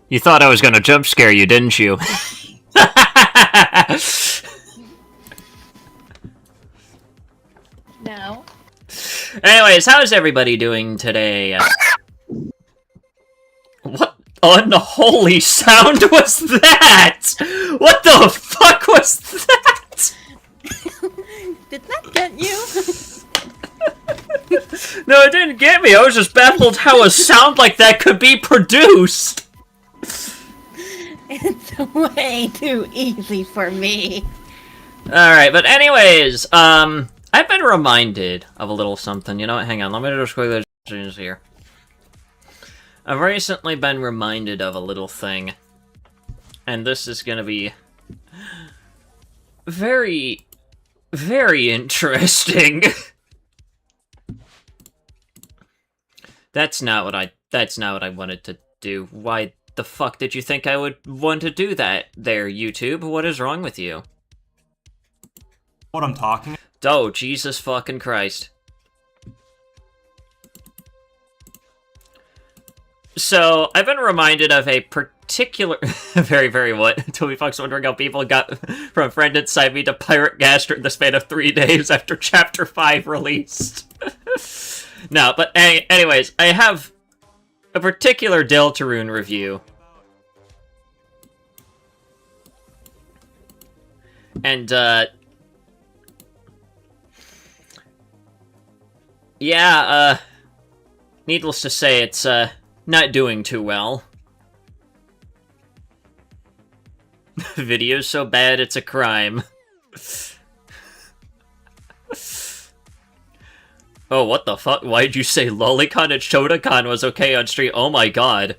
You thought I was gonna jump scare you, didn't you? No. Anyways, how's everybody doing today? What unholy sound was that? What the fuck was that? Did that get you? No, it didn't get me. I was just baffled how a sound like that could be produced. It's way too easy for me. Alright, but anyways, I've been reminded of a little something. You know what? Hang on, let me just quickly change here. I've recently been reminded of a little thing. And this is gonna be very, very interesting. That's not what I wanted to do. Why the fuck did you think I would want to do that there, YouTube? What is wrong with you? What I'm talking about? Oh, Jesus fucking Christ. So, I've been reminded of a particular... very, very what? Toby Fox wondering how people got from friend inside me to pirate gaster in the span of 3 days after Chapter 5 released. No, but anyways, I have a particular Deltarune review. And, yeah, needless to say, it's, not doing too well. Video's so bad, it's a crime. Oh, what the fuck? Why'd you say Lolicon and Shotokan was okay on stream? Oh my god.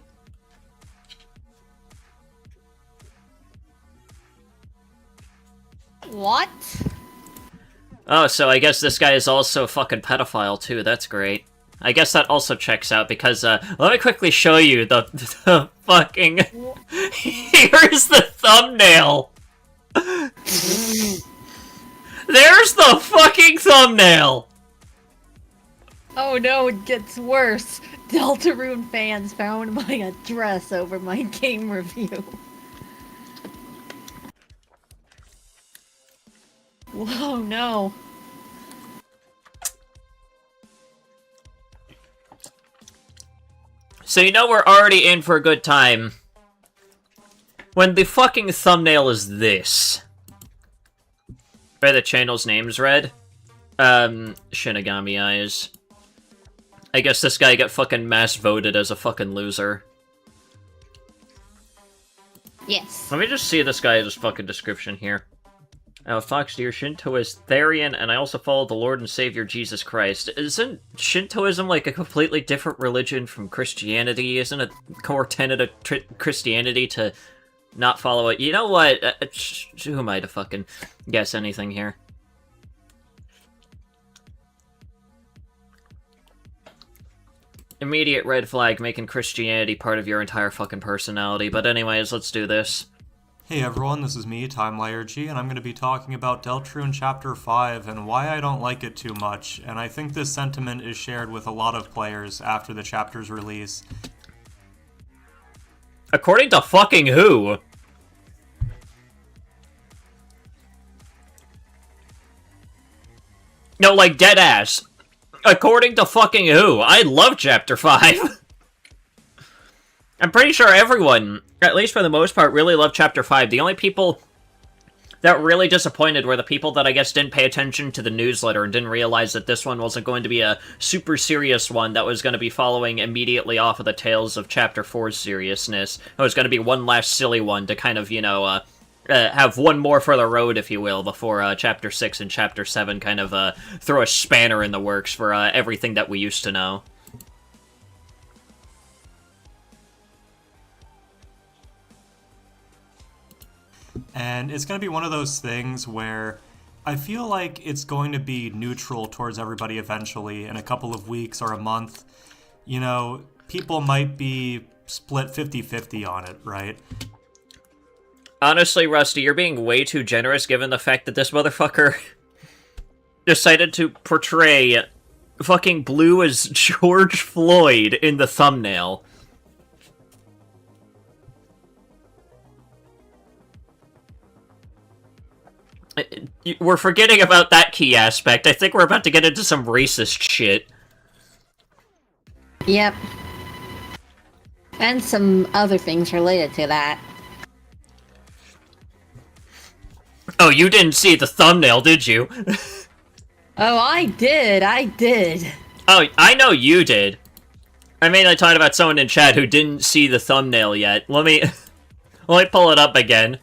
What? Oh, so I guess this guy is also a fucking pedophile too, that's great. I guess that also checks out, because, let me quickly show you the fucking... Here's the thumbnail! There's the fucking thumbnail! Oh no, it gets worse. Deltarune fans found my address over my game review. Whoa, no. So you know we're already in for a good time when the fucking thumbnail is this. Where the channel's name's read. Shinigami Eyes. I guess this guy got fucking mass voted as a fucking loser. Yes. Let me just see this guy's fucking description here. Fox Deer Shintoist Therian, and I also follow the Lord and Savior Jesus Christ. Isn't Shintoism like a completely different religion from Christianity? Isn't a core tenet of Christianity to not follow it? You know what? Who am I to fucking guess anything here? Immediate red flag, making Christianity part of your entire fucking personality. But anyways, let's do this. Hey everyone, this is me, TimeLayerG, and I'm going to be talking about Deltarune Chapter 5 and why I don't like it too much, and I think this sentiment is shared with a lot of players after the chapter's release. According to fucking who? No, like, deadass. According to fucking who? I love Chapter 5. I'm pretty sure everyone, at least for the most part, really loved Chapter 5. The only people that were really disappointed were the people that I guess didn't pay attention to the newsletter and didn't realize that this one wasn't going to be a super serious one that was going to be following immediately off of the tails of Chapter 4's seriousness. It was going to be one last silly one to kind of, you know, have one more for the road, if you will, before Chapter 6 and Chapter 7 kind of throw a spanner in the works for everything that we used to know. And it's going to be one of those things where I feel like it's going to be neutral towards everybody eventually in a couple of weeks or a month. You know, people might be split 50-50 on it, right? Honestly, Rusty, you're being way too generous given the fact that this motherfucker decided to portray fucking Blue as George Floyd in the thumbnail. We're forgetting about that key aspect. I think we're about to get into some racist shit. Yep. And some other things related to that. Oh, you didn't see the thumbnail, did you? Oh, I did. Oh, I know you did. I mainly talked about someone in chat who didn't see the thumbnail yet. Let me pull it up again.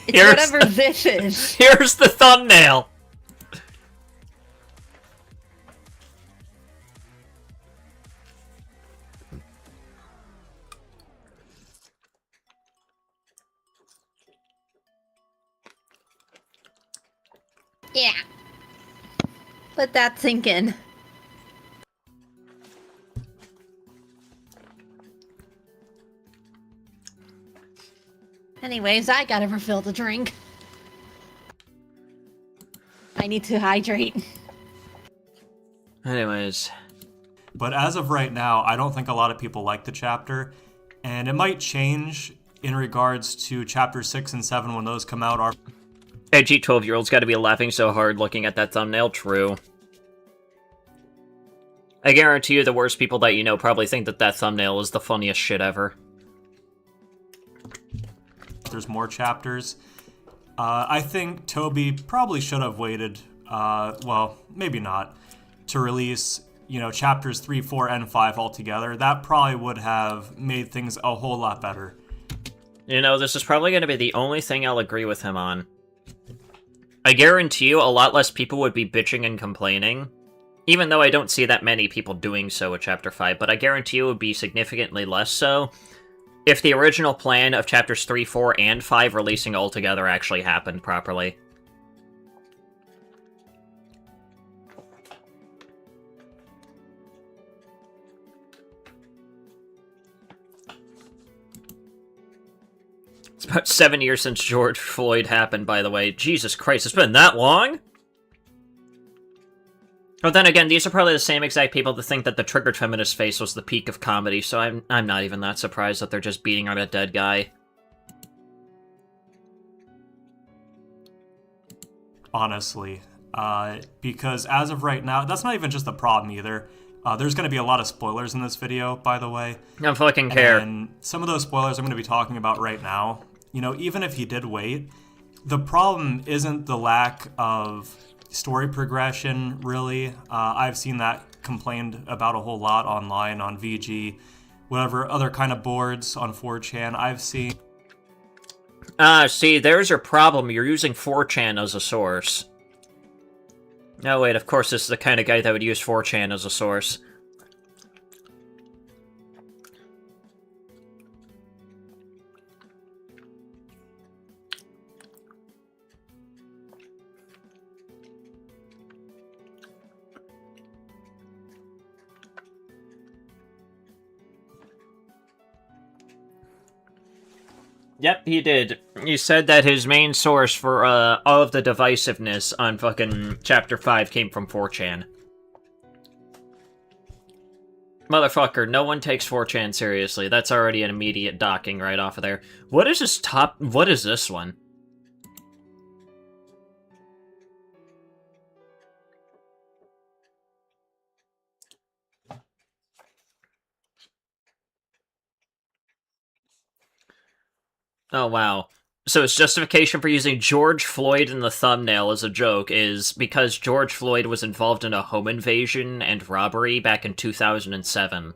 It's whatever this is. Here's the thumbnail. Yeah. Let that sink in. Anyways, I gotta refill the drink. I need to hydrate. Anyways. But as of right now, I don't think a lot of people like the chapter, and it might change in regards to chapter 6 and 7 when those come out. Edgy 12-year-old's gotta be laughing so hard looking at that thumbnail. True. I guarantee you the worst people that you know probably think that that thumbnail is the funniest shit ever. There's more chapters. I think Toby probably should have waited, well, maybe not, to release, you know, chapters 3, 4, and 5 altogether. That probably would have made things a whole lot better. You know, this is probably going to be the only thing I'll agree with him on. I guarantee you a lot less people would be bitching and complaining, even though I don't see that many people doing so with Chapter 5, but I guarantee you it would be significantly less so if the original plan of Chapters 3, 4, and 5 releasing all together actually happened properly. It's about 7 years since George Floyd happened, by the way. Jesus Christ, it's been that long? But then again, these are probably the same exact people that think that the triggered feminist face was the peak of comedy, so I'm not even that surprised that they're just beating on a dead guy. Honestly. Because as of right now, that's not even just the problem either. There's going to be a lot of spoilers in this video, by the way. I don't fucking care. And some of those spoilers I'm going to be talking about right now, you know, even if he did wait, the problem isn't the lack of story progression, really. I've seen that complained about a whole lot online, on VG, whatever other kind of boards, on 4chan. I've seen... See, there's your problem. You're using 4chan as a source. No, wait, of course this is the kind of guy that would use 4chan as a source. Yep, he did. He said that his main source for all of the divisiveness on fucking Chapter 5 came from 4chan. Motherfucker, no one takes 4chan seriously. That's already an immediate docking right off of there. What is this top... What is this one? Oh, wow. So his justification for using George Floyd in the thumbnail as a joke is because George Floyd was involved in a home invasion and robbery back in 2007.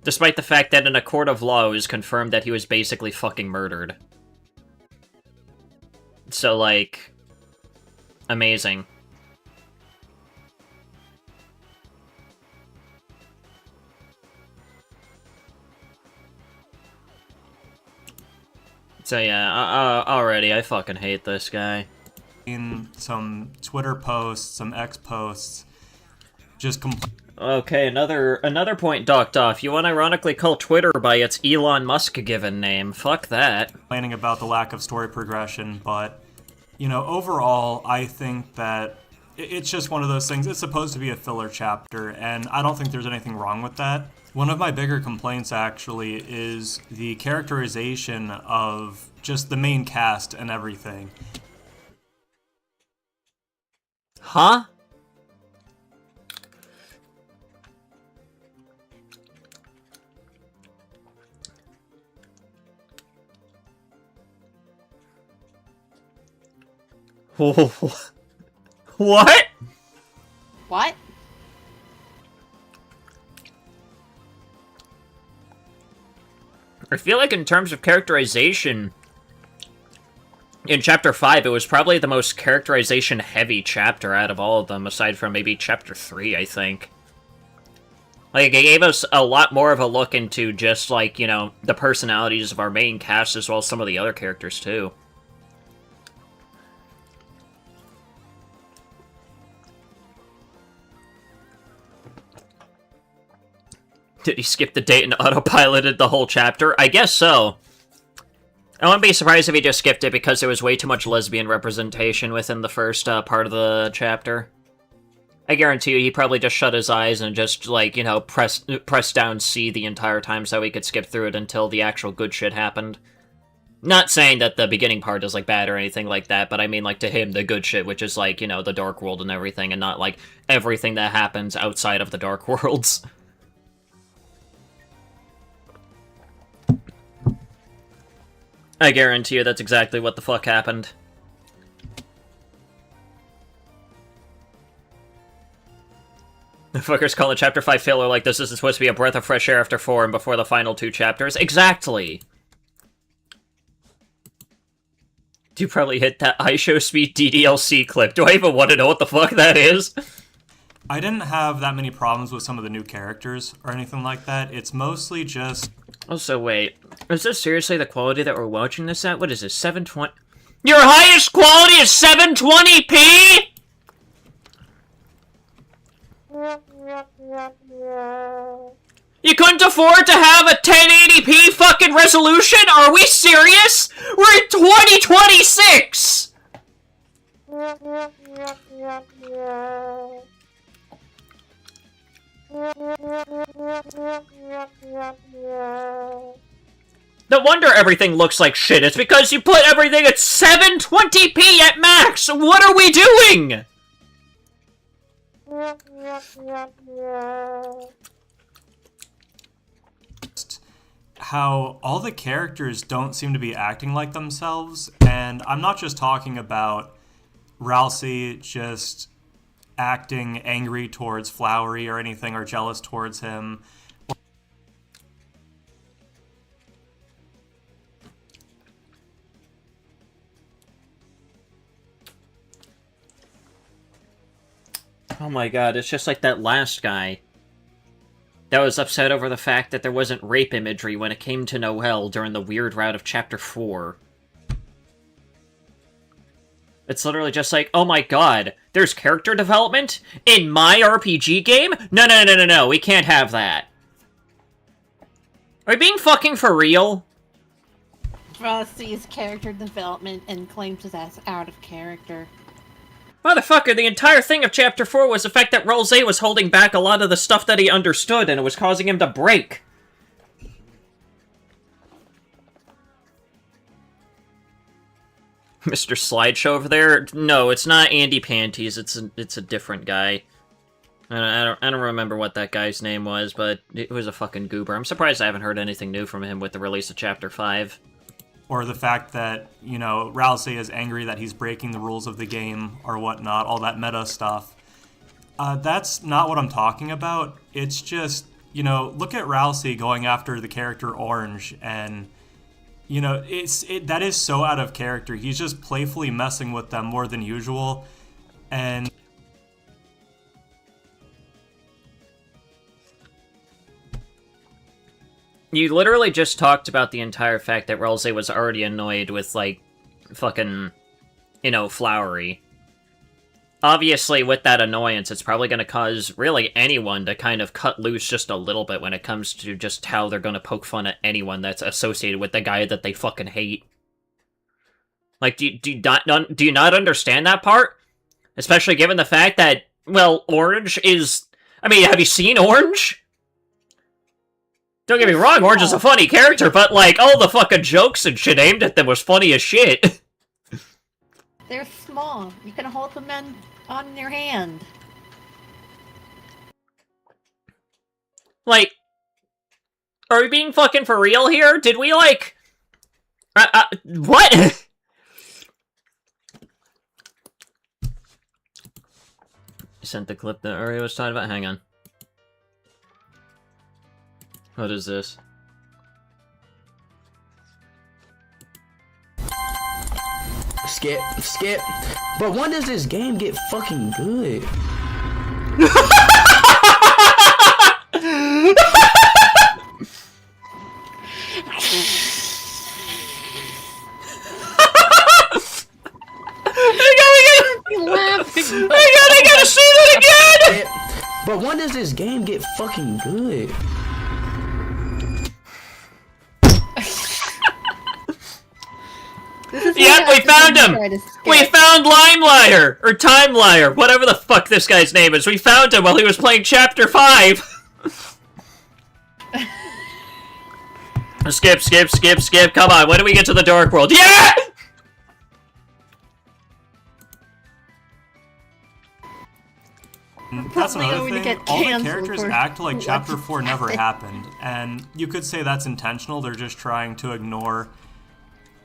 Despite the fact that in a court of law it was confirmed that he was basically fucking murdered. So, like... amazing. So yeah, already, I fucking hate this guy. In some Twitter posts, some X posts, just okay, another point docked off. You want to ironically call Twitter by its Elon Musk given name. Fuck that. complaining about the lack of story progression, but, you know, overall, I think that it's just one of those things. It's supposed to be a filler chapter, and I don't think there's anything wrong with that. One of my bigger complaints, actually, is the characterization of just the main cast and everything. Huh? What? What? I feel like in terms of characterization, in Chapter 5, it was probably the most characterization-heavy chapter out of all of them, aside from maybe Chapter 3, I think. Like, it gave us a lot more of a look into just, like, you know, the personalities of our main cast as well as some of the other characters, too. Did he skip the date and autopiloted the whole chapter? I guess so. I wouldn't be surprised if he just skipped it because there was way too much lesbian representation within the first part of the chapter. I guarantee you he probably just shut his eyes and just, like, you know, press down C the entire time so he could skip through it until the actual good shit happened. Not saying that the beginning part is, like, bad or anything like that, but I mean, like, to him, the good shit, which is, like, you know, the Dark World and everything, and not, like, everything that happens outside of the Dark Worlds. I guarantee you that's exactly what the fuck happened. The fuckers call a Chapter 5 filler like this is supposed to be a breath of fresh air after 4 and before the final 2 chapters. Exactly! You probably hit that iShowSpeed DDLC clip. Do I even want to know what the fuck that is? I didn't have that many problems with some of the new characters or anything like that. It's mostly just... Also, wait. Is this seriously the quality that we're watching this at? What is this, 720? Your highest quality is 720p?! You couldn't afford to have a 1080p fucking resolution? Are we serious? We're in 2026! No wonder everything looks like shit. It's because you put everything at 720p at max! What are we doing?! How all the characters don't seem to be acting like themselves, and I'm not just talking about Ralsei just acting angry towards Flowery or anything, or jealous towards him. Oh my god, it's just like that last guy that was upset over the fact that there wasn't rape imagery when it came to Noelle during the weird route of Chapter 4. It's literally just like, oh my god, there's character development in my RPG game? No, we can't have that. Are we being fucking for real? Ross sees character development and claims his ass out of character. Motherfucker, the entire thing of Chapter 4 was the fact that Ralsei was holding back a lot of the stuff that he understood, and it was causing him to break. Mr. Slideshow over there? No, it's not Andy Panties, it's a different guy. I don't remember what that guy's name was, but it was a fucking goober. I'm surprised I haven't heard anything new from him with the release of Chapter 5. Or the fact that, you know, Ralsei is angry that he's breaking the rules of the game or whatnot, all that meta stuff. That's not what I'm talking about. It's just, you know, look at Ralsei going after the character Orange, and, you know, that is so out of character. He's just playfully messing with them more than usual, and... You literally just talked about the entire fact that Ralsei was already annoyed with, like, fucking, you know, Flowery. Obviously, with that annoyance, it's probably going to cause really anyone to kind of cut loose just a little bit when it comes to just how they're going to poke fun at anyone that's associated with the guy that they fucking hate. Like, do you not understand that part? Especially given the fact that, well, Orange is... I mean, have you seen Orange? Don't get me wrong, Orange is a funny character, but, like, all the fucking jokes and shit aimed at them was funny as shit. They're small. You can hold them on your hand. Like, are we being fucking for real here? Did we, like... what? Sent the clip that Ari was talking about? Hang on. What is this? Skip. But when does this game get fucking good? I gotta see that again! But when does this game get fucking good? Yep, we found him! We found Limelier! Or Timelier, whatever the fuck this guy's name is. We found him while he was playing Chapter 5! Skip, come on, when do we get to the Dark World? Yeah! That's another going to thing. get All the canceled characters for act like Chapter what 4 never happened, and you could say that's intentional. They're just trying to ignore,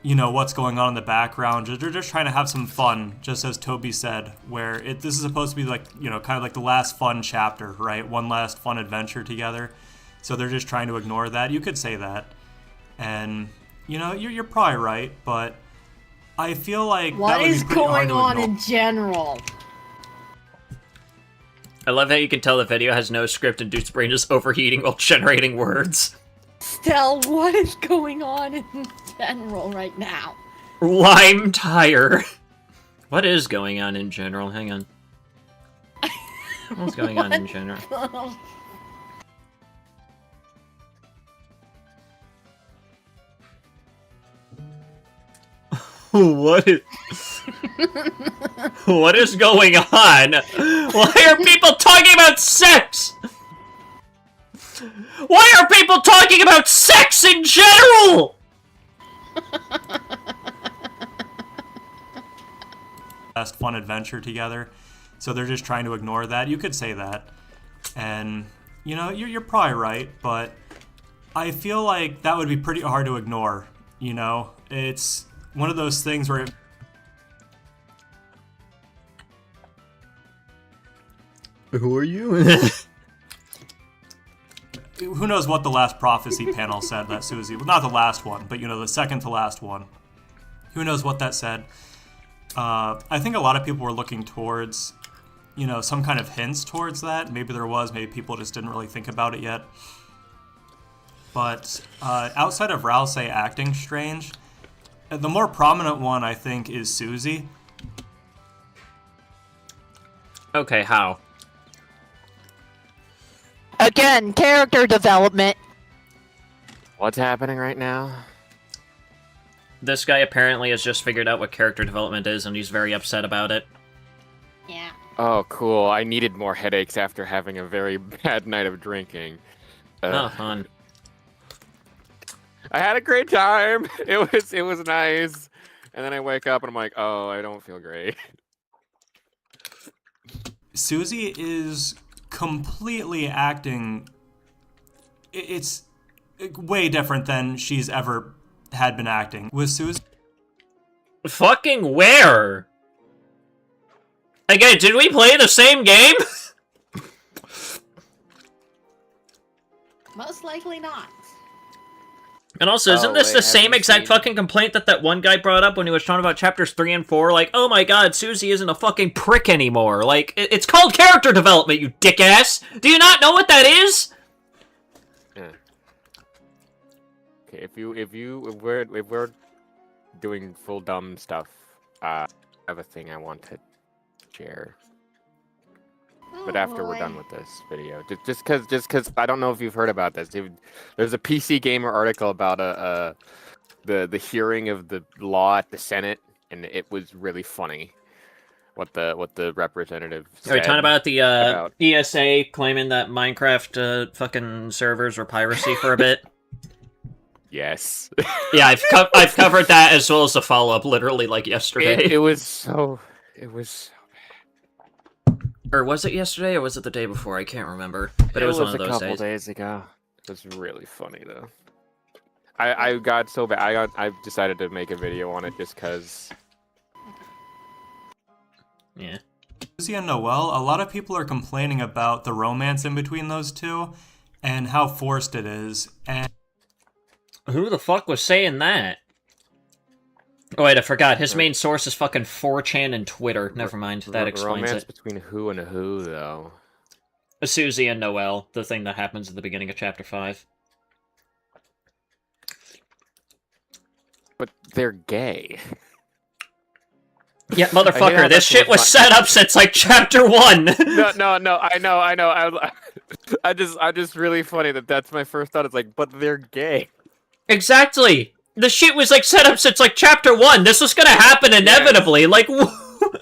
you know, what's going on in the background. They're just trying to have some fun, just as Toby said, where this is supposed to be like, you know, kind of like the last fun chapter, right? One last fun adventure together. So they're just trying to ignore that. You could say that. And, you know, you're probably right, but I feel like What that would is be pretty hard going to on ignore. in general? I love how you can tell the video has no script and Dude's brain is overheating while generating words. Stell, what is going on in general right now? Lime tire. What is going on in general? Hang on. What's going on in general? What is... what is going on? Why are people talking about sex? Why are people talking about sex in general? Last fun adventure together. So they're just trying to ignore that. You could say that. And, you know, you're probably right, but I feel like that would be pretty hard to ignore, you know? It's one of those things where... Who are you? Who knows what the last prophecy panel said that Susie... Well, not the last one, but, you know, the second to last one. Who knows what that said? I think a lot of people were looking towards, you know, some kind of hints towards that. Maybe there was, maybe people just didn't really think about it yet. But outside of Rouse acting strange, the more prominent one, I think, is Susie. Okay, how? Again, character development. What's happening right now? This guy apparently has just figured out what character development is, and he's very upset about it. Yeah. Oh, cool. I needed more headaches after having a very bad night of drinking. Oh, fun. I had a great time. It was nice. And then I wake up and I'm like, oh, I don't feel great. Susie is completely acting... It's way different than she's ever had been acting. With Susie... Fucking where? Again, did we play the same game? Most likely not. And also, isn't this wait, the have same you exact seen- fucking complaint that one guy brought up when he was talking about chapters 3 and 4? Like, oh my god, Susie isn't a fucking prick anymore. Like, it's called character development, you dickass! Do you not know what that is? Yeah. Okay, if we're doing full dumb stuff, I have a thing I want to share. But after we're done with this video, just cause I don't know if you've heard about this. There's a PC Gamer article about the hearing of the law at the Senate, and it was really funny. what the representative said. Are we talking about the about- ESA claiming that Minecraft fucking servers were piracy for a bit? Yes. Yeah, I've covered that as well as the follow-up literally like yesterday. It was so Or was it yesterday or was it the day before? I can't remember. But it was one of those a couple days. days ago. It was really funny though. I got so bad. I decided to make a video on it just because. Yeah. Susie and Noelle, a lot of people are complaining about the romance in between those two and how forced it is. And Who the fuck was saying that? Oh wait, I forgot. His main source is fucking 4chan and Twitter. Never mind. That explains romance it. between who and who though? Susie and Noelle, the thing that happens at the beginning of Chapter 5. But they're gay. Yeah, motherfucker, how this that's shit was what's set up since, like, Chapter 1! No, I know. I just really funny that's my first thought. It's like, but they're gay. Exactly! The shit was, like, set up since, like, Chapter 1! This was gonna happen inevitably! Yes. Like,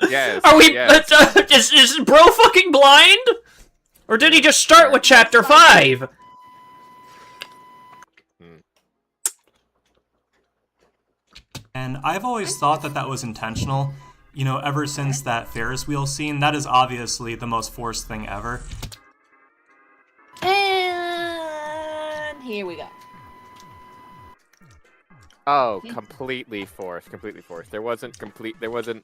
Yes. Are we- Yes. is bro fucking blind? Or did he just start with Chapter 5? And I've always thought that that was intentional. You know, ever since that Ferris wheel scene, that is obviously the most forced thing ever. And here we go. Oh, completely forced. There wasn't.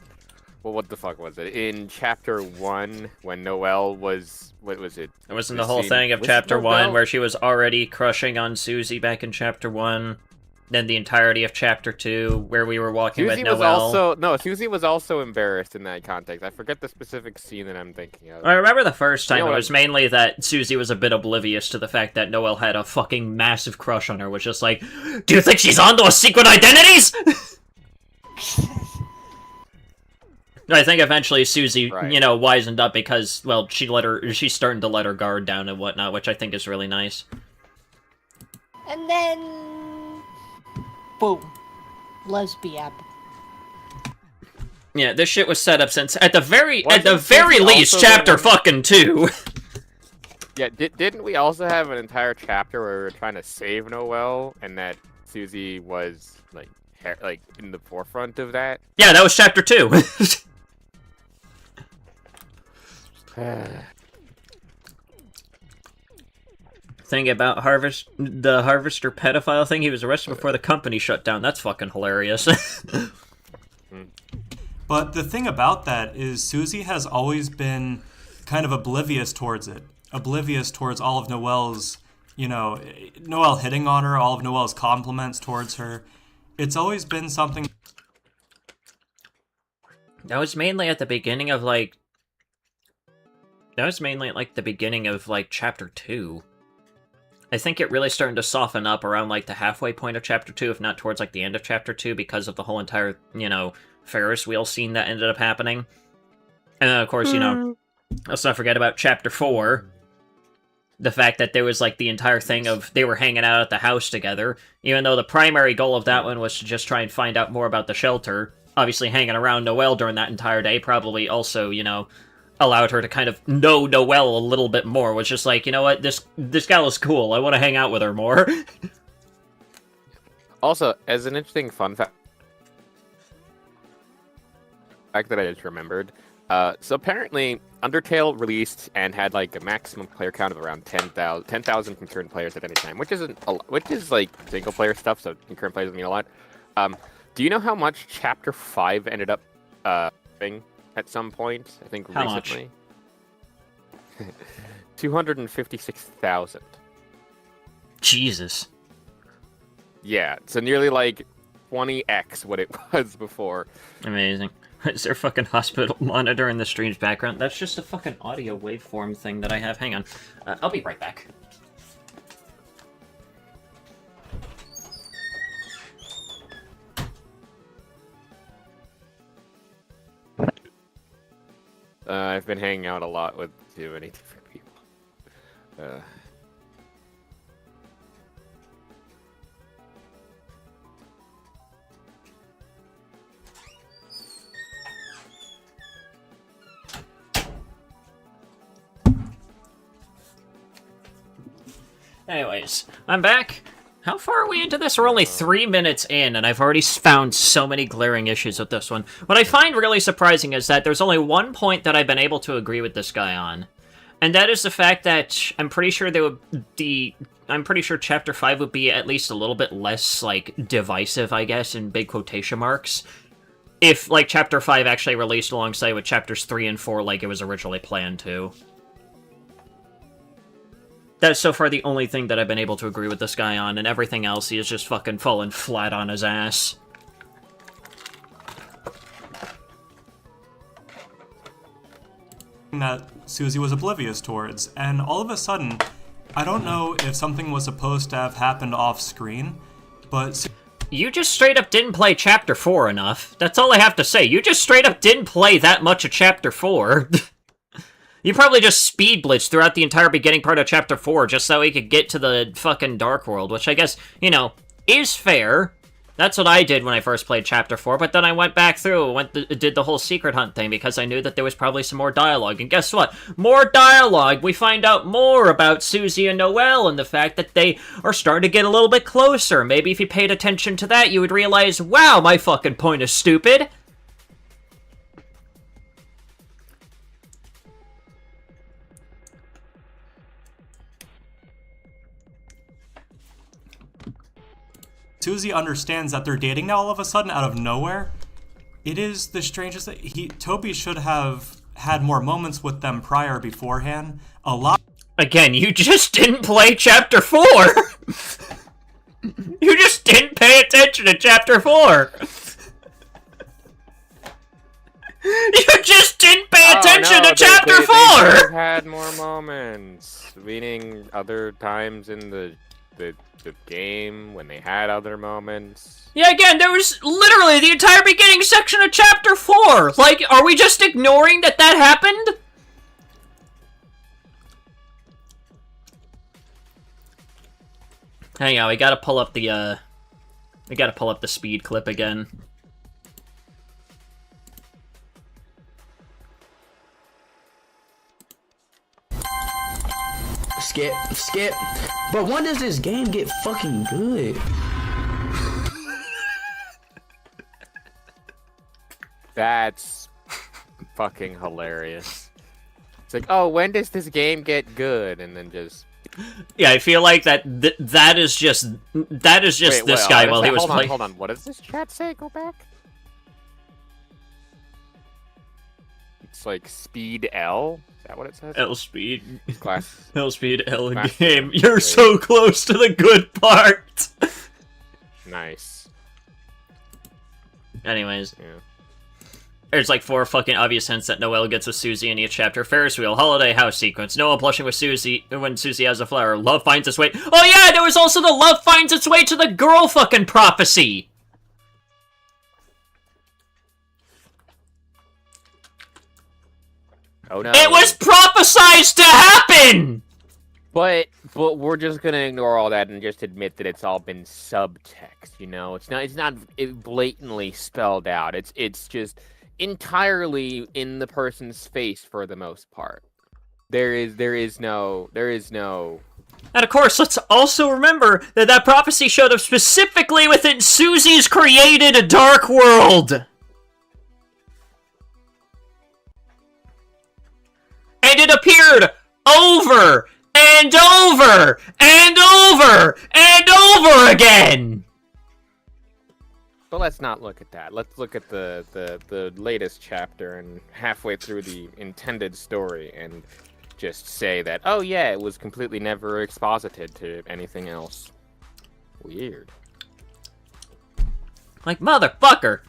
Well, what the fuck was it? In Chapter 1, when Noelle was... What was it? It wasn't the whole thing of Was Chapter 1 Noelle- where she was already crushing on Susie back in Chapter 1. Then the entirety of Chapter 2 where we were walking Susie with was Noelle. also... No, Susie was also embarrassed in that context. I forget the specific scene that I'm thinking of. I remember the first time You know it what was mainly that Susie was a bit oblivious to the fact that Noelle had a fucking massive crush on her, which is like, do you think she's onto a secret identities? I think eventually Susie, Right. you know, wisened up because, well, she's starting to let her guard down and whatnot, which I think is really nice. And then... boom. Lesbian. Yeah, this shit was set up since, at the very Wasn't least, Susie also the Chapter one- fucking 2. Yeah, didn't we also have an entire chapter where we were trying to save Noelle, and that Susie was, like in the forefront of that? Yeah, that was Chapter 2. Thing about the Harvester pedophile thing, he was arrested before the company shut down. That's fucking hilarious. But the thing about that is Susie has always been kind of oblivious towards it. Oblivious towards all of Noelle's, you know, Noelle hitting on her, all of Noelle's compliments towards her. It's always been something... That was mainly at the beginning of, like... That was mainly at, like, the beginning of, like, Chapter 2. I think it really started to soften up around, like, the halfway point of Chapter 2, if not towards, like, the end of Chapter 2, because of the whole entire, you know, Ferris wheel scene that ended up happening. And then, of course, you know, let's not forget about Chapter 4. The fact that there was, like, the entire thing of they were hanging out at the house together, even though the primary goal of that one was to just try and find out more about the shelter. Obviously, hanging around Noelle during that entire day probably also, you know, allowed her to kind of know Noelle a little bit more, was just like, you know what, this gal is cool, I want to hang out with her more. Also, as an interesting fun fact that I just remembered, so apparently Undertale released and had like a maximum player count of around 10,000 concurrent players at any time, which is like single player stuff, so concurrent players mean a lot. Do you know how much Chapter 5 ended up being at some point? I think How recently. 256,000. Jesus. Yeah, so nearly like 20x what it was before. Amazing. Is there a fucking hospital monitor in the stream's background? That's just a fucking audio waveform thing that I have. Hang on. I'll be right back. I've been hanging out a lot with too many different people. Anyways, I'm back. How far are we into this? We're only 3 minutes in, and I've already found so many glaring issues with this one. What I find really surprising is that there's only one point that I've been able to agree with this guy on. And that is the fact that I'm pretty sure I'm pretty sure Chapter 5 would be at least a little bit less, like, divisive, I guess, in big quotation marks, if, like, Chapter 5 actually released alongside with Chapters 3 and 4 like it was originally planned to. That's so far the only thing that I've been able to agree with this guy on, and everything else he is just fucking falling flat on his ass. That Susie was oblivious towards, and all of a sudden, I don't know if something was supposed to have happened off-screen, but... You just straight up didn't play Chapter 4 enough. That's all I have to say. You just straight up didn't play that much of Chapter 4. You probably just speed blitzed throughout the entire beginning part of Chapter 4 just so he could get to the fucking Dark World, which I guess, you know, is fair. That's what I did when I first played Chapter 4, but then I went back through and did the whole secret hunt thing because I knew that there was probably some more dialogue. And guess what? More dialogue! We find out more about Susie and Noelle and the fact that they are starting to get a little bit closer. Maybe if you paid attention to that, you would realize, wow, my fucking point is stupid. Susie understands that they're dating now all of a sudden out of nowhere. It is the strangest that Toby should have had more moments with them beforehand. A lot. Again, you just didn't play Chapter 4! You just didn't pay attention to Chapter 4! You just didn't pay attention to Chapter 4! They could have had more moments, meaning other times in the game when they had other moments. Yeah, again, there was literally the entire beginning section of Chapter 4! Like, are we just ignoring that happened? Hang on, we gotta pull up the speed clip again. Skip. But when does this game get fucking good? That's fucking hilarious. It's like, oh, when does this game get good? And then just... Yeah, I feel like that is just this guy while he was playing. Hold on, what does this chat say? Go back. It's like speed L? Is that what it says? L speed. Class. L speed, L Class game. You're so close to the good part! Nice. Anyways. Yeah. There's like 4 fucking obvious hints that Noelle gets with Susie in each chapter. Ferris wheel, holiday house sequence, Noelle blushing with Susie when Susie has a flower, love finds its way. Oh yeah, there was also the love finds its way to the girl fucking prophecy! Oh no. It was prophesized to happen! But we're just gonna ignore all that and just admit that it's all been subtext, you know? It's not blatantly spelled out. It's just entirely in the person's face for the most part. There is no. And of course, let's also remember that prophecy showed up specifically within Susie's created Dark World! And it appeared over and over and over and over again! But let's not look at that. Let's look at the latest chapter and halfway through the intended story and just say that, oh yeah, it was completely never exposited to anything else. Weird. Like, motherfucker!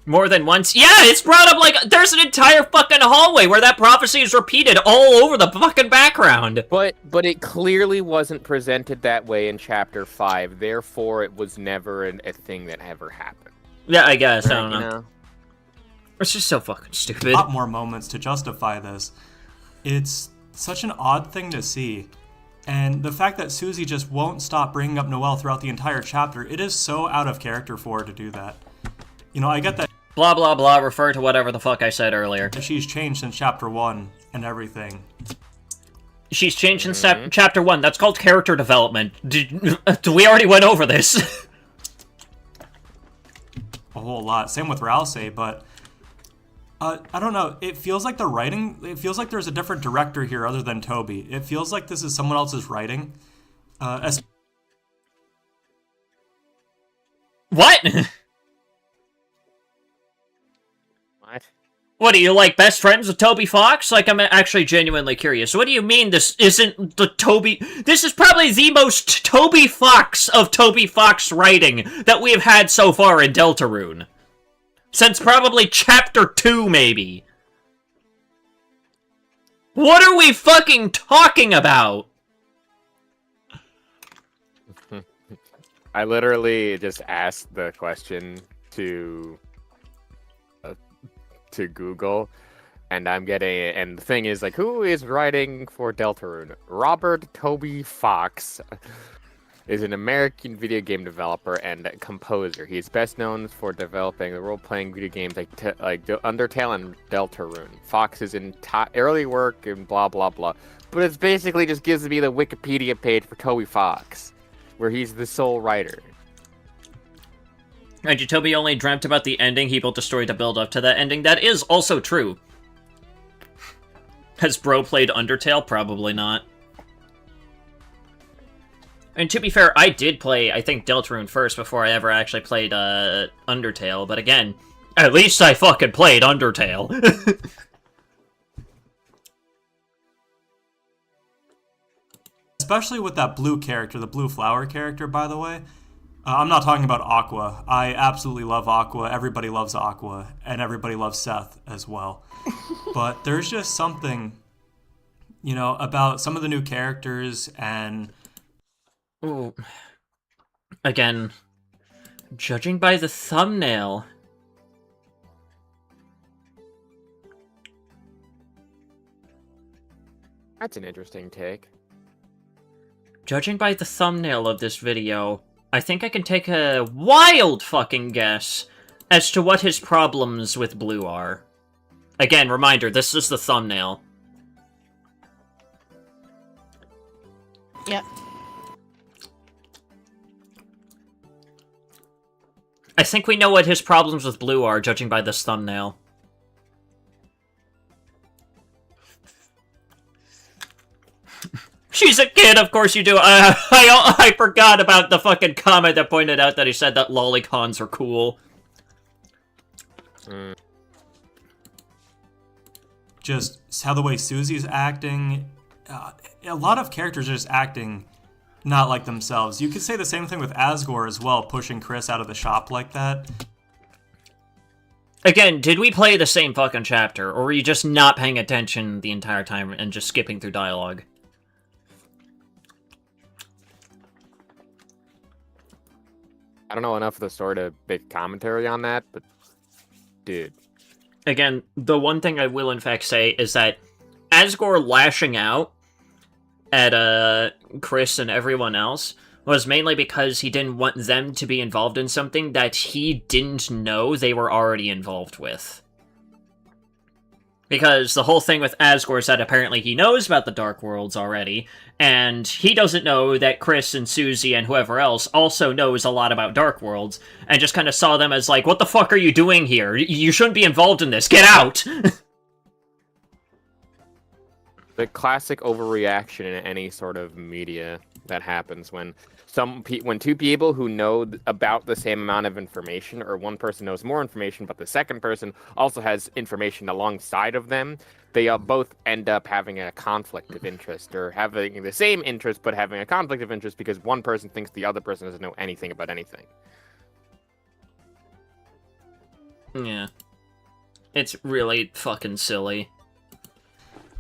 More than once? Yeah, it's brought up like, there's an entire fucking hallway where that prophecy is repeated all over the fucking background! But it clearly wasn't presented that way in Chapter 5, therefore it was never a thing that ever happened. Yeah, I guess, I don't know. You know? It's just so fucking stupid. A lot more moments to justify this. It's such an odd thing to see. And the fact that Susie just won't stop bringing up Noelle throughout the entire chapter, it is so out of character for her to do that. You know, I get that. Blah, blah, blah, refer to whatever the fuck I said earlier. She's changed since Chapter 1 and everything. She's changed in chapter 1. That's called character development. We already went over this. A whole lot. Same with Rousey, but I don't know. It feels like the writing. It feels like there's a different director here other than Toby. It feels like this is someone else's writing. What? What? What, are you, like, best friends with Toby Fox? Like, I'm actually genuinely curious. What do you mean this isn't the Toby... This is probably the most Toby Fox of Toby Fox writing that we have had so far in Deltarune. Since probably Chapter 2, maybe. What are we fucking talking about? I literally just asked the question to Google, and I'm getting, and the thing is, like, who is writing for Deltarune? Robert Toby Fox is an American video game developer and composer. He's best known for developing the role-playing video games like Undertale and Deltarune. Fox's early work and blah blah blah, but it basically just gives me the Wikipedia page for Toby Fox, where he's the sole writer. And Toby only dreamt about the ending, he built a story to build up to that ending. That is also true. Has Bro played Undertale? Probably not. And to be fair, I did play, I think, Deltarune first before I ever actually played Undertale, but again, at least I fucking played Undertale. Especially with that blue character, the blue flower character, by the way. I'm not talking about Aqua. I absolutely love Aqua. Everybody loves Aqua. And everybody loves Seth as well. But there's just something, you know, about some of the new characters and... Ooh. Again, judging by the thumbnail... That's an interesting take. Judging by the thumbnail of this video, I think I can take a wild fucking guess as to what his problems with Blue are. Again, reminder, this is the thumbnail. Yep. I think we know what his problems with Blue are, judging by this thumbnail. She's a kid, of course you do. I forgot about the fucking comment that pointed out that he said that lolicons are cool. Just how the way Susie's acting. A lot of characters are just acting not like themselves. You could say the same thing with Asgore as well, pushing Chris out of the shop like that. Again, did we play the same fucking chapter, or were you just not paying attention the entire time and just skipping through dialogue? I don't know enough of the story to make commentary on that, but dude. Again, the one thing I will in fact say is that Asgore lashing out at Chris and everyone else was mainly because he didn't want them to be involved in something that he didn't know they were already involved with. Because the whole thing with Asgore is that apparently he knows about the Dark Worlds already, and he doesn't know that Chris and Susie and whoever else also knows a lot about Dark Worlds, and just kind of saw them as like, what the fuck are you doing here? You shouldn't be involved in this, get out! The classic overreaction in any sort of media that happens when when two people who know about the same amount of information, or one person knows more information, but the second person also has information alongside of them, they both end up having a conflict of interest, or having the same interest but having a conflict of interest because one person thinks the other person doesn't know anything about anything. Yeah. It's really fucking silly.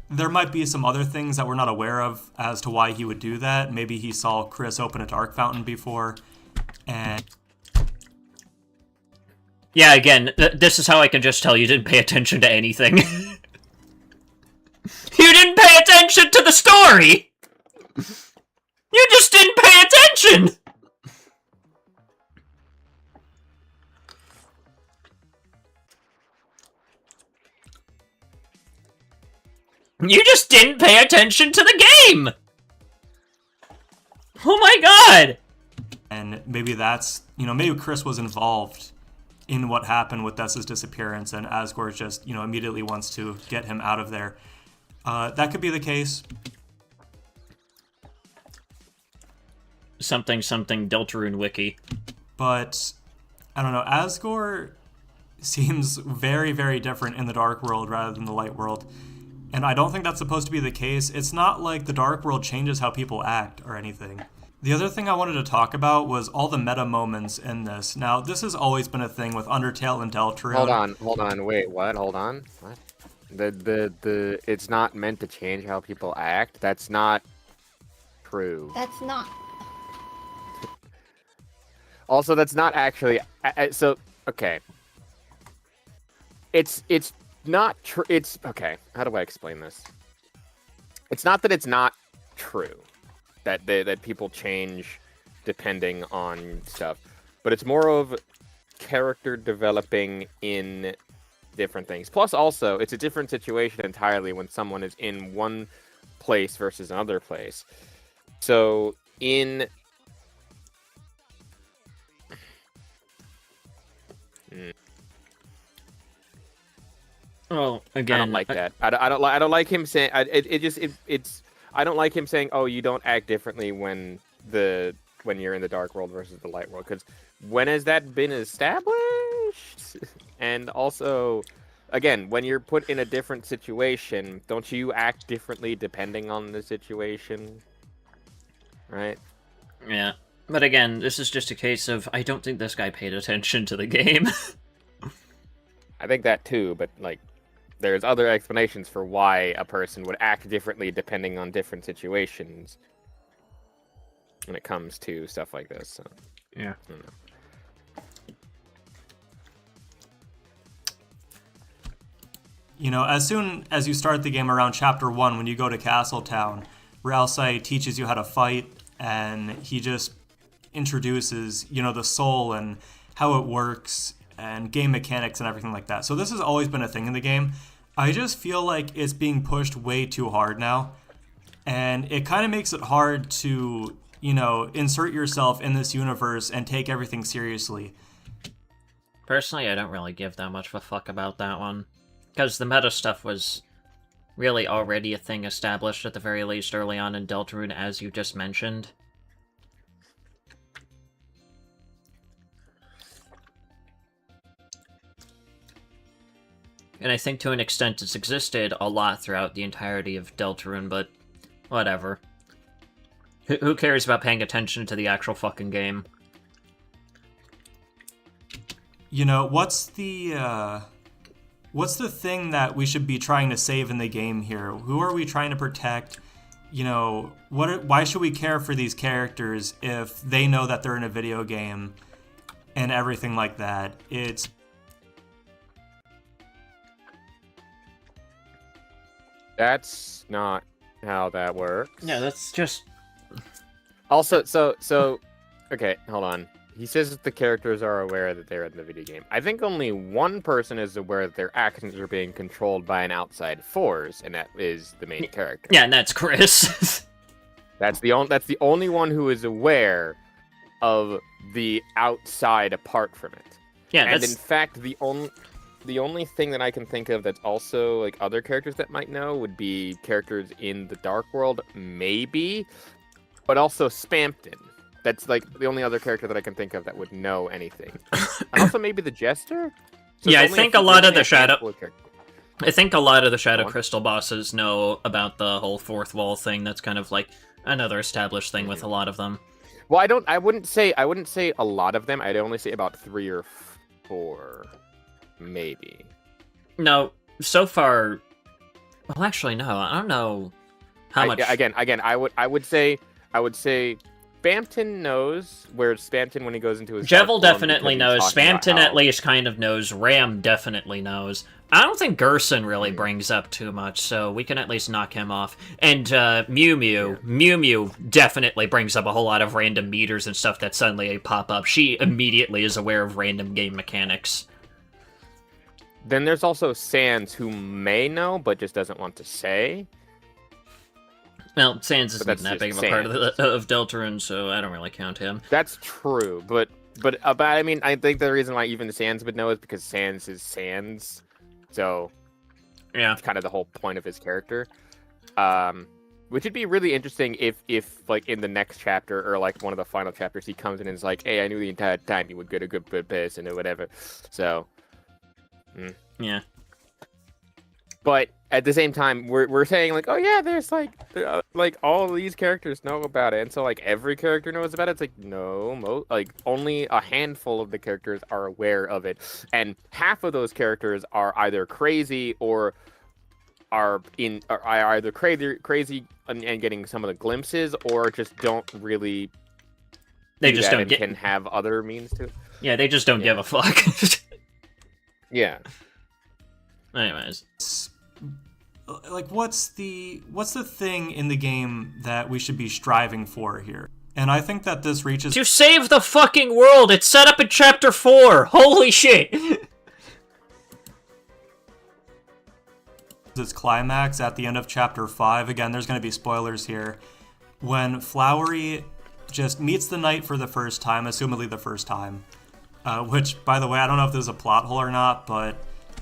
There might be some other things that we're not aware of as to why he would do that. Maybe he saw Chris open a dark fountain before, and... Yeah, again, this is how I can just tell you didn't pay attention to anything. You didn't pay attention to the story! You just didn't pay attention! You just didn't pay attention to the game! Oh my god! And maybe that's, maybe Chris was involved in what happened with Dessa's disappearance, and Asgore just, immediately wants to get him out of there. That could be the case. Something Deltarune wiki. But, I don't know, Asgore seems very, very different in the Dark World rather than the Light World. And I don't think that's supposed to be the case. It's not like the Dark World changes how people act or anything. The other thing I wanted to talk about was all the meta moments in this. Now, this has always been a thing with Undertale and Deltarune. Hold on, wait, what? Hold on. What? It's not meant to change how people act. That's not true. That's not. Also, that's not actually. So, okay. It's not true. It's okay. How do I explain this? It's not that it's not true that people change depending on stuff, but it's more of character developing in different things. Plus, also, it's a different situation entirely when someone is in one place versus another place. So in Well, again, I don't like that. I don't like him saying. I don't like him saying, "Oh, you don't act differently when you're in the Dark World versus the Light World." Because when has that been established? And also, again, when you're put in a different situation, don't you act differently depending on the situation? Right? Yeah. But again, this is just a case of, I don't think this guy paid attention to the game. I think that too, but like, there's other explanations for why a person would act differently depending on different situations when it comes to stuff like this. So, yeah. I don't know. As soon as you start the game around Chapter 1, when you go to Castletown, Ralsei teaches you how to fight, and he just introduces, the soul and how it works, and game mechanics and everything like that. So this has always been a thing in the game. I just feel like it's being pushed way too hard now, and it kind of makes it hard to, insert yourself in this universe and take everything seriously. Personally, I don't really give that much of a fuck about that one, because the meta stuff was really already a thing established at the very least early on in Deltarune, as you just mentioned. And I think to an extent it's existed a lot throughout the entirety of Deltarune, but whatever. Who cares about paying attention to the actual fucking game? What's the thing that we should be trying to save in the game here? Who are we trying to protect? Why should we care for these characters if they know that they're in a video game and everything like that? That's not how that works. Yeah, that's just... Also, so, okay, hold on. He says that the characters are aware that they're in the video game. I think only one person is aware that their actions are being controlled by an outside force, and that is the main character. Yeah, and that's Chris. That's the only one who is aware of the outside apart from it. Yeah, and that's... in fact, the only thing that I can think of that's also like other characters that might know would be characters in the Dark World, maybe, but also Spampton. That's like the only other character that I can think of that would know anything. And also maybe the Jester. So yeah, I think a lot of the Shadow... I think a lot of the Shadow Go on. Crystal bosses know about the whole fourth wall thing. That's kind of like another established thing with a lot of them. Well, I wouldn't say a lot of them. I'd only say about 3 or 4, maybe. No, so far... Well, actually, no. I don't know how much... Again, I would say Spampton knows, where Spampton when he goes into his... Jevel definitely knows. Spampton at least kind of knows. Ram definitely knows. I don't think Gerson really brings up too much, so we can at least knock him off. And Mew Mew definitely brings up a whole lot of random meters and stuff that suddenly pop up. She immediately is aware of random game mechanics. Then there's also Sans, who may know, but just doesn't want to say. Well, Sans isn't that's that big of just a part Sans. of Deltarune, so I don't really count him. That's true, but I mean, I think the reason why even Sans would know is because Sans is Sans, so Yeah. it's kind of the whole point of his character. Which would be really interesting if like in the next chapter or like one of the final chapters, he comes in and is like, "Hey, I knew the entire time you would get a good person or whatever." So, Yeah. but at the same time, we're saying like, "Oh yeah, there's like all these characters know about it," and so like every character knows about it. It's like no, like only a handful of the characters are aware of it, and half of those characters are either crazy or are either crazy and getting some of the glimpses, or just don't really. They do just that don't and get. can have other means to. Yeah, they just don't give a fuck. Yeah. Anyways, Like, what's the thing in the game that we should be striving for here? And I think that this reaches to save the fucking world. It's set up in Chapter 4. Holy shit. its climax at the end of Chapter 5. Again, there's going to be spoilers here. When Flowery just meets the knight for the first time, assumedly the first time, which, by the way, I don't know if there's a plot hole or not, but,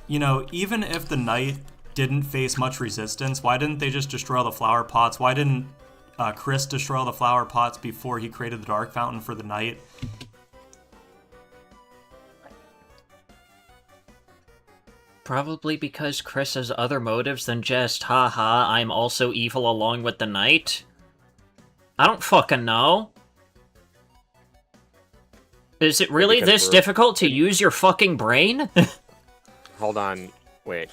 you know, even if the knight didn't face much resistance, why didn't they just destroy all the flower pots? Why didn't Chris destroy all the flower pots before he created the Dark Fountain for the knight? Probably because Chris has other motives than just, haha, I'm also evil along with the knight? I don't fucking know. Is it really this difficult to use your fucking brain? Hold on, wait.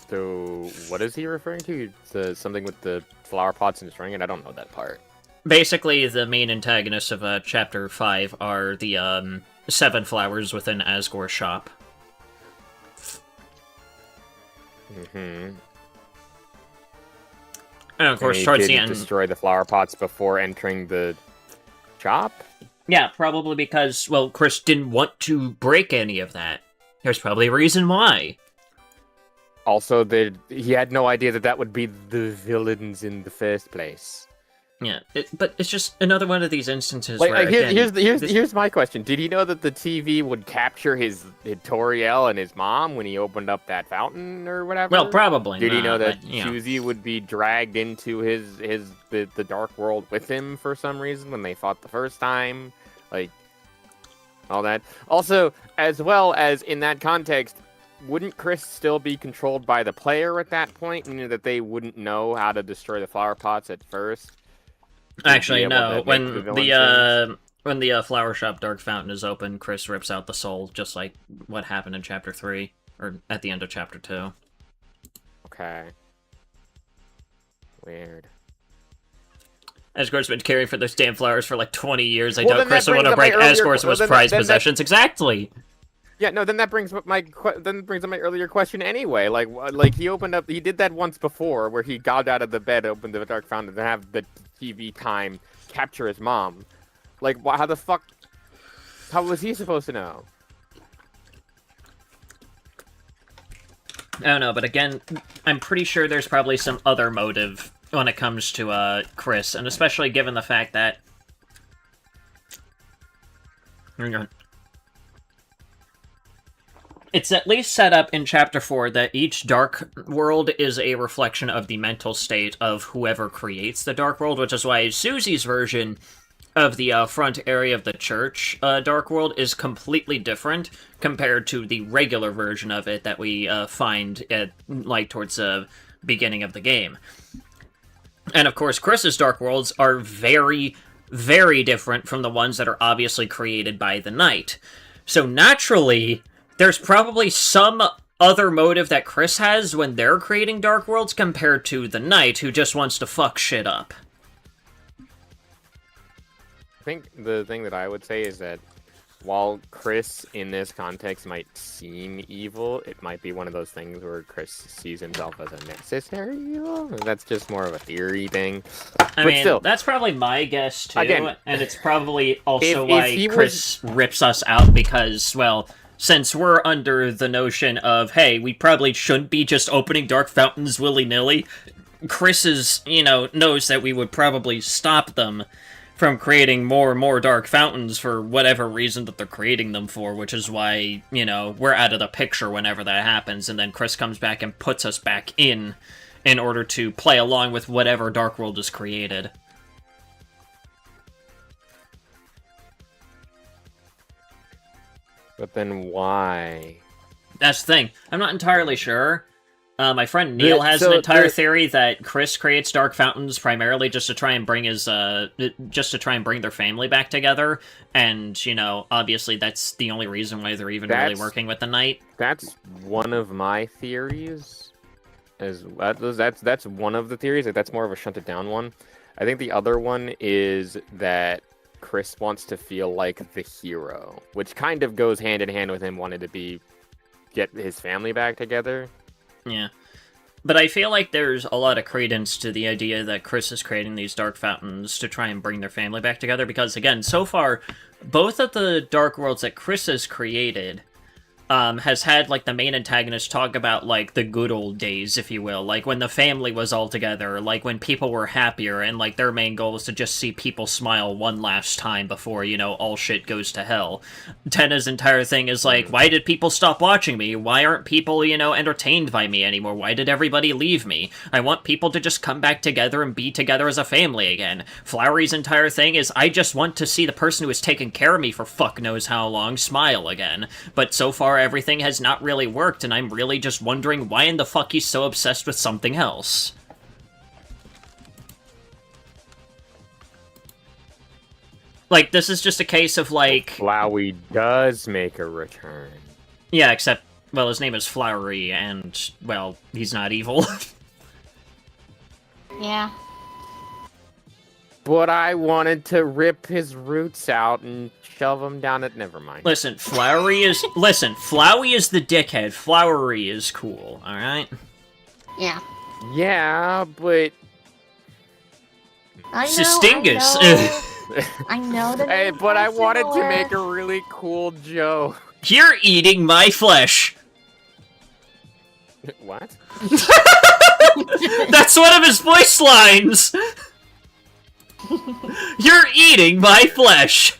So, what is he referring to? Something with the flower pots and string, and I don't know that part. Basically, the main antagonists of Chapter 5 are the 7 flowers within Asgore's shop. Mm-hmm. And of course, towards the end... destroy the flower pots before entering the shop? Yeah, probably because, well, Chris didn't want to break any of that. There's probably a reason why. Also, he had no idea that would be the villains in the first place. Yeah, but it's just another one of these instances like, where, here's my question. Did he know that the TV would capture his Toriel and his mom when he opened up that fountain or whatever? Well, probably Did he know that but, you know. Susie would be dragged into the dark world with him for some reason when they fought the first time? Like, all that. Also, as well as in that context, wouldn't Chris still be controlled by the player at that point? Meaning that they wouldn't know how to destroy the flower pots at first? Actually, no. When the flower shop Dark Fountain is open, Chris rips out the soul, just like what happened in Chapter 3, or at the end of Chapter 2. Okay. Weird. Asgore's been caring for those damn flowers for like 20 years. I Well, doubt Chris would want to break Asgore's most prized possessions. Exactly! Yeah, no, then that brings up my earlier question anyway. Like he did that once before, where he got out of the bed, opened the Dark Fountain, and have the TV time capture his mom. Like, how the fuck? How was he supposed to know? I don't know, but again, I'm pretty sure there's probably some other motive when it comes to Chris, and especially given the fact that. Hang on. It's at least set up in Chapter 4 that each Dark World is a reflection of the mental state of whoever creates the Dark World, which is why Susie's version of the front area of the church Dark World is completely different compared to the regular version of it that we find at, like, towards the beginning of the game. And of course, Chris's Dark Worlds are very, very different from the ones that are obviously created by the Knight. So naturally, there's probably some other motive that Chris has when they're creating Dark Worlds compared to the Knight, who just wants to fuck shit up. I think the thing that I would say is that while Chris in this context might seem evil, it might be one of those things where Chris sees himself as a necessary evil. That's just more of a theory thing. I mean, still, that's probably my guess too, again, and it's probably also if why Chris rips us out because, well, since we're under the notion of, hey, we probably shouldn't be just opening Dark Fountains willy-nilly, Chris knows that we would probably stop them from creating more and more dark fountains for whatever reason that they're creating them for, which is why, we're out of the picture whenever that happens, and then Chris comes back and puts us back in order to play along with whatever Dark World is created. But then why? That's the thing. I'm not entirely sure. My friend Neil has an entire theory that Chris creates dark fountains primarily just to try and bring their family back together, and obviously that's the only reason why they're even really working with the Night. That's one of my theories. That's one of the theories. Like, that's more of a shunted down one. I think the other one is that Chris wants to feel like the hero, which kind of goes hand in hand with him wanting to get his family back together. Yeah. But I feel like there's a lot of credence to the idea that Chris is creating these dark fountains to try and bring their family back together, because, again, so far, both of the dark worlds that Chris has created has had, like, the main antagonist talk about, like, the good old days, if you will, like, when the family was all together, like, when people were happier, and, like, their main goal is to just see people smile one last time before, all shit goes to hell. Tenna's entire thing is, like, why did people stop watching me? Why aren't people, entertained by me anymore? Why did everybody leave me? I want people to just come back together and be together as a family again. Flowery's entire thing is, I just want to see the person who has taken care of me for fuck knows how long smile again. But so far, everything has not really worked, and I'm really just wondering why in the fuck he's so obsessed with something else. Like, this is just a case of, like... Flowey does make a return. Yeah, except, well, his name is Flowery, and, well, he's not evil. Yeah. But I wanted to rip his roots out and shove them down it. Never mind. Listen, Flowey is the dickhead. Flowery is cool, alright? Yeah. Yeah, but... I know, Sistingus. I know that. Hey, but I wanted to make a really cool joke. You're eating my flesh! What? That's one of his voice lines! You're eating my flesh!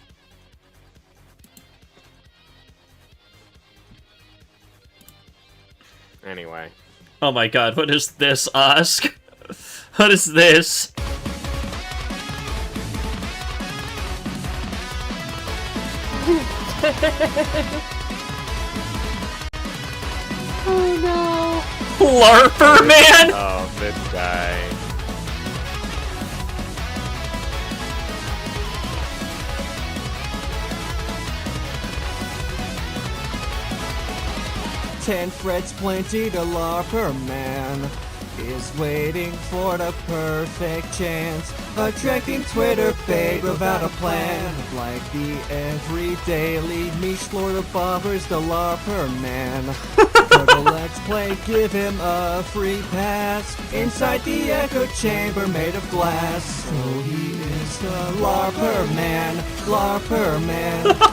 Anyway. Oh my god, what is this, Osk? What is this? Oh no. LARPer man? Oh, this guy. Ten threats plenty to LARPer man is waiting for the perfect chance, attracting Twitter bait without a plan. Like the everyday lead niche lord of bombers, the LARPer man. For the Let's Play, give him a free pass inside the echo chamber made of glass. So he is the LARPer man,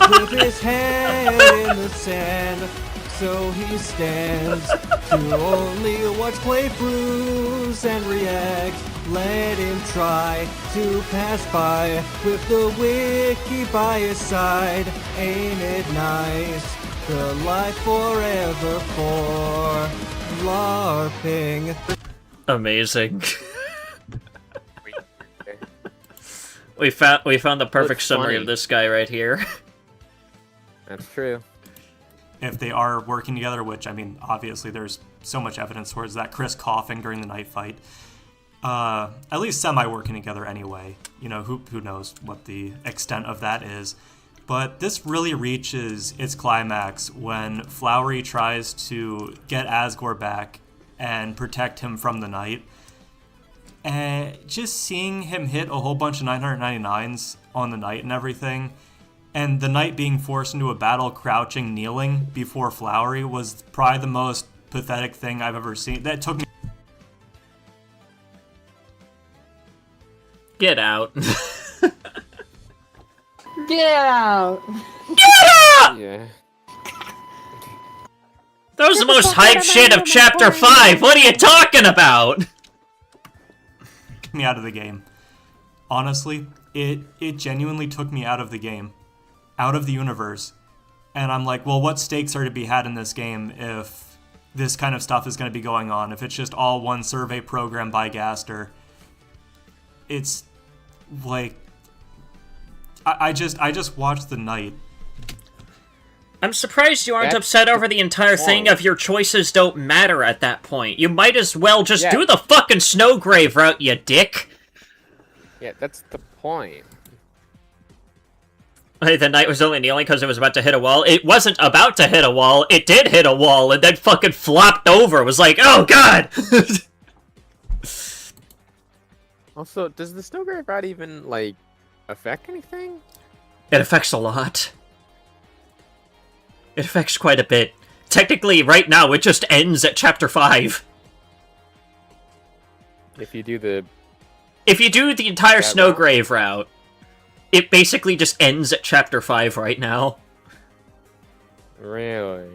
with his head in the sand. So he stands to only watch playthroughs and react. Let him try to pass by with the wiki by his side. Ain't it nice? The life forever for LARPing. Amazing. we found the perfect summary of this guy right here. That's true. If they are working together, which, I mean, obviously there's so much evidence towards that. Chris coughing during the night fight. At least semi-working together anyway. Who knows what the extent of that is. But this really reaches its climax when Flowery tries to get Asgore back and protect him from the Night. And just seeing him hit a whole bunch of 999s on the Night and everything, and the Knight being forced into a battle crouching, kneeling before Flowery was probably the most pathetic thing I've ever seen. That took me... Get out. Get out! Get out! Yeah. That was the most hyped shit of Chapter 5! What are you talking about? me out of the game. Honestly, it genuinely took me out of the game, out of the universe. And I'm like, well, what stakes are to be had in this game if this kind of stuff is going to be going on? If it's just all one survey program by Gaster, it's like, I just watched the night. I'm surprised you aren't That's upset over the entire thing of your choices don't matter at that point. You might as well just do the fucking Snowgrave route, you dick! Yeah, that's the point. The knight was only kneeling because it was about to hit a wall. It wasn't about to hit a wall, it did hit a wall, and then fucking flopped over. It was like, oh god! Also, does the Snowgrave route even, like, affect anything? It affects a lot. It affects quite a bit. Technically, right now, it just ends at Chapter 5. If you do the... If you do the entire Snowgrave route, it basically just ends at Chapter 5 right now. Really?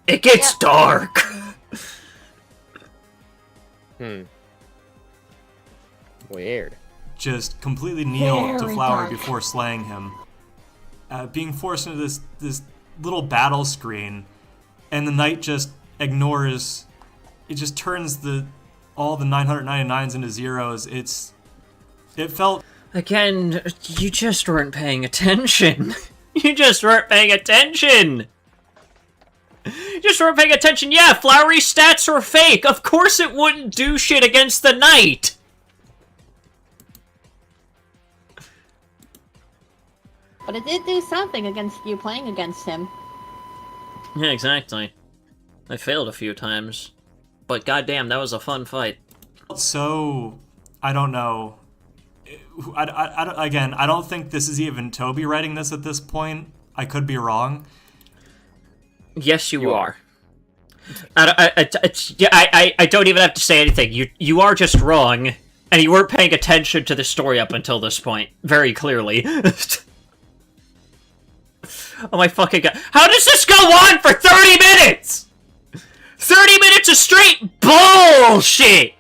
It gets dark! Weird. Just completely kneel to Very Flower dark. before slaying him. Being forced into this little battle screen, and the knight just ignores. It just turns all the 999s into zeros. It felt. Again, you just weren't paying attention. You just weren't paying attention! You just weren't paying attention. Yeah, Flowery's stats are fake. Of course it wouldn't do shit against the knight. But it did do something against you playing against him. Yeah, exactly. I failed a few times. But goddamn, that was a fun fight. So, I don't know. Again, I don't think this is even Toby writing this at this point. I could be wrong. Yes, you are. I don't even have to say anything. You are just wrong, and you weren't paying attention to the story up until this point. Very clearly. Oh my fucking god. How does this go on for 30 minutes?! 30 minutes of straight bullshit!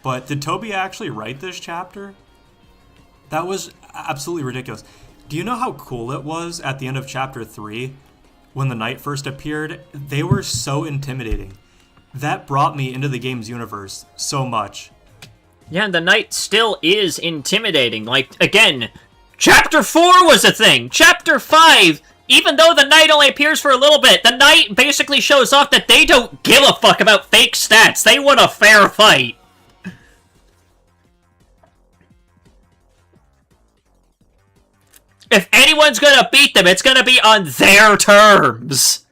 But did Toby actually write this chapter? That was absolutely ridiculous. Do you know how cool it was at the end of chapter 3 when the knight first appeared? They were so intimidating. That brought me into the game's universe so much. Yeah, the knight still is intimidating. Like, again, Chapter 4 was a thing! Chapter 5, even though the knight only appears for a little bit, the knight basically shows off that they don't give a fuck about fake stats. They want a fair fight. If anyone's gonna beat them, it's gonna be on their terms.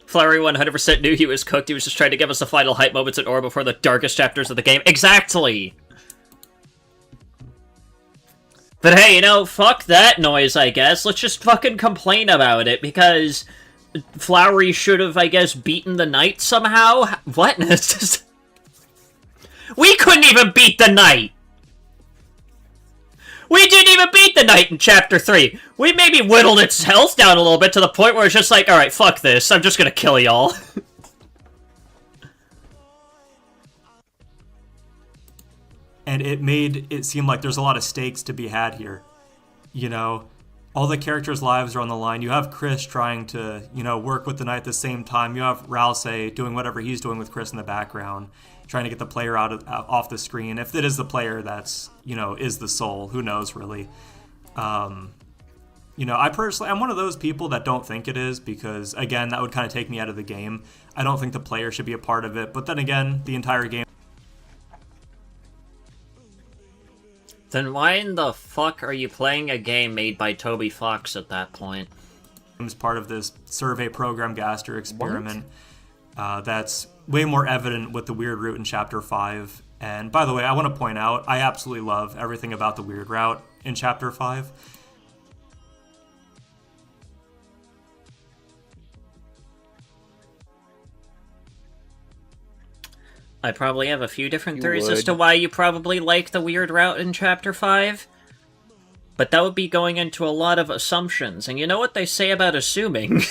Flowery 100% knew he was cooked. He was just trying to give us the final hype moments in Ore before the darkest chapters of the game. Exactly! But hey, you know, fuck that noise, I guess. Let's just fucking complain about it, because Flowery should have, I guess, beaten the knight somehow? What? It's just... We couldn't even beat the knight! We didn't even beat the knight in Chapter 3! We maybe whittled its health down a little bit to the point where it's just like, alright, fuck this, I'm just gonna kill y'all. And it made it seem like there's a lot of stakes to be had here. You know, all the characters' lives are on the line. You have Chris trying to, you know, work with the knight at the same time. You have Ralsei doing whatever he's doing with Chris in the background, trying to get the player off the screen. If it is the player that's, you know, is the soul, who knows, really. You know, I'm one of those people that don't think it is because, again, that would kind of take me out of the game. I don't think the player should be a part of it. But then again, the entire game... Then why in the fuck are you playing a game made by Toby Fox at that point? ...is part of this survey program Gaster experiment. That's way more evident with the weird route in Chapter 5. And by the way, I want to point out, I absolutely love everything about the weird route in Chapter 5. I probably have a few different theories as to why you probably like the weird route in Chapter 5. But that would be going into a lot of assumptions, and you know what they say about assuming?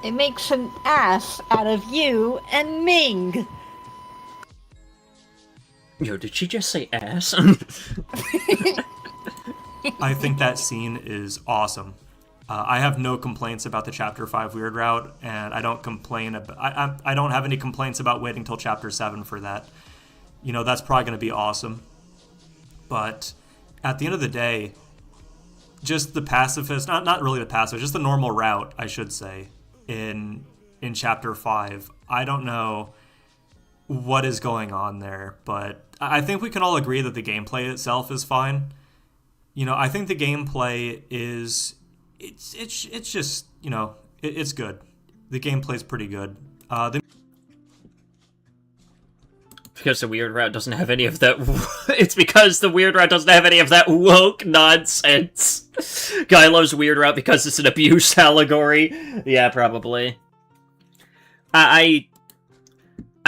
It makes an ass out of you and Ming. Yo, did she just say ass? I think that scene is awesome. I have no complaints about the Chapter 5 Weird Route, and I don't complain about. I don't have any complaints about waiting till Chapter 7 for that. You know, that's probably going to be awesome. But at the end of the day, just the pacifist, not really the pacifist, just the normal route, I should say, in Chapter 5. I don't know what is going on there, but I think we can all agree that the gameplay itself is fine. You know, I think the gameplay is it's just, you know, it's good. The gameplay's pretty good. Because the weird route doesn't have any of that. It's because the weird route doesn't have any of that woke nonsense. Guy loves weird route because it's an abuse allegory. Yeah, probably. I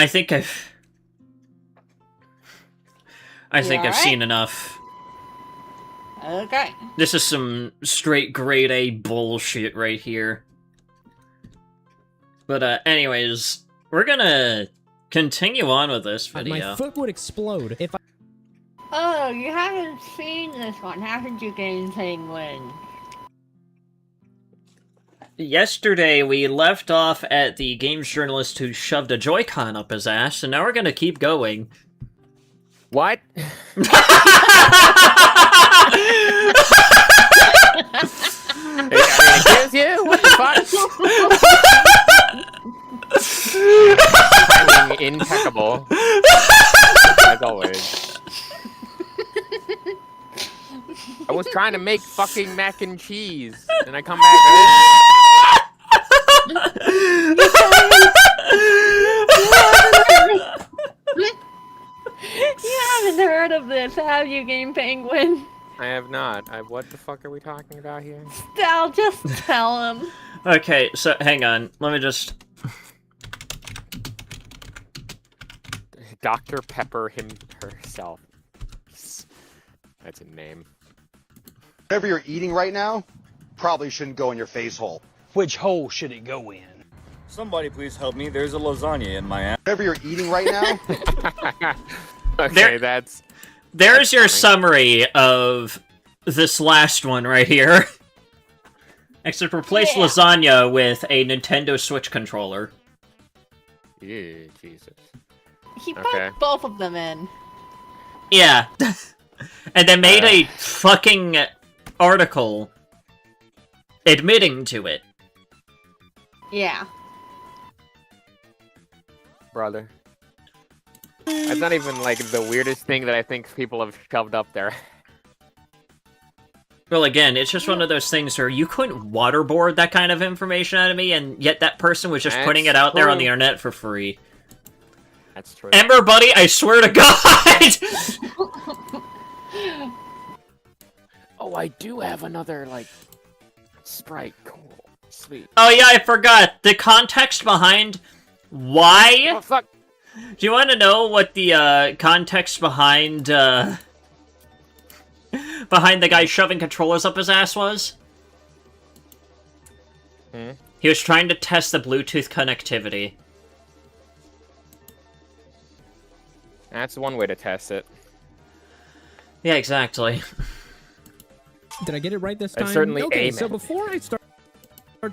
think I've alright? seen enough. Okay. This is some straight grade A bullshit right here. But anyways, we're gonna continue on with this video. My foot would explode if I... Oh, you haven't seen this one, haven't you, Game Penguin? Yesterday, we left off at the games journalist who shoved a Joy-Con up his ass, and now we're gonna keep going. What? It gives you? What the fuck? Timing impeccable. As always. I was trying to make fucking mac and cheese, and I come back You haven't heard of this, have you, Game Penguin? I have not. What the fuck are we talking about here? I'll just tell him. Okay, so hang on. Let me just... Dr. Pepper herself. That's a name. Whatever you're eating right now probably shouldn't go in your face hole. Which hole should it go in? Somebody please help me. There's a lasagna in my ass. Whatever you're eating right now. Okay, There's your funny. summary of this last one right here. Except replace lasagna with a Nintendo Switch controller. Ew, Jesus. He put Okay. both of them in. Yeah. And they made a fucking article admitting to it. Yeah. Brother. That's not even, like, the weirdest thing that I think people have shoved up there. Well, again, it's just one of those things where you couldn't waterboard that kind of information out of me, and yet that person was just putting it out there on the internet for free. That's true. Ember, buddy, I swear to God! Oh, I do have another, like, Sprite. Cool. Sweet. Oh yeah, I forgot. The context behind why... Oh, fuck! Do you want to know what the context behind behind the guy shoving controllers up his ass was? He was trying to test the Bluetooth connectivity. That's one way to test it. Yeah, exactly. Did I get it right this time? That's certainly okay, a so method. before I start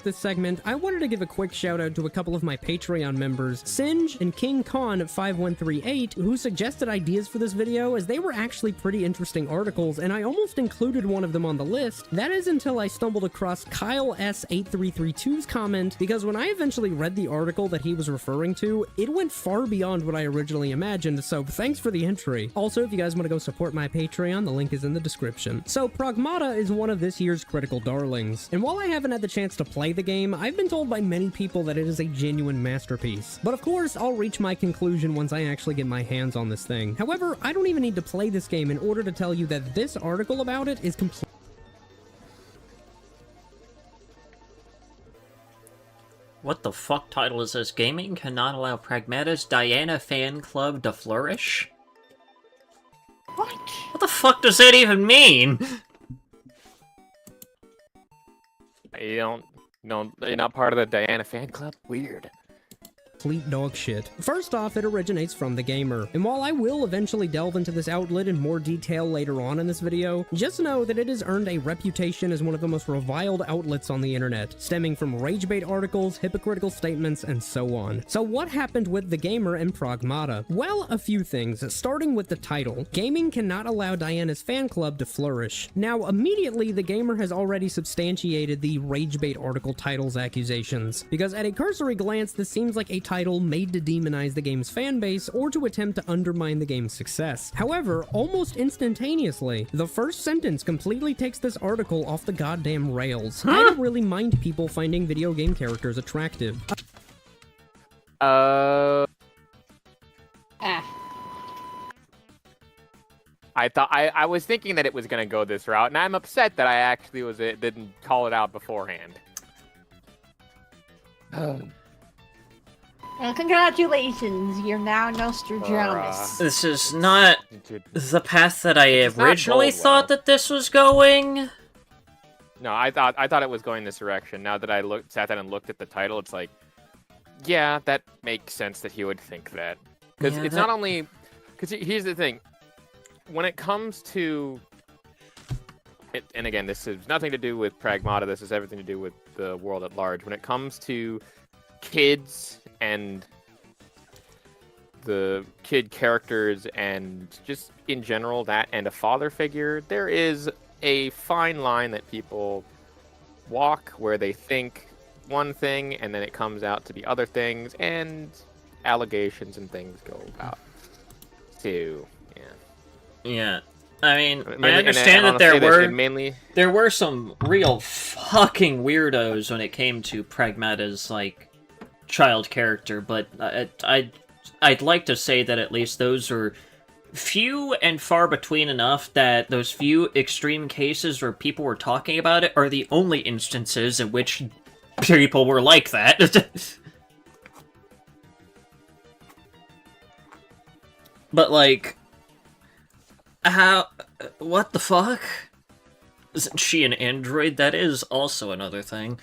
this segment, I wanted to give a quick shout out to a couple of my Patreon members, Singe and King Khan 5138, who suggested ideas for this video, as they were actually pretty interesting articles, and I almost included one of them on the list. That is until I stumbled across Kyle S8332's comment, because when I eventually read the article that he was referring to, it went far beyond what I originally imagined, so thanks for the entry. Also, if you guys want to go support my Patreon, the link is in the description. So, Pragmata is one of this year's critical darlings, and while I haven't had the chance to play the game, I've been told by many people that it is a genuine masterpiece. But of course, I'll reach my conclusion once I actually get my hands on this thing. However, I don't even need to play this game in order to tell you that this article about it is complete. What the fuck title is this? Gaming cannot allow Pragmata's Diana fan club to flourish? What? What the fuck does that even mean? You don't No, you're not part of the Diana fan club? Weird. Complete dog shit. First off, it originates from the gamer, and while I will eventually delve into this outlet in more detail later on in this video, just know that it has earned a reputation as one of the most reviled outlets on the internet, stemming from rage bait articles, hypocritical statements, and so on. So what happened with the gamer and Pragmata? Well, a few things, starting with the title. Gaming cannot allow Diana's fan club to flourish. Now, immediately, the gamer has already substantiated the rage bait article title's accusations, because at a cursory glance, this seems like a title made to demonize the game's fanbase or to attempt to undermine the game's success. However, almost instantaneously, the first sentence completely takes this article off the goddamn rails. I don't really mind people finding video game characters attractive. Ah. I was thinking that it was gonna go this route, and I'm upset that I actually didn't call it out beforehand. Well, congratulations, you're now Nostradamus. This is not the path that I originally thought that this was going. No, I thought it was going this direction. Now that I sat down and looked at the title, it's like, yeah, that makes sense that he would think that. Because it's not only... Because here's the thing. When it comes to... and again, this has nothing to do with Pragmata. This has everything to do with the world at large. When it comes to kids and the kid characters and just in general that and a father figure, there is a fine line that people walk where they think one thing and then it comes out to be other things, and allegations and things go about too. Yeah. I mean, I understand that there were some real fucking weirdos when it came to Pragmata's, like, child character, but I'd like to say that at least those are few and far between enough that those few extreme cases where people were talking about it are the only instances in which people were like that. But, like, how... what the fuck? Isn't she an android? That is also another thing.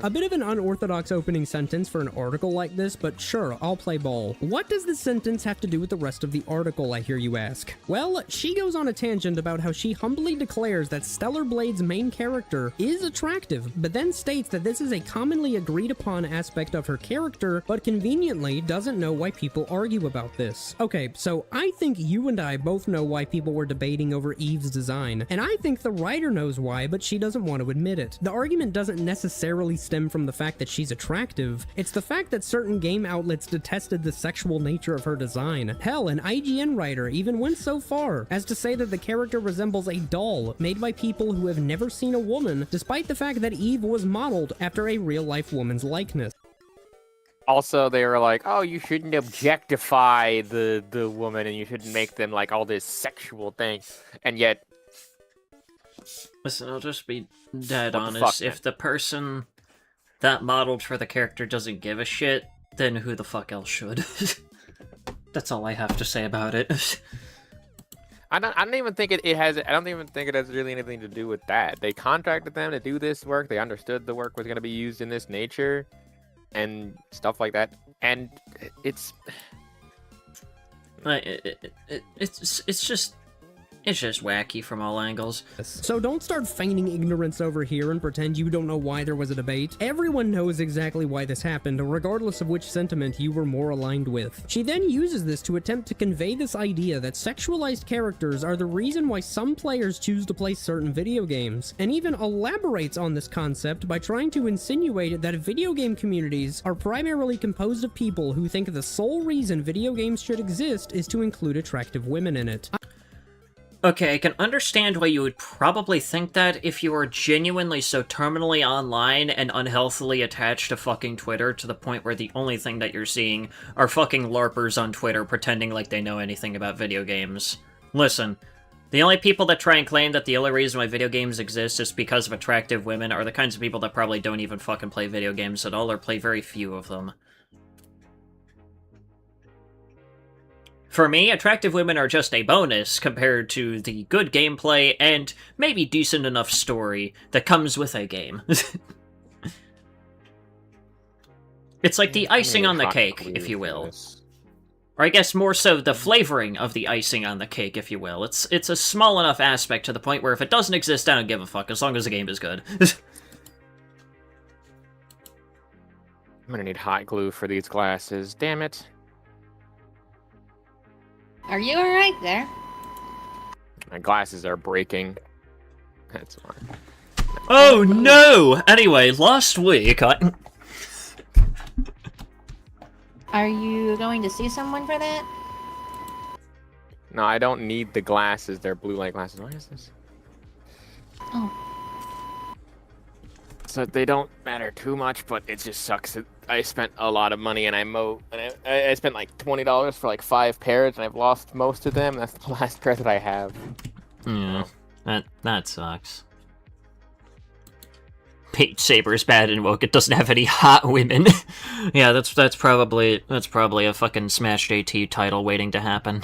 A bit of an unorthodox opening sentence for an article like this, but sure, I'll play ball. What does this sentence have to do with the rest of the article, I hear you ask? Well, she goes on a tangent about how she humbly declares that Stellar Blade's main character is attractive, but then states that this is a commonly agreed upon aspect of her character, but conveniently doesn't know why people argue about this. Okay, so I think you and I both know why people were debating over Eve's design, and I think the writer knows why, but she doesn't want to admit it. The argument doesn't necessarily stem from the fact that she's attractive, it's the fact that certain game outlets detested the sexual nature of her design. Hell, an IGN writer even went so far as to say that the character resembles a doll made by people who have never seen a woman, despite the fact that Eve was modeled after a real-life woman's likeness. Also, they were like, oh, you shouldn't objectify the woman and you shouldn't make them like all this sexual thing, and yet... Listen, I'll just be dead honest. If the person that modeled for the character doesn't give a shit, then who the fuck else should? That's all I have to say about it. I don't even think it has. I don't even think it has really anything to do with that. They contracted them to do this work. They understood the work was going to be used in this nature, and stuff like that. And it's just wacky from all angles. So don't start feigning ignorance over here and pretend you don't know why there was a debate. Everyone knows exactly why this happened, regardless of which sentiment you were more aligned with. She then uses this to attempt to convey this idea that sexualized characters are the reason why some players choose to play certain video games, and even elaborates on this concept by trying to insinuate that video game communities are primarily composed of people who think the sole reason video games should exist is to include attractive women in it. Okay, I can understand why you would probably think that if you are genuinely so terminally online and unhealthily attached to fucking Twitter to the point where the only thing that you're seeing are fucking LARPers on Twitter pretending like they know anything about video games. Listen, the only people that try and claim that the only reason why video games exist is because of attractive women are the kinds of people that probably don't even fucking play video games at all or play very few of them. For me, attractive women are just a bonus compared to the good gameplay and maybe decent enough story that comes with a game. It's like the icing on the cake, if you will. Or I guess more so the flavoring of the icing on the cake, if you will. It's a small enough aspect to the point where if it doesn't exist, I don't give a fuck, as long as the game is good. I'm gonna need hot glue for these glasses. Damn it. Are you alright there? My glasses are breaking. That's fine. Oh no! Anyway, last week Are you going to see someone for that? No, I don't need the glasses. They're blue light glasses. Why is this? Oh. So they don't matter too much, but it just sucks that I spent a lot of money and I spent like $20 for like 5 pairs and I've lost most of them. That's the last pair that I have. Yeah, that sucks. Beat Saber's bad and woke. It doesn't have any hot women. Yeah, that's probably a fucking Smash JT title waiting to happen.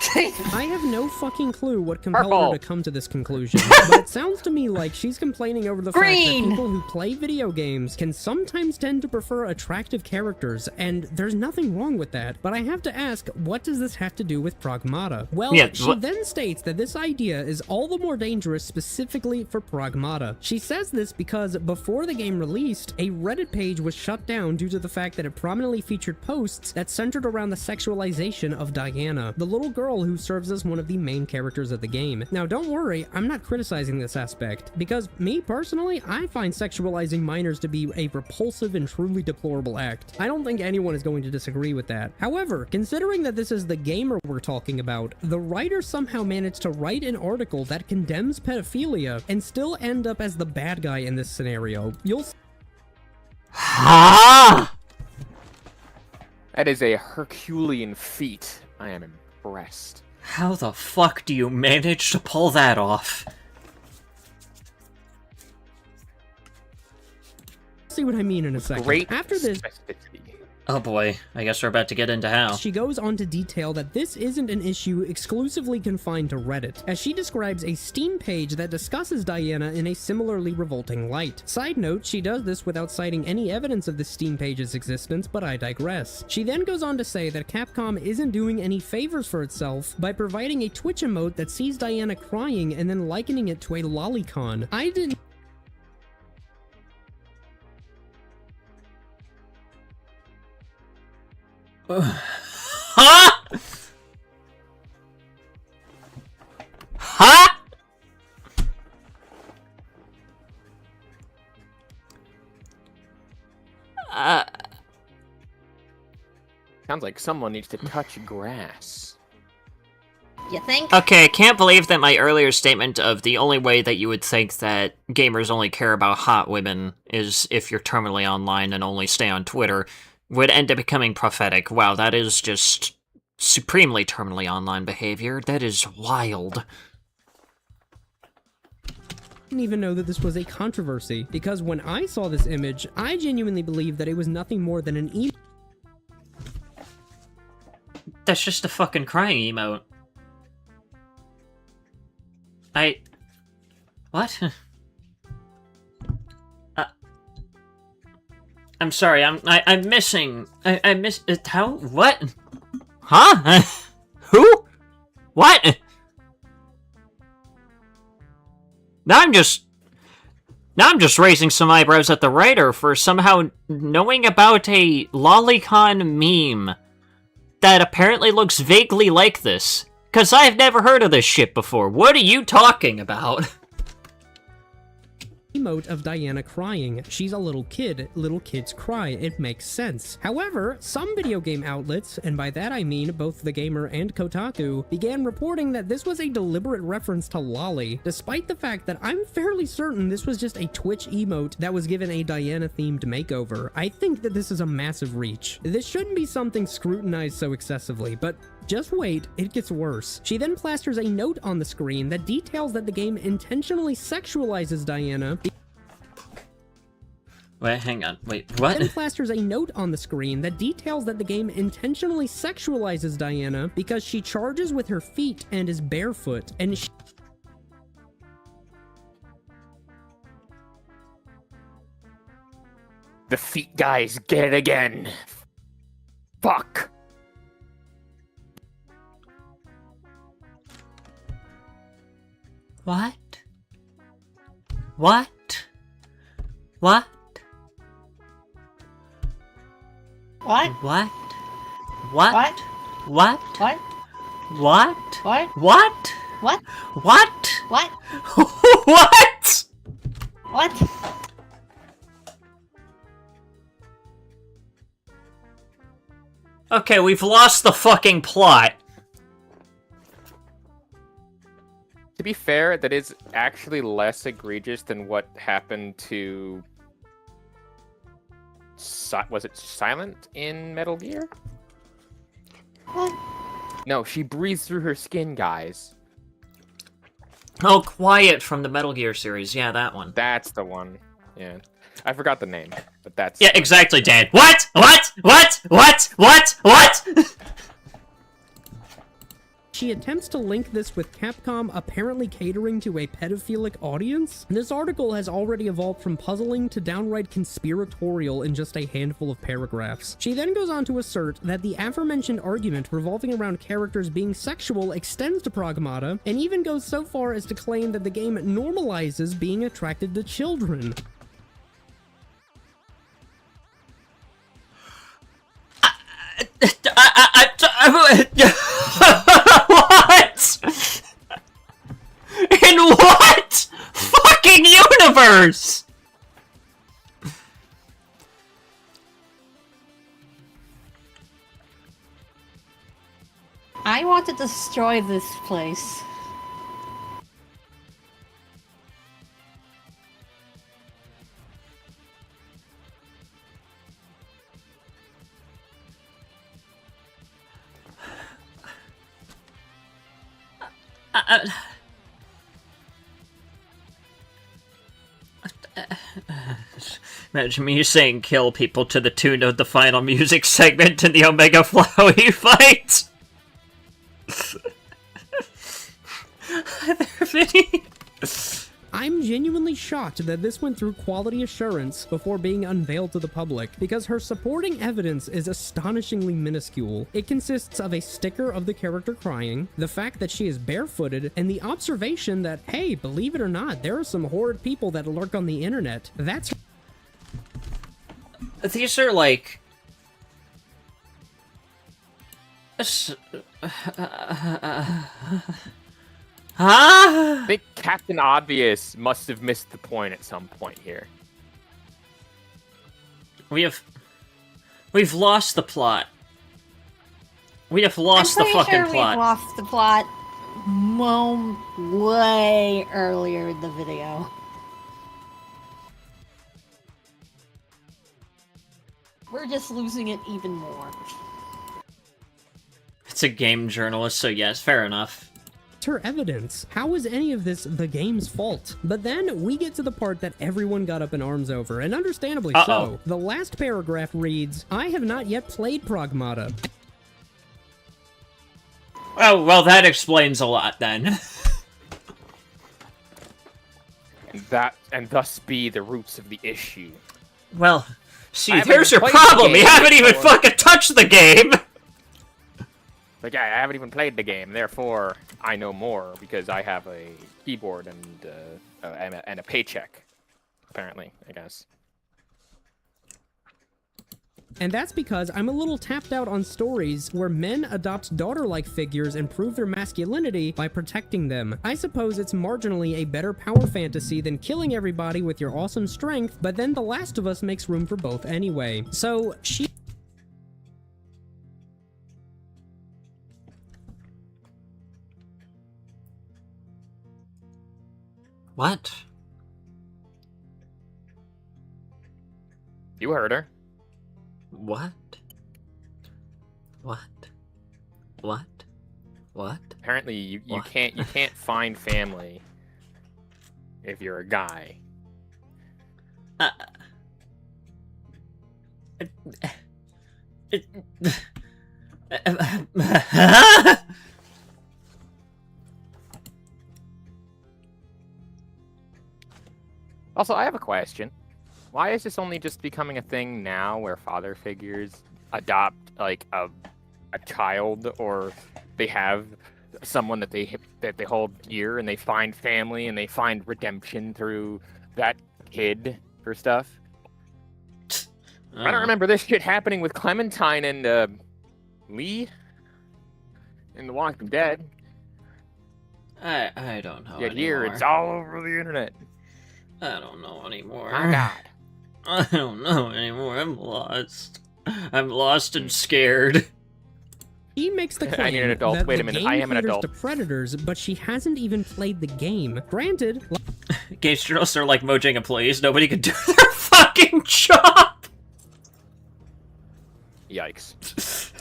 I have no fucking clue what compelled her to come to this conclusion, but it sounds to me like she's complaining over the fact that people who play video games can sometimes tend to prefer attractive characters, and there's nothing wrong with that. But I have to ask, what does this have to do with Pragmata? Well, she then states that this idea is all the more dangerous specifically for Pragmata. She says this because before the game released, a Reddit page was shut down due to the fact that it prominently featured posts that centered around the sexualization of Diana, the little girl who serves as one of the main characters of the game. Now, don't worry, I'm not criticizing this aspect, because me personally, I find sexualizing minors to be a repulsive and truly deplorable act. I don't think anyone is going to disagree with that. However, considering that this is the gamer we're talking about, the writer somehow managed to write an article that condemns pedophilia and still end up as the bad guy in this scenario. You'll Ha! That is a Herculean feat. I am impressed. How the fuck do you manage to pull that off? see what I mean in a second. Great After this, oh boy, I guess we're about to get into how. She goes on to detail that this isn't an issue exclusively confined to Reddit, as she describes a Steam page that discusses Diana in a similarly revolting light. Side note, she does this without citing any evidence of the Steam page's existence, but I digress. She then goes on to say that Capcom isn't doing any favors for itself by providing a Twitch emote that sees Diana crying and then likening it to a lolicon. I didn't... Huh? Huh? Sounds like someone needs to touch grass. You think? Okay, I can't believe that my earlier statement of the only way that you would think that gamers only care about hot women is if you're terminally online and only stay on Twitter would end up becoming prophetic. Wow, that is just supremely terminally online behavior. That is wild. Didn't even know that this was a controversy, because when I saw this image, I genuinely believed that it was nothing more than an emo. That's just a fucking crying emote. What? I'm sorry, I'm missing... I miss... How? What? Huh? Who? What? Now I'm just raising some eyebrows at the writer for somehow knowing about a lolicon meme that apparently looks vaguely like this. 'Cause I've never heard of this shit before. What are you talking about? Emote of Diana crying. She's a little kid. Little kids cry. It makes sense. However, some video game outlets, and by that I mean both The Gamer and Kotaku, began reporting that this was a deliberate reference to Lolly, despite the fact that I'm fairly certain this was just a Twitch emote that was given a Diana-themed makeover. I think that this is a massive reach. This shouldn't be something scrutinized so excessively, but just wait, it gets worse. She then plasters a note on the screen that details that the game intentionally sexualizes Diana. Wait, hang on. Wait, what? Then plasters a note on the screen that details that the game intentionally sexualizes Diana because she charges with her feet and is barefoot, and The feet guys get it again. Fuck. What? What? What? What? What? What? What? What? What? What? What? What? What? What? What? What? What? Okay, we've lost the fucking plot. To be fair, that is actually less egregious than what happened to... Was it Silent in Metal Gear? What? No, she breathes through her skin, guys. Oh, Quiet from the Metal Gear series. Yeah, that one. That's the one. Yeah. I forgot the name, but that's... Yeah, exactly, Dan. What? What? What? What? What? What? she attempts to link this with Capcom apparently catering to a pedophilic audience. This article has already evolved from puzzling to downright conspiratorial in just a handful of paragraphs. She then goes on to assert that the aforementioned argument revolving around characters being sexual extends to Pragmata, and even goes so far as to claim that the game normalizes being attracted to children. What? In what fucking universe? I want to destroy this place. Imagine me saying kill people to the tune of the final music segment in the Omega Flowey fight. I'm genuinely shocked that this went through quality assurance before being unveiled to the public, because her supporting evidence is astonishingly minuscule. It consists of a sticker of the character crying, the fact that she is barefooted, and the observation that, hey, believe it or not, there are some horrid people that lurk on the internet. That's... These are like... I think Captain Obvious must have missed the point at some point here. We've lost the plot. We have lost the fucking I'm pretty sure plot. we've lost the plot way earlier in the video. We're just losing it even more. It's a game journalist, so yes, fair enough. her evidence. How is any of this the game's fault? But then we get to the part that everyone got up in arms over, and understandably so. The last paragraph reads, "I have not yet played Pragmata." Oh, well, that explains a lot then. And thus be the roots of the issue. Well, see, there's your problem. You haven't even fucking touched the game. Like, I haven't even played the game, therefore I know more because I have a keyboard and a paycheck. Apparently, I guess. And that's because I'm a little tapped out on stories where men adopt daughter-like figures and prove their masculinity by protecting them. I suppose it's marginally a better power fantasy than killing everybody with your awesome strength, but then The Last of Us makes room for both anyway. So, What? You heard her. What? What? What? What? Apparently, you can't find family if you're a guy. Also, I have a question. Why is this only just becoming a thing now where father figures adopt, like, a child, or they have someone that they hold dear, and they find family, and they find redemption through that kid for stuff? I don't remember this shit happening with Clementine and Lee in The Walking Dead. I don't know anymore. Here, it's all over the internet. I don't know anymore. Oh God. I don't know anymore. I'm lost. I'm lost and scared. He makes the I claim need an adult. that Wait the a minute, game I am an caters adult. to predators, but she hasn't even played the game. Granted, Games journalists are like Mojang employees. Nobody can do their fucking job. Yikes.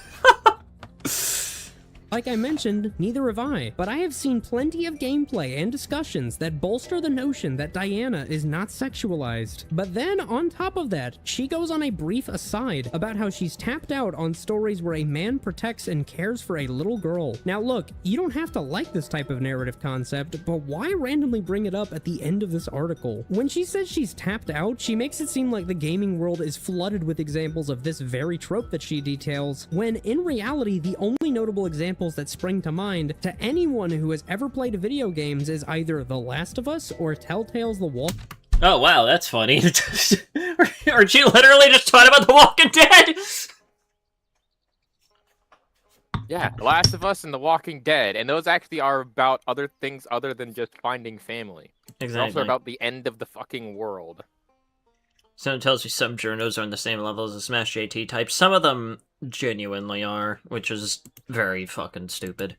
like I mentioned, neither have I, but I have seen plenty of gameplay and discussions that bolster the notion that Diana is not sexualized. But then, on top of that, she goes on a brief aside about how she's tapped out on stories where a man protects and cares for a little girl. Now look, you don't have to like this type of narrative concept, but why randomly bring it up at the end of this article? When she says she's tapped out, she makes it seem like the gaming world is flooded with examples of this very trope that she details, when in reality, the only notable examples that spring to mind to anyone who has ever played video games is either The Last of Us or Telltale's The Walking. Oh wow, that's funny. Aren't you literally just talking about The Walking Dead? Yeah, The Last of Us and The Walking Dead, and those actually are about other things other than just finding family. They're also about the end of the fucking world. Someone tells me some journos are on the same level as the Smash JT type. Some of them genuinely are, which is very fucking stupid.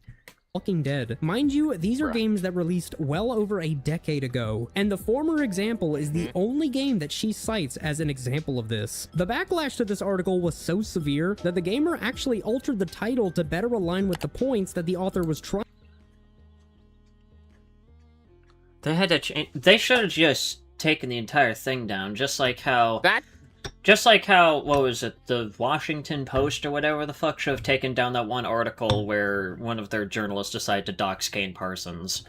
Walking Dead. Mind you, these are games that released well over a decade ago, and the former example is the only game that she cites as an example of this. The backlash to this article was so severe that the gamer actually altered the title to better align with the points that the author was trying. They had to change. They should have just taken the entire thing down, just like how what was it, the Washington Post or whatever the fuck should have taken down that one article where one of their journalists decided to dox Kane Parsons.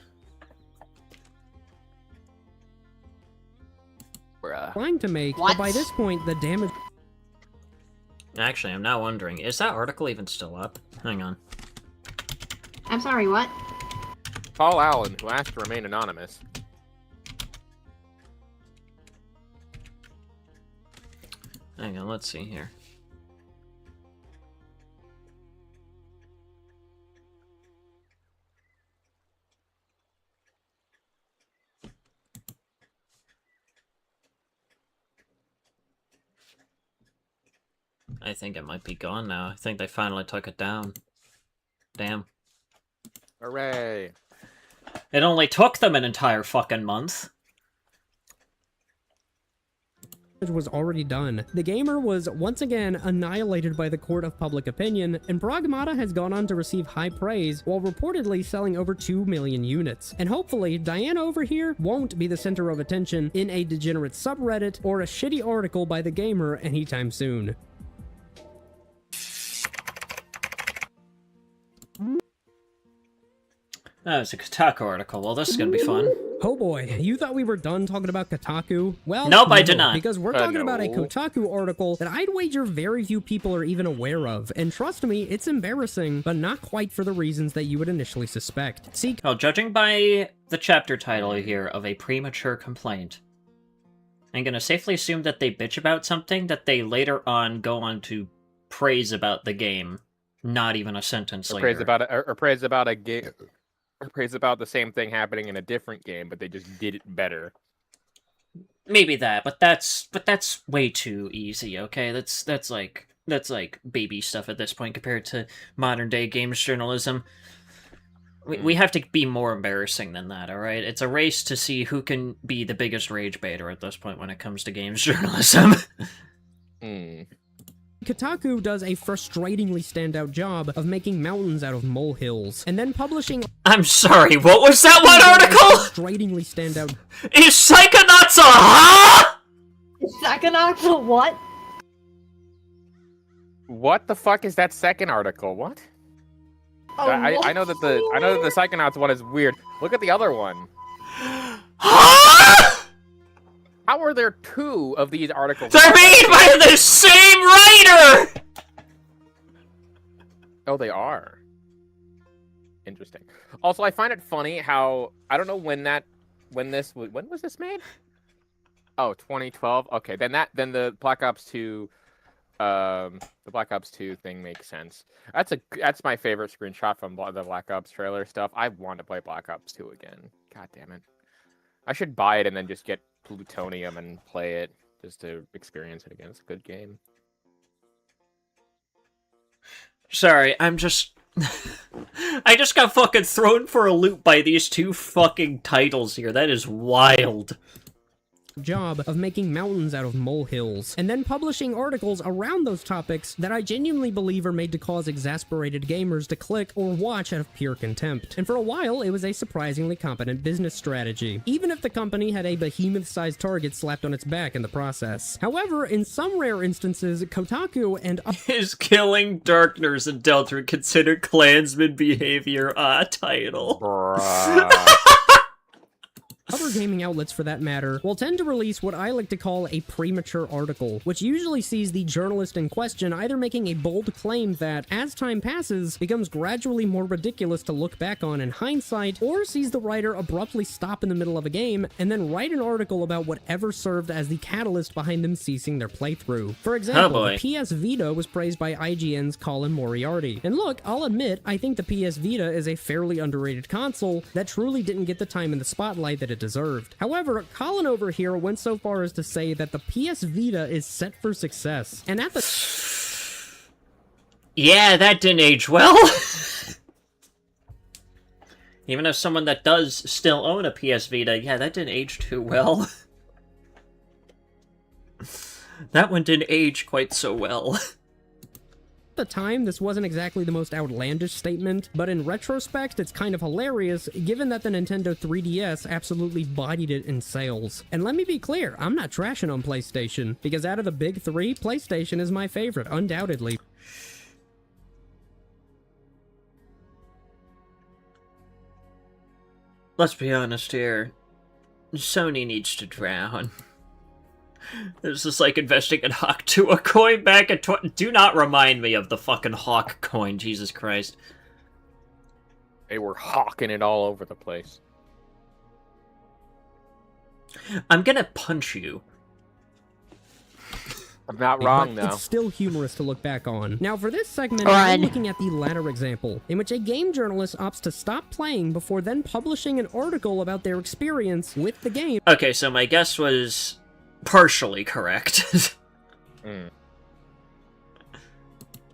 Trying to make, but by this point the damage. Actually, I'm now wondering, is that article even still up? Hang on. I'm sorry, what? Paul Allen, who asked to remain anonymous. Hang on, let's see here. I think it might be gone now. I think they finally took it down. Damn. Hooray. It only took them an entire fucking month. Was already done. The gamer was once again annihilated by the court of public opinion, and Pragmata has gone on to receive high praise while reportedly selling over 2 million units. And hopefully, Diana over here won't be the center of attention in a degenerate subreddit or a shitty article by the gamer anytime soon. That was a Kotaku article. Well, this is gonna be fun. Oh boy, you thought we were done talking about Kotaku? Well, nope, no, I did not. Because we're talking No. about a Kotaku article that I'd wager very few people are even aware of. And trust me, it's embarrassing, but not quite for the reasons that you would initially suspect. See, Well, judging by the chapter title here of a premature complaint, I'm gonna safely assume that they bitch about something that they later on go on to praise about the game. Not even a sentence later. Praise about a game. Or praise about the same thing happening in a different game, but they just did it better. Maybe that, but that's way too easy. Okay, that's like baby stuff at this point compared to modern day games journalism. We have to be more embarrassing than that. All right, it's a race to see who can be the biggest rage baiter at this point when it comes to games journalism. Kotaku does a frustratingly standout job of making mountains out of molehills, and then publishing. I'm sorry, what was that one article? Frustratingly standout. Is Psychonauts a huh? Psychonauts a what? What the fuck is that second article? What? Oh, I know that the Psychonauts one is weird. Look at the other one. How are there two of these articles? They're made by the same writer! Oh, they are. Interesting. Also, I find it funny how I don't know when was this made? Oh, 2012. Okay, then the Black Ops 2 thing makes sense. That's my favorite screenshot from the Black Ops trailer stuff. I want to play Black Ops 2 again. God damn it. I should buy it and then just get plutonium and play it just to experience it again. It's a good game. Sorry, I'm just... I just got fucking thrown for a loop by these two fucking titles here. That is wild. Job of making mountains out of molehills, and then publishing articles around those topics that I genuinely believe are made to cause exasperated gamers to click or watch out of pure contempt. And for a while, it was a surprisingly competent business strategy, even if the company had a behemoth-sized target slapped on its back in the process. However, in some rare instances, Kotaku and Is killing Darkners and Delta considered Klansman behavior? Title. other gaming outlets for that matter will tend to release what I like to call a premature article, which usually sees the journalist in question either making a bold claim that, as time passes, becomes gradually more ridiculous to look back on in hindsight, or sees the writer abruptly stop in the middle of a game and then write an article about whatever served as the catalyst behind them ceasing their playthrough. For example, the PS Vita was praised by IGN's Colin Moriarty. And look, I'll admit, I think the PS Vita is a fairly underrated console that truly didn't get the time in the spotlight that it deserved. However, Colin over here went so far as to say that the PS Vita is set for success. And at the... Yeah, that didn't age well. Even as someone that does still own a PS Vita, yeah, that didn't age too well. That one didn't age quite so well. At the time, this wasn't exactly the most outlandish statement, but in retrospect, it's kind of hilarious, given that the Nintendo 3DS absolutely bodied it in sales. And let me be clear, I'm not trashing on PlayStation, because out of the big three, PlayStation is my favorite, undoubtedly. Let's be honest here. Sony needs to drown. This is like investing in Hawk 2, a coin back at do not remind me of the fucking Hawk coin, Jesus Christ. They were hawking it all over the place. I'm gonna punch you. I'm not wrong, though. It's still humorous to look back on. Now, for this segment, I'm looking at the latter example, in which a game journalist opts to stop playing before then publishing an article about their experience with the game. Okay, so my guess was partially correct. And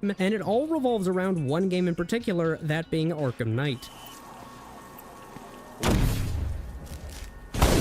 it all revolves around one game in particular, that being Arkham Knight.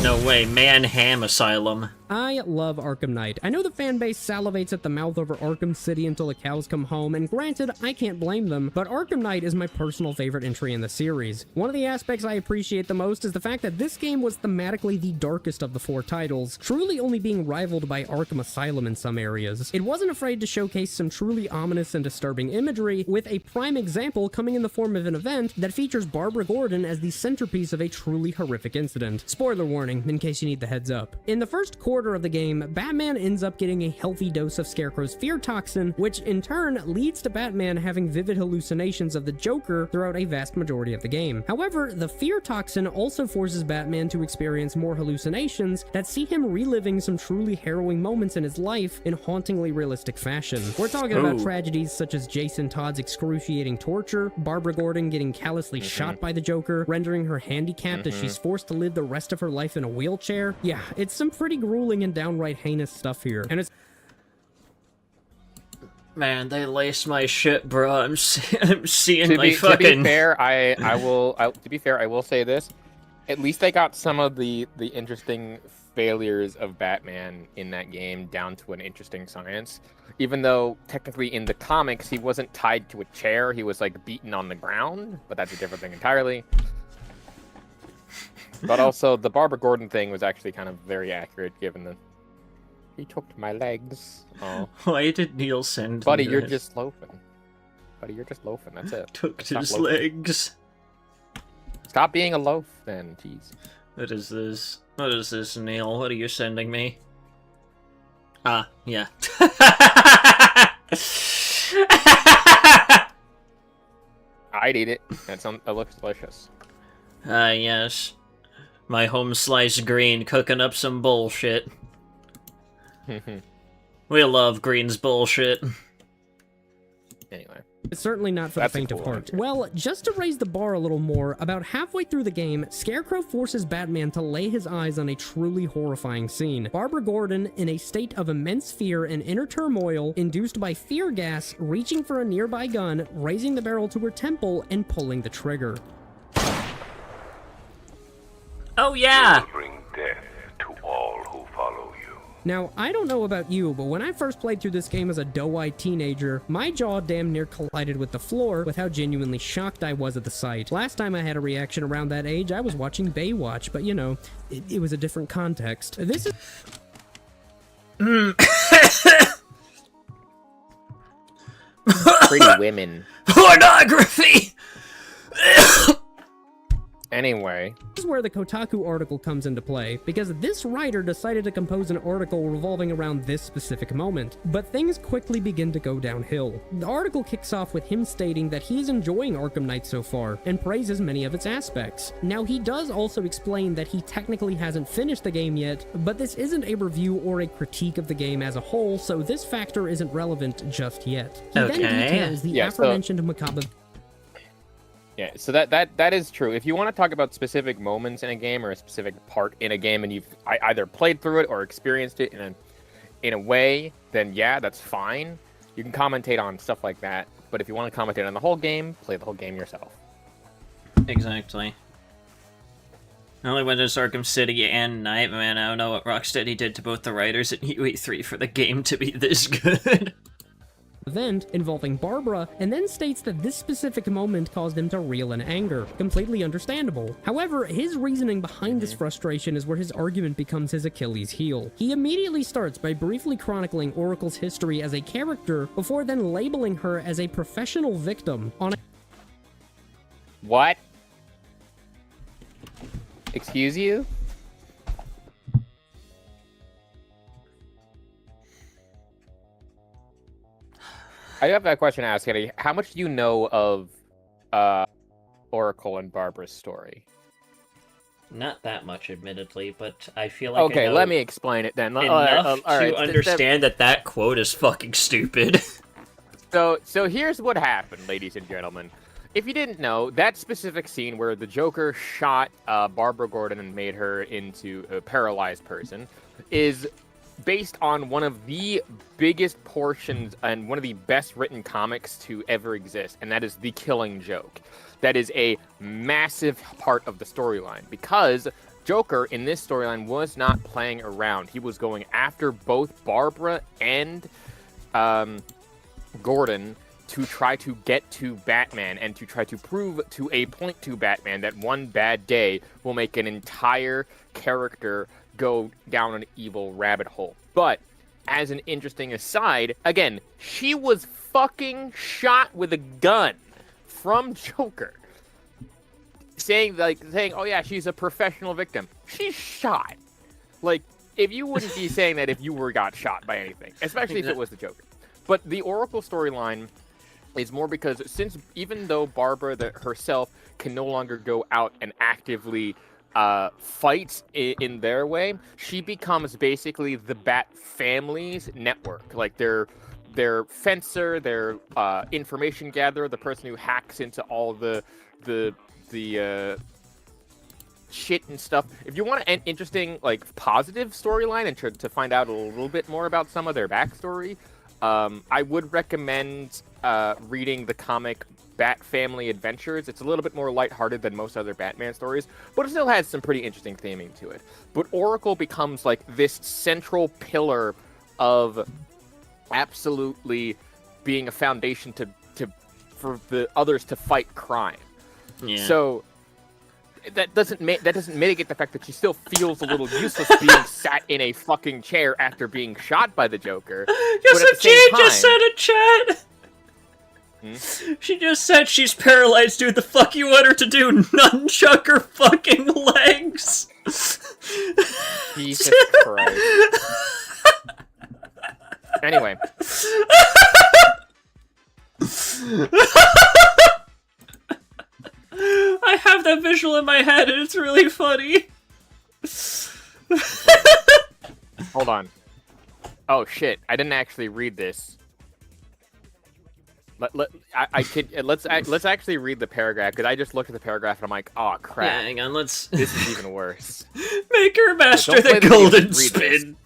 No way, Manham Asylum. I love Arkham Knight. I know the fanbase salivates at the mouth over Arkham City until the cows come home, and granted, I can't blame them, but Arkham Knight is my personal favorite entry in the series. One of the aspects I appreciate the most is the fact that this game was thematically the darkest of the four titles, truly only being rivaled by Arkham Asylum in some areas. It wasn't afraid to showcase some truly ominous and disturbing imagery, with a prime example coming in the form of an event that features Barbara Gordon as the centerpiece of a truly horrific incident. Spoiler warning, in case you need the heads up. In the first quarter of the game, Batman ends up getting a healthy dose of Scarecrow's fear toxin, which in turn leads to Batman having vivid hallucinations of the Joker throughout a vast majority of the game. However, the fear toxin also forces Batman to experience more hallucinations that see him reliving some truly harrowing moments in his life in hauntingly realistic fashion. We're talking about tragedies such as Jason Todd's excruciating torture, Barbara Gordon getting callously shot by the Joker, rendering her handicapped as she's forced to live the rest of her life in a wheelchair. Yeah, it's some pretty grueling and downright heinous stuff here. And it's... Man, they laced my shit, bro. I'm seeing to my be, fucking... To be fair, I will say this. At least they got some of the interesting failures of Batman in that game down to an interesting science. Even though, technically, in the comics, he wasn't tied to a chair. He was, like, beaten on the ground. But that's a different thing entirely. But also, the Barbara Gordon thing was actually kind of very accurate, given He took my legs. Oh, Why did Neil send buddy, me you're that? just loafing. Buddy, you're just loafing. That's it. Took Stop his loafing. legs. Stop being a loaf, then. Jeez. What is this? What is this, Neil? What are you sending me? Ah, yeah. I'd eat it. That looks delicious. Ah, yes. My home sliced green cooking up some bullshit. We love Green's bullshit. Anyway. It's certainly not for That's the a faint of cool heart. answer. Well, just to raise the bar a little more, about halfway through the game, Scarecrow forces Batman to lay his eyes on a truly horrifying scene. Barbara Gordon, in a state of immense fear and inner turmoil, induced by fear gas, reaching for a nearby gun, raising the barrel to her temple, and pulling the trigger. Oh, yeah! Bring death to all who follow you. Now, I don't know about you, but when I first played through this game as a doe-eyed teenager, my jaw damn near collided with the floor with how genuinely shocked I was at the sight. Last time I had a reaction around that age, I was watching Baywatch, but you know, it was a different context. This is... Pretty women. Pornography! Anyway. This is where the Kotaku article comes into play, because this writer decided to compose an article revolving around this specific moment. But things quickly begin to go downhill. The article kicks off with him stating that he is enjoying Arkham Knight so far, and praises many of its aspects. Now, he does also explain that he technically hasn't finished the game yet, but this isn't a review or a critique of the game as a whole, so this factor isn't relevant just yet. He then details the aforementioned macabre... Yeah, so that is true. If you want to talk about specific moments in a game or a specific part in a game, and you've either played through it or experienced it in a way, then yeah, that's fine. You can commentate on stuff like that. But if you want to commentate on the whole game, play the whole game yourself. Exactly. I only went to Arkham City and Nightman. I don't know what Rocksteady did to both the writers at UE3 for the game to be this good. Event involving Barbara, and then states that this specific moment caused him to reel in anger. Completely understandable. However, his reasoning behind this frustration is where his argument becomes his Achilles heel. He immediately starts by briefly chronicling Oracle's history as a character, before then labeling her as a professional victim on a... What? Excuse you? I have that question to ask, Eddie. How much do you know of Oracle and Barbara's story? Not that much, admittedly, but I feel like okay, I know let me explain it then. enough All right, to understand that quote is fucking stupid. So here's what happened, ladies and gentlemen. If you didn't know, that specific scene where the Joker shot Barbara Gordon and made her into a paralyzed person is based on one of the biggest portions and one of the best written comics to ever exist, and that is The Killing Joke. That is a massive part of the storyline, because Joker in this storyline was not playing around. He was going after both Barbara and Gordon to try to get to Batman and to try to prove to a point to Batman that one bad day will make an entire character go down an evil rabbit hole. But as an interesting aside, again, she was fucking shot with a gun from Joker. Saying, oh yeah, she's a professional victim. She's shot. Like, if you wouldn't be saying that if you got shot by anything, especially if it was the Joker. But the Oracle storyline is more because even though Barbara herself can no longer go out and actively fight in their way, she becomes basically the Bat family's network. Like their fencer, their information gatherer, the person who hacks into all the shit and stuff. If you want an interesting, like, positive storyline and to find out a little bit more about some of their backstory, I would recommend reading the comic Bat Family Adventures. It's a little bit more lighthearted than most other Batman stories, but it still has some pretty interesting theming to it. But Oracle becomes like this central pillar of absolutely being a foundation for the others to fight crime. Yeah. So that doesn't mitigate the fact that she still feels a little useless being sat in a fucking chair after being shot by the Joker. Yes, what Jade just said in chat. She just said she's paralyzed, dude. The fuck you want her to do? Nunchuck her fucking legs. Jesus Christ. Anyway. I have that visual in my head and it's really funny. Hold on. Oh shit, I didn't actually read this. Let's actually read the paragraph, because I just looked at the paragraph and I'm like, oh crap. Yeah, hang on, let's... This is even worse. Make her master the golden spin.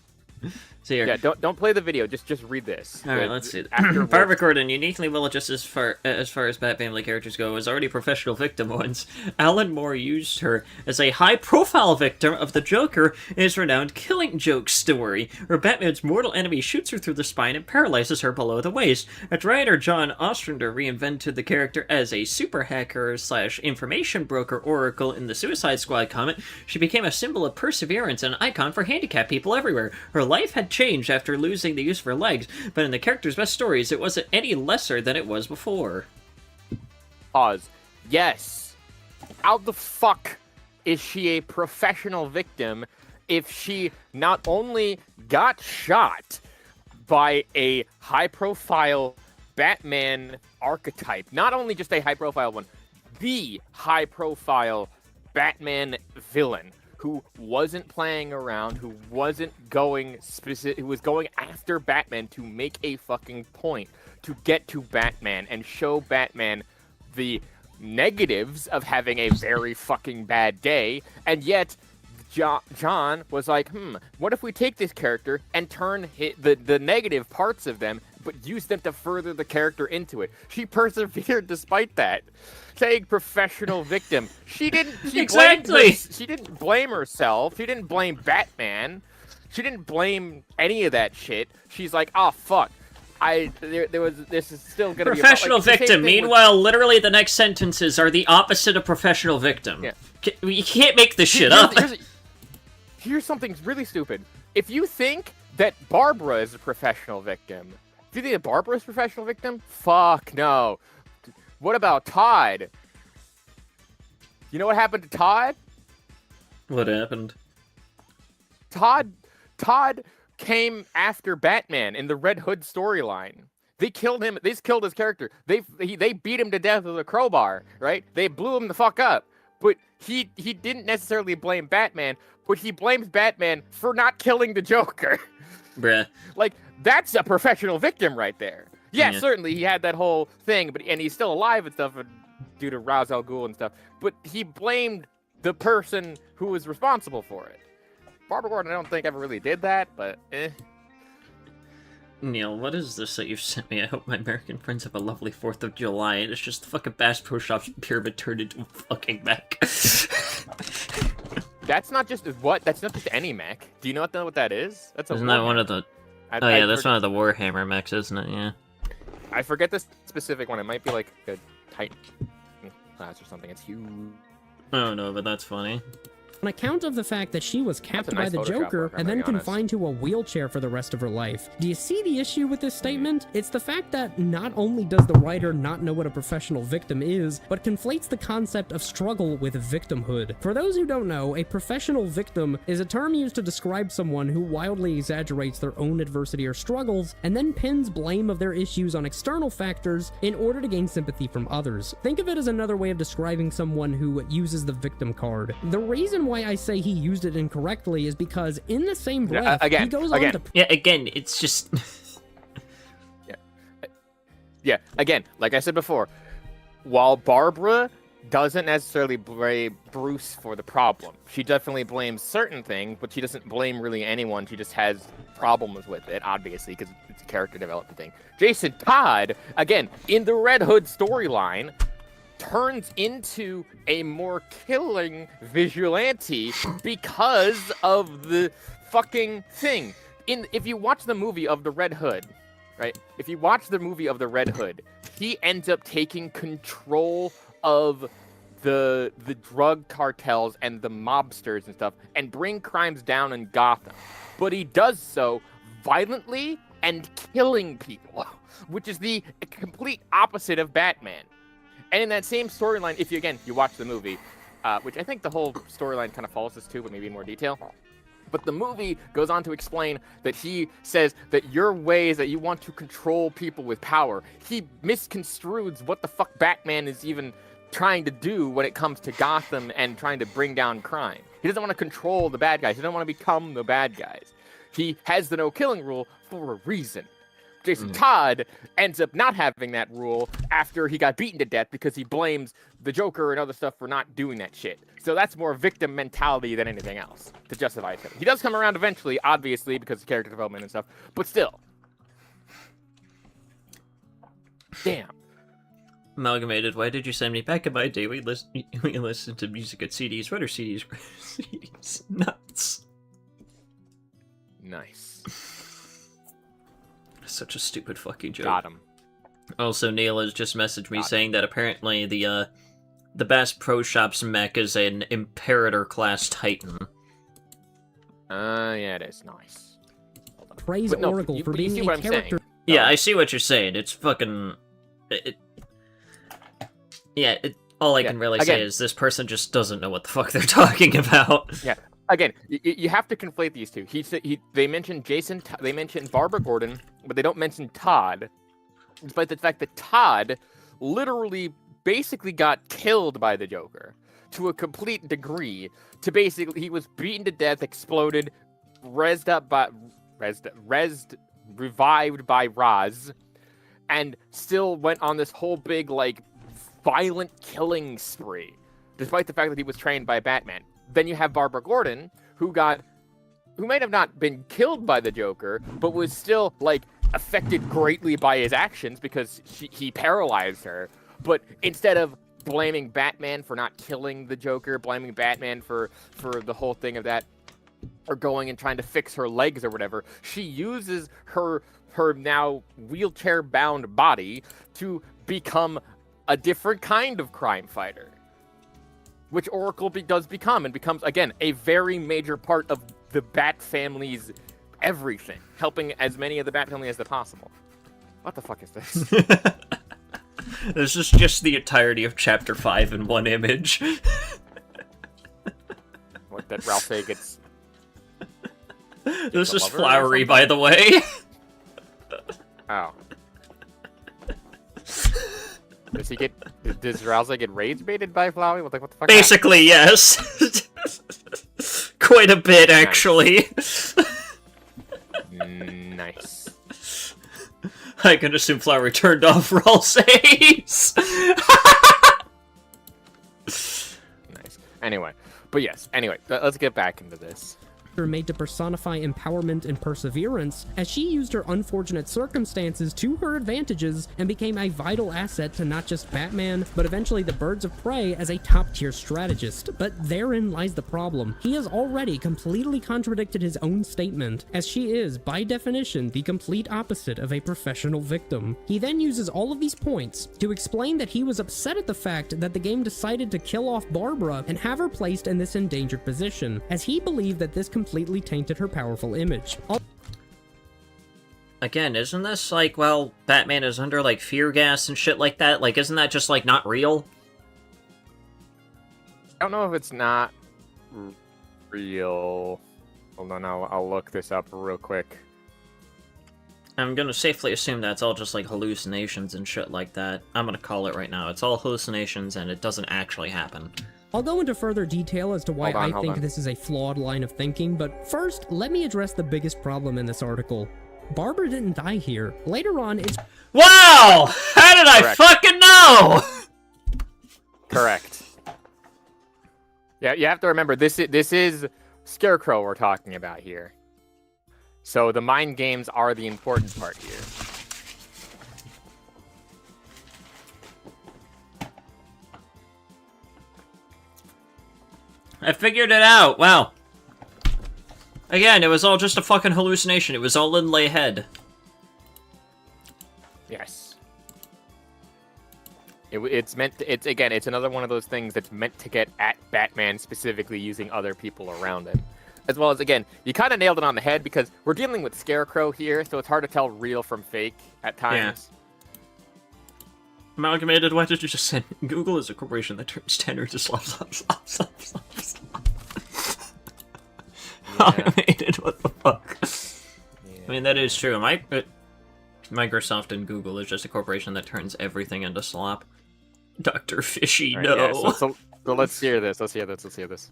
So here. Yeah, don't play the video. Just read this. All right, let's see. Barbara Gordon, uniquely well just as far as Bat Family characters go, was already a professional victim once. Alan Moore used her as a high-profile victim of the Joker in his renowned Killing Joke story, where Batman's mortal enemy shoots her through the spine and paralyzes her below the waist. Its writer John Ostrander reinvented the character as a super hacker / information broker oracle in the Suicide Squad comic. She became a symbol of perseverance and an icon for handicapped people everywhere. Her life had changed after losing the use of her legs, but in the character's best stories, it wasn't any lesser than it was before. Pause. Yes. How the fuck is she a professional victim if she not only got shot by a high-profile Batman archetype, not only just a high-profile one, the high-profile Batman villain, who wasn't playing around, who wasn't going who was going after Batman to make a fucking point, to get to Batman and show Batman the negatives of having a very fucking bad day, and yet John was like, what if we take this character and turn the negative parts of them, but use them to further the character into it. She persevered despite that. Saying professional victim. She didn't she didn't blame herself. She didn't blame Batman. She didn't blame any of that shit. She's like, oh fuck. This is still gonna professional be victim. Meanwhile, literally the next sentences are the opposite of professional victim. Yeah. You can't make this shit up. Here's something really stupid. If you think that Barbara is a professional victim, do you think that Barbara is a professional victim? Fuck no. What about Todd? You know what happened to Todd? What happened? Todd came after Batman in the Red Hood storyline. They killed him. They killed his character. They beat him to death with a crowbar, right? They blew him the fuck up. But he didn't necessarily blame Batman, but he blames Batman for not killing the Joker. Bruh. Like, that's a professional victim right there. Yeah, certainly he had that whole thing, and he's still alive and stuff due to Ra's al Ghul and stuff. But he blamed the person who was responsible for it. Barbara Gordon, I don't think ever really did that, but Neil, what is this that you've sent me? I hope my American friends have a lovely 4th of July, and it's just the fucking Bass Pro Shops pyramid turned into a fucking mech. That's not just any mech. Do you know what that is? Isn't that one of the... that's one of the Warhammer mechs, isn't it? Yeah. I forget the specific one. It might be like a Titan class or something. It's huge. Oh no, but that's funny. On account of the fact that she was capped by the Joker and then confined to a wheelchair for the rest of her life. Do you see the issue with this statement? It's the fact that not only does the writer not know what a professional victim is, but conflates the concept of struggle with victimhood. For those who don't know, a professional victim is a term used to describe someone who wildly exaggerates their own adversity or struggles and then pins blame of their issues on external factors in order to gain sympathy from others. Think of it as another way of describing someone who uses the victim card. The reason why I say he used it incorrectly is because in the same breath, he goes on to... Yeah, again, it's just... Yeah, again, like I said before, while Barbara doesn't necessarily blame Bruce for the problem, she definitely blames certain things, but she doesn't blame really anyone. She just has problems with it, obviously, because it's a character development thing. Jason Todd, again, in the Red Hood storyline, turns into a more killing vigilante because of the fucking thing. If you watch the movie of the Red Hood, right? If you watch the movie of the Red Hood, he ends up taking control of the drug cartels and the mobsters and stuff and bring crimes down in Gotham. But he does so violently and killing people, which is the complete opposite of Batman. And in that same storyline, if you watch the movie, which I think the whole storyline kind of follows this too, but maybe in more detail. But the movie goes on to explain that he says that your ways that you want to control people with power, he misconstrues what the fuck Batman is even trying to do when it comes to Gotham and trying to bring down crime. He doesn't want to control the bad guys. He doesn't want to become the bad guys. He has the no killing rule for a reason. Jason Todd ends up not having that rule after he got beaten to death because he blames the Joker and other stuff for not doing that shit. So that's more victim mentality than anything else to justify it. He does come around eventually, obviously, because of character development and stuff, but still. Damn. Amalgamated, why did you send me back in my day? We listened to music at CDs. What are CDs? CDs. Nuts. Nice. Such a stupid fucking joke. Got him. Also, Neil has just messaged me saying that apparently the Bass Pro Shops mech is an Imperator class Titan. Yeah, it is nice. Praise Oracle for being a character. Yeah, I see what you're saying. It's fucking. All I can really say is this person just doesn't know what the fuck they're talking about. Yeah. Again, you have to conflate these two. They mentioned they mentioned Barbara Gordon, but they don't mention Todd, despite the fact that Todd literally basically got killed by the Joker to a complete degree. He was beaten to death, exploded, revived by Ra's, and still went on this whole big violent killing spree, despite the fact that he was trained by Batman. Then you have Barbara Gordon, who might have not been killed by the Joker, but was still affected greatly by his actions because he paralyzed her. But instead of blaming Batman for not killing the Joker, blaming Batman for the whole thing of that, or going and trying to fix her legs or whatever, she uses her now wheelchair-bound body to become a different kind of crime fighter. Which Oracle does become, and becomes, again, a very major part of the Bat family's everything, helping as many of the Bat family as possible. What the fuck is this? This is just the entirety of Chapter 5 in one image. What, that Ralph gets... This is Flowery, by the way. Oh. Does Rousey get rage baited by Flowey? What the fuck? Basically, yes. Quite a bit, actually. Nice. I can assume Flowery turned off Rousey's. Nice. Anyway, let's get back into this. Made to personify empowerment and perseverance, as she used her unfortunate circumstances to her advantages and became a vital asset to not just Batman, but eventually the Birds of Prey as a top-tier strategist. But therein lies the problem. He has already completely contradicted his own statement, as she is, by definition, the complete opposite of a professional victim. He then uses all of these points to explain that he was upset at the fact that the game decided to kill off Barbara and have her placed in this endangered position, as he believed that this completely tainted her powerful image. Again, isn't this Batman is under fear gas and shit like that? Isn't that just not real? I don't know if it's not real. Hold on, I'll look this up real quick. I'm gonna safely assume that's all just hallucinations and shit like that. I'm gonna call it right now. It's all hallucinations and it doesn't actually happen. I'll go into further detail as to why I think this is a flawed line of thinking, but first, let me address the biggest problem in this article. Barbara didn't die here. Later on, it's... Wow! How did I fucking know?! Correct. Yeah, you have to remember, this is Scarecrow we're talking about here. So the mind games are the important part here. I figured it out, wow. Again, it was all just a fucking hallucination. It was all in Lay head. Yes. It's meant to, it's another one of those things that's meant to get at Batman specifically using other people around him. As well as, again, you kind of nailed it on the head because we're dealing with Scarecrow here, so it's hard to tell real from fake at times. Amalgamated, why did you just send Google is a corporation that turns tenor to slop. Amalgamated, what the fuck? Yeah. I mean, that is true. Microsoft and Google is just a corporation that turns everything into slop. Dr. Fishy, right, no. Yeah, so let's hear this. Let's hear this.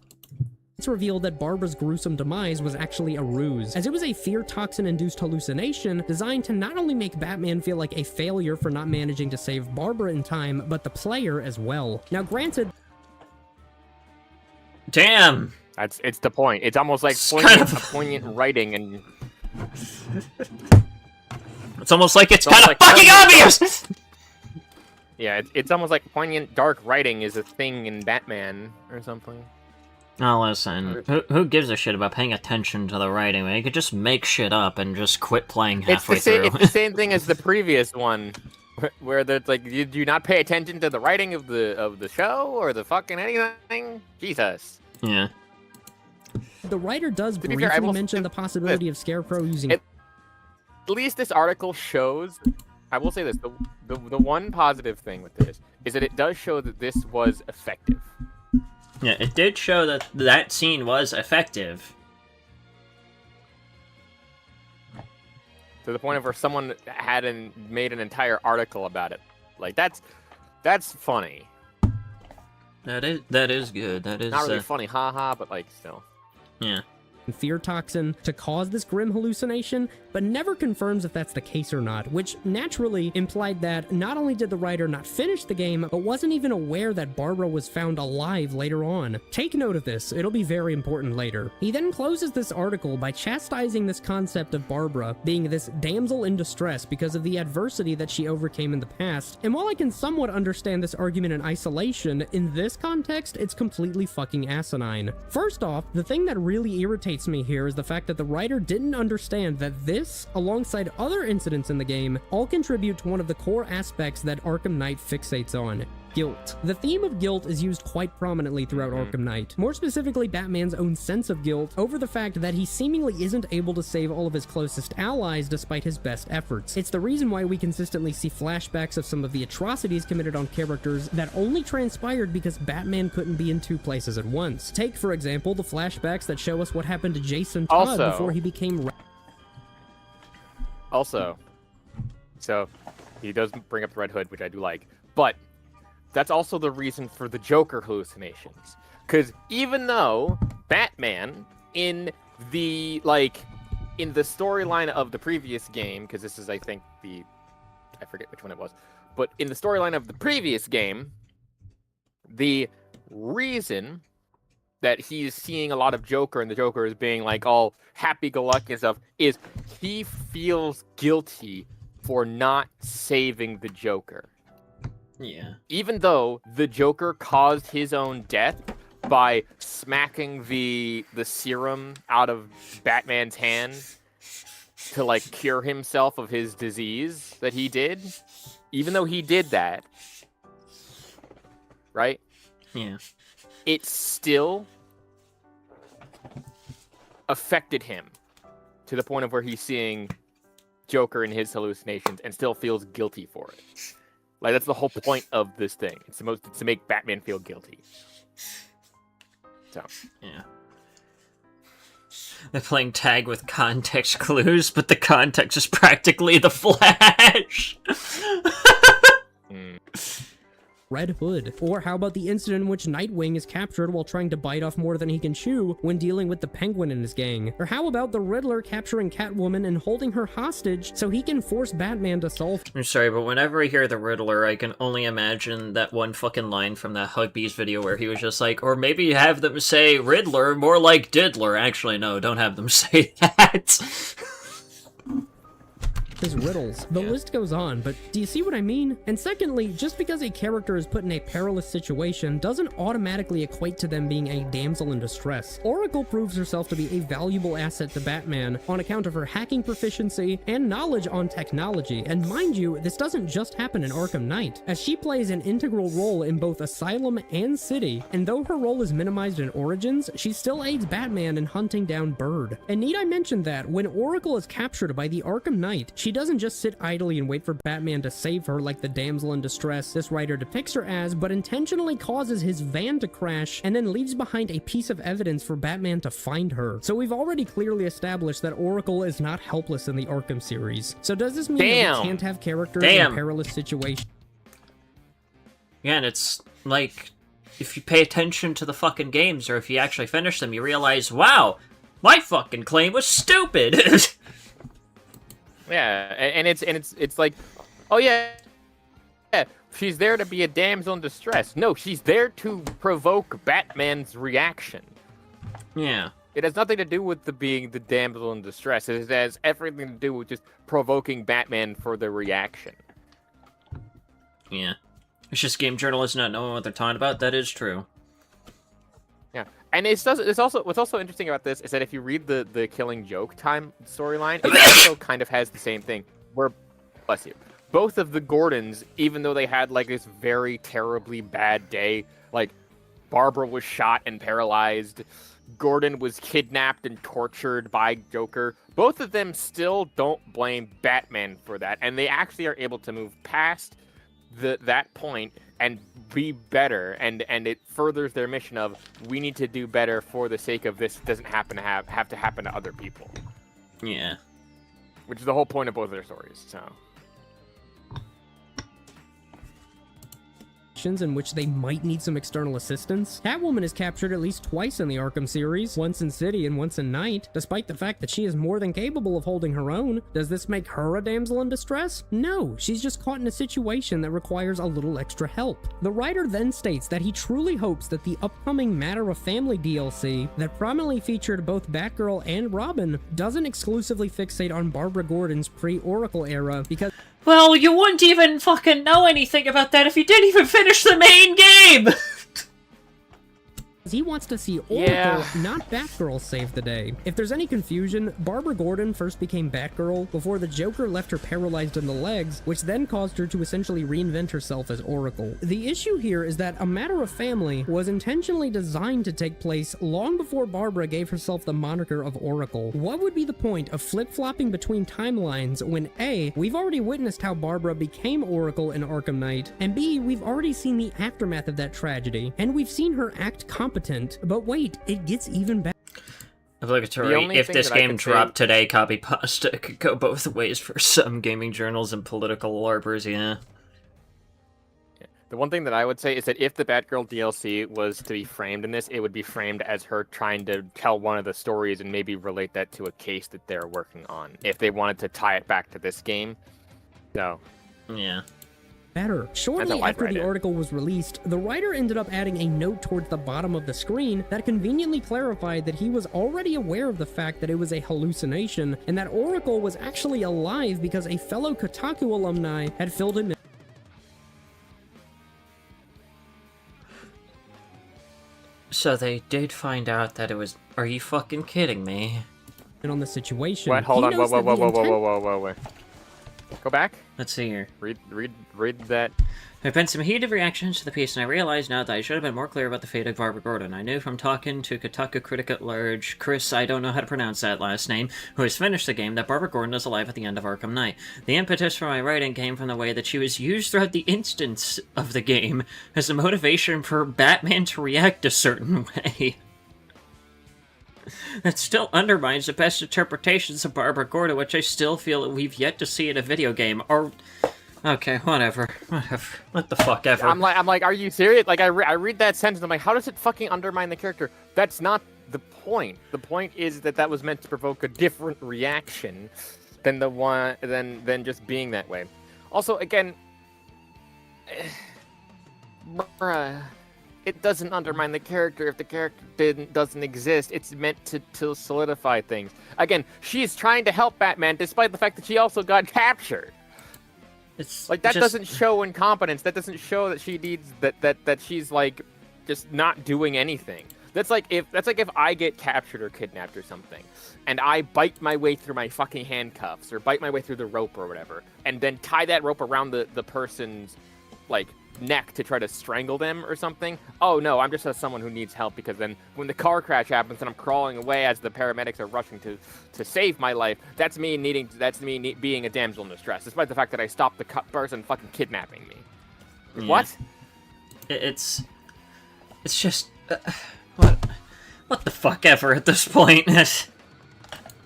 It's revealed that Barbara's gruesome demise was actually a ruse, as it was a fear toxin-induced hallucination designed to not only make Batman feel like a failure for not managing to save Barbara in time, but the player as well. Now granted... Damn! It's the point. It's almost like poignant writing and... It's almost like it's kind of fucking obvious! Yeah, it's almost like poignant dark writing is a thing in Batman or something. Oh, listen, who gives a shit about paying attention to the writing, man? You could just make shit up and just quit playing halfway through. It's the same thing as the previous one, where it's like, do you not pay attention to the writing of the show or the fucking anything? Jesus. Yeah. The writer does briefly mention the possibility of Scarecrow using... At least this article shows... I will say this, the one positive thing with this is that it does show that this was effective. Yeah, it did show that that scene was effective. To the point of where someone made an entire article about it. Like, that's funny. That is good. That is not really funny, haha, but like still. Yeah. Fear toxin to cause this grim hallucination, but never confirms if that's the case or not, which naturally implied that not only did the writer not finish the game, but wasn't even aware that Barbara was found alive later on. Take note of this, it'll be very important later. He then closes this article by chastising this concept of Barbara being this damsel in distress because of the adversity that she overcame in the past, and while I can somewhat understand this argument in isolation, in this context, it's completely fucking asinine. First off, the thing that really irritates me here is the fact that the writer didn't understand that this, alongside other incidents in the game, all contribute to one of the core aspects that Arkham Knight fixates on: guilt. The theme of guilt is used quite prominently throughout Arkham Knight, more specifically Batman's own sense of guilt over the fact that he seemingly isn't able to save all of his closest allies despite his best efforts. It's the reason why we consistently see flashbacks of some of the atrocities committed on characters that only transpired because Batman couldn't be in two places at once. Take, for example, the flashbacks that show us what happened to Jason Todd before he became... Also, so he does bring up the Red Hood, which I do like, but that's also the reason for the Joker hallucinations. Because even though Batman, in the storyline of the previous game, because this is, I think, I forget which one it was, but in the storyline of the previous game, the reason that he's seeing a lot of Joker and the Joker is being like all happy-go-lucky and stuff is he feels guilty for not saving the Joker. Yeah. Even though the Joker caused his own death by smacking the serum out of Batman's hand to like cure himself of his disease that he did, even though he did that, right? Yeah. It still affected him to the point of where he's seeing Joker in his hallucinations and still feels guilty for it. Like, that's the whole point of this thing. It's to make Batman feel guilty. So. Yeah. They're playing tag with context clues, but the context is practically the Flash. Red Hood. Or how about the incident in which Nightwing is captured while trying to bite off more than he can chew when dealing with the Penguin and his gang? Or how about the Riddler capturing Catwoman and holding her hostage so he can force Batman to solve... I'm sorry, but whenever I hear the Riddler, I can only imagine that one fucking line from that Hugbees video where he was just like, or maybe have them say Riddler, more like Diddler. Actually, no, don't have them say that. his riddles. The list goes on, but do you see what I mean? And secondly, just because a character is put in a perilous situation doesn't automatically equate to them being a damsel in distress. Oracle proves herself to be a valuable asset to Batman on account of her hacking proficiency and knowledge on technology, and mind you, this doesn't just happen in Arkham Knight, as she plays an integral role in both Asylum and City, and though her role is minimized in Origins, she still aids Batman in hunting down Bird. And need I mention that, when Oracle is captured by the Arkham Knight, she doesn't just sit idly and wait for Batman to save her like the damsel in distress this writer depicts her as, but intentionally causes his van to crash and then leaves behind a piece of evidence for Batman to find her. So we've already clearly established that Oracle is not helpless in the Arkham series. So does this mean that we can't have characters in perilous situations? Yeah, and it's like, if you pay attention to the fucking games, or if you actually finish them, you realize, wow, my fucking claim was stupid. Yeah, and it's like, oh yeah, she's there to be a damsel in distress. No, she's there to provoke Batman's reaction. Yeah. It has nothing to do with being the damsel in distress. It has everything to do with just provoking Batman for the reaction. Yeah. It's just game journalists not knowing what they're talking about. That is true. Yeah, and what's also interesting about this is that if you read the Killing Joke time storyline, it also kind of has the same thing. Where, bless you, both of the Gordons, even though they had like this very terribly bad day, like Barbara was shot and paralyzed, Gordon was kidnapped and tortured by Joker. Both of them still don't blame Batman for that, and they actually are able to move past that point and be better, and it furthers their mission of, we need to do better for the sake of this doesn't have to happen to other people. Yeah. Which is the whole point of both of their stories, so. In which they might need some external assistance. Catwoman is captured at least twice in the Arkham series, once in City and once in Night, despite the fact that she is more than capable of holding her own. Does this make her a damsel in distress? No, she's just caught in a situation that requires a little extra help. The writer then states that he truly hopes that the upcoming Matter of Family DLC that prominently featured both Batgirl and Robin doesn't exclusively fixate on Barbara Gordon's pre-Oracle era, because well, you wouldn't even fucking know anything about that if you didn't even finish the main game! he wants to see Oracle, not Batgirl, save the day. If there's any confusion, Barbara Gordon first became Batgirl before the Joker left her paralyzed in the legs, which then caused her to essentially reinvent herself as Oracle. The issue here is that A Matter of Family was intentionally designed to take place long before Barbara gave herself the moniker of Oracle. What would be the point of flip-flopping between timelines when A, we've already witnessed how Barbara became Oracle in Arkham Knight, and B, we've already seen the aftermath of that tragedy, and we've seen her act competent, but wait, it gets even better. Obligatory, if this game dropped today, copy pasta could go both ways for some gaming journals and political LARPers, yeah. The one thing that I would say is that if the Batgirl DLC was to be framed in this, it would be framed as her trying to tell one of the stories and maybe relate that to a case that they're working on, if they wanted to tie it back to this game. So, yeah. Better. Shortly after the article was released, the writer ended up adding a note towards the bottom of the screen that conveniently clarified that he was already aware of the fact that it was a hallucination, and that Oracle was actually alive because a fellow Kotaku alumni had filled him in. So they did find out that it was... Are you fucking kidding me? And on the situation... What? Hold on. Whoa. Go back. Let's see here. Read that. There have been some heated reactions to the piece, and I realize now that I should have been more clear about the fate of Barbara Gordon. I knew from talking to Kotaku critic at large, Chris, I don't know how to pronounce that last name, who has finished the game, that Barbara Gordon is alive at the end of Arkham Knight. The impetus for my writing came from the way that she was used throughout the instance of the game as a motivation for Batman to react a certain way. That still undermines the best interpretations of Barbara Gordon, which I still feel that we've yet to see in a video game. Or, okay, whatever. What the fuck ever. I'm like, are you serious? Like, I read that sentence, I'm like, how does it fucking undermine the character? That's not the point. The point is that was meant to provoke a different reaction than the one than just being that way. Also, again, bruh, it doesn't undermine the character if the character doesn't exist. It's meant to solidify things. Again, she's trying to help Batman despite the fact that she also got captured. It's like that just... doesn't show incompetence. That doesn't show that she needs that she's like just not doing anything. That's like if I get captured or kidnapped or something, and I bite my way through my fucking handcuffs or bite my way through the rope or whatever, and then tie that rope around the person's like neck to try to strangle them or something. Oh no, I'm just someone who needs help, because then when the car crash happens and I'm crawling away as the paramedics are rushing to save my life, that's me being a damsel in distress, despite the fact that I stopped the person fucking kidnapping me. Yeah. What? It's just what the fuck ever at this point.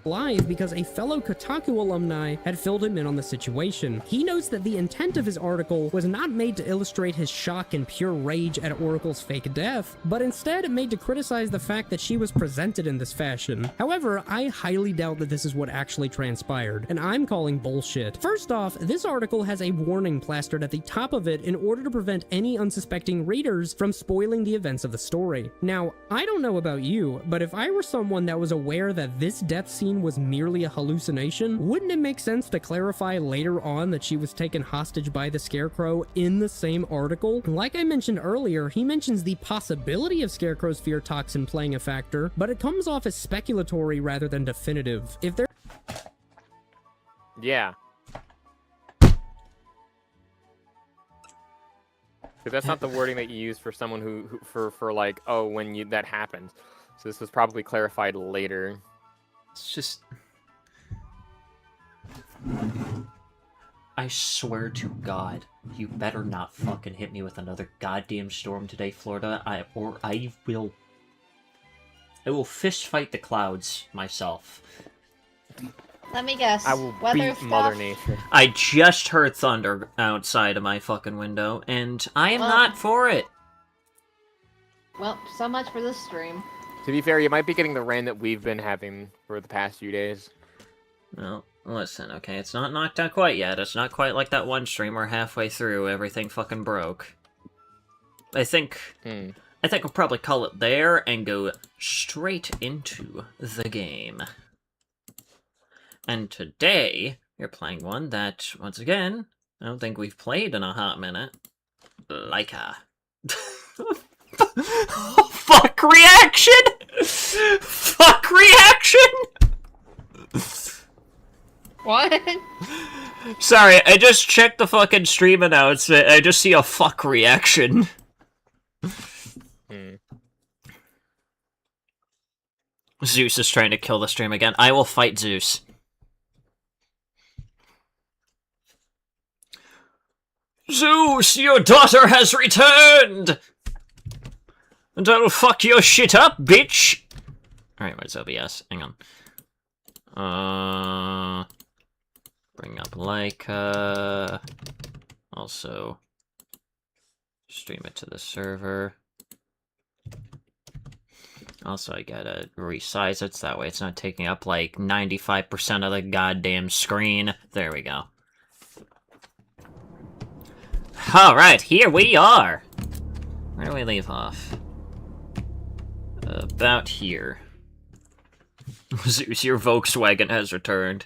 Live because a fellow Kotaku alumni had filled him in on the situation. He notes that the intent of his article was not made to illustrate his shock and pure rage at Oracle's fake death, but instead made to criticize the fact that she was presented in this fashion. However, I highly doubt that this is what actually transpired, and I'm calling bullshit. First off, this article has a warning plastered at the top of it in order to prevent any unsuspecting readers from spoiling the events of the story. Now, I don't know about you, but if I were someone that was aware that this death scene was merely a hallucination, wouldn't it make sense to clarify later on that she was taken hostage by the Scarecrow in the same article? Like I mentioned earlier, he mentions the possibility of Scarecrow's fear toxin playing a factor, but it comes off as speculatory rather than definitive. If there... Yeah. Because that's not the wording that you use for someone who for like, oh, when that happens. So this was probably clarified later. It's just... I swear to God, you better not fucking hit me with another goddamn storm today, Florida. I will fist fight the clouds myself. Let me guess. I will Weather beat stuff? Mother Nature. I just heard thunder outside of my fucking window, and I am not for it. Well, so much for this stream. To be fair, you might be getting the rain that we've been having for the past few days. Well, listen, okay, it's not knocked out quite yet. It's not quite like that one stream where halfway through everything fucking broke. I think we'll probably call it there and go straight into the game. And today, you're playing one that, once again, I don't think we've played in a hot minute. Laika. Fuck reaction! Fuck reaction! What? Sorry, I just checked the fucking stream announcement. I just see a fuck reaction. Zeus is trying to kill the stream again. I will fight Zeus. Zeus, your daughter has returned! And I'll fuck your shit up, bitch! Alright, where's OBS? Hang on. Bring up Laika. Also, stream it to the server. Also, I gotta resize it so that way it's not taking up like 95% of the goddamn screen. There we go. Alright, here we are! Where do we leave off? About here. Zeus, your Volkswagen has returned.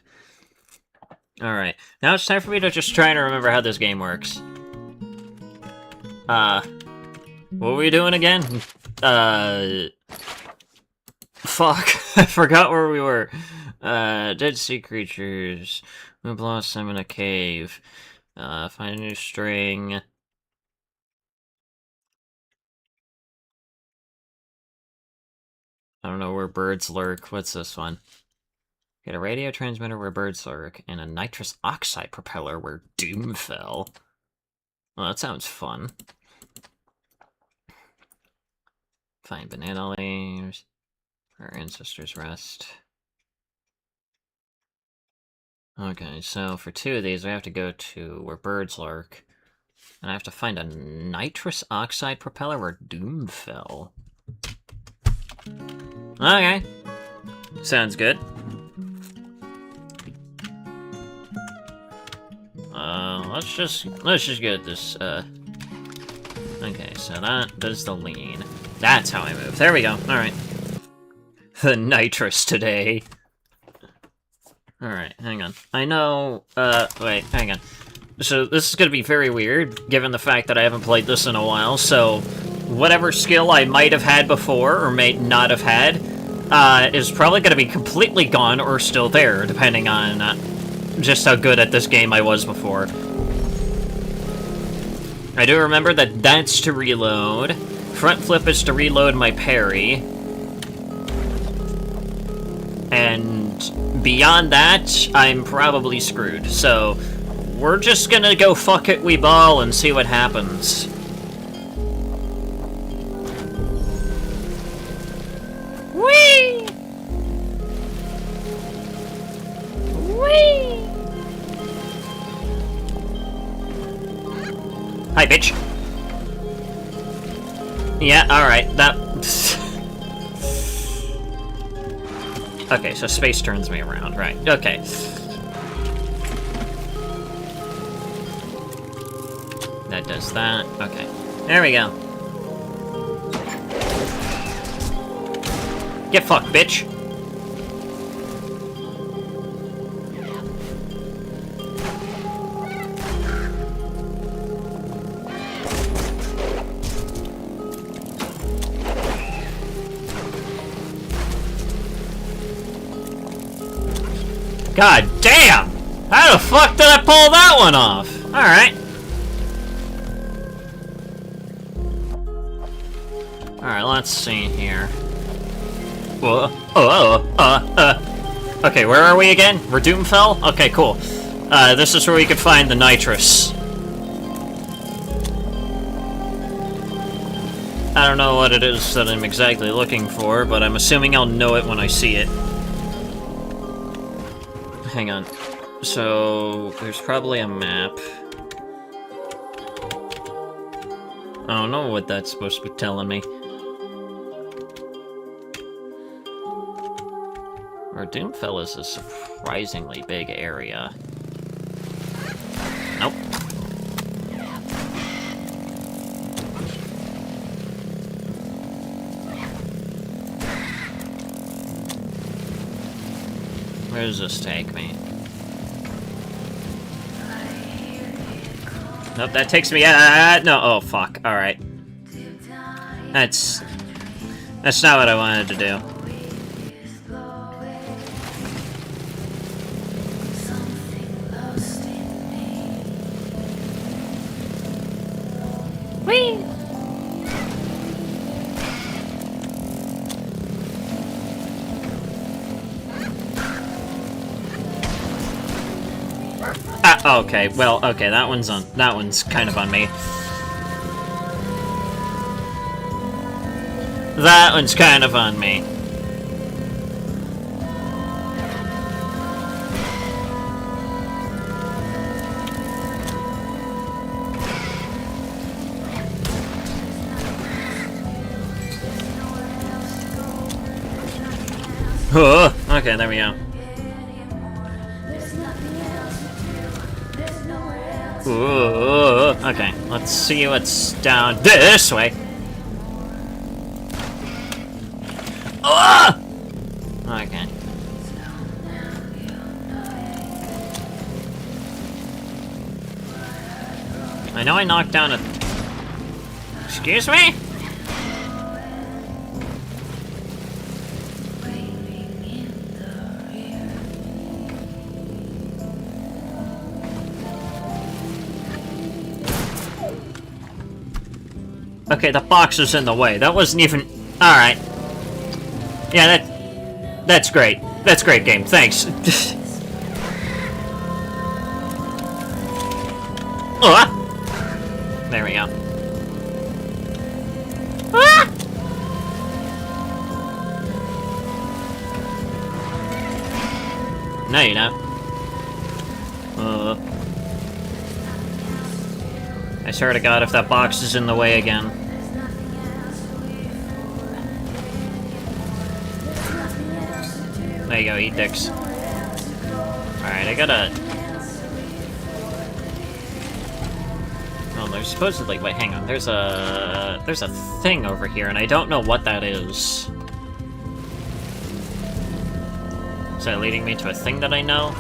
Alright, now it's time for me to just try and remember how this game works. What were we doing again? Fuck, I forgot where we were. Dead sea creatures. We blossom in a cave. Find a new string. I don't know where birds lurk. What's this one? Get a radio transmitter where birds lurk, and a nitrous oxide propeller where doom fell. Well, that sounds fun. Find banana leaves. Our ancestors rest. Okay, so for 2 of these, we have to go to where birds lurk. And I have to find a nitrous oxide propeller where doom fell. Okay. Sounds good. Let's just get this, Okay, so that does the lean. That's how I move. There we go. Alright. The nitrous today. Alright, hang on. I know... wait, hang on. So this is gonna be very weird, given the fact that I haven't played this in a while, so... whatever skill I might have had before, or may not have had, is probably gonna be completely gone or still there, depending on just how good at this game I was before. I do remember that that's to reload. Front flip is to reload my parry. And beyond that, I'm probably screwed. So, we're just gonna go fuck it we ball and see what happens. Whee! Whee! Hi, bitch. Yeah, alright, that... okay, so space turns me around, right, okay. That does that, okay. There we go. Get fucked, bitch. God damn! How the fuck did I pull that one off? Alright. Alright, let's see here. Okay, where are we again? We're Doomfell? Okay, cool. This is where we could find the nitrous. I don't know what it is that I'm exactly looking for, but I'm assuming I'll know it when I see it. Hang on. So, there's probably a map. I don't know what that's supposed to be telling me. Or Doomfell is a surprisingly big area. Nope. Where does this take me? Nope, that takes me no, oh fuck, alright. That's not what I wanted to do. Whee! Okay, well, okay, that one's kind of on me. That one's kind of on me. Oh, okay, there we go. Ooh, okay, let's see what's down this way. Oh! Okay. I know I knocked down a... Excuse me? Okay, the box is in the way. That wasn't even... Alright. Yeah, that's great. That's great game. Thanks. Oh! There we go. Ah! No, you don't. I swear to God, if that box is in the way again. There you go, eat dicks. Alright, I gotta... Oh, there's supposedly... Wait, hang on. There's a thing over here, and I don't know what that is. Is that leading me to a thing that I know?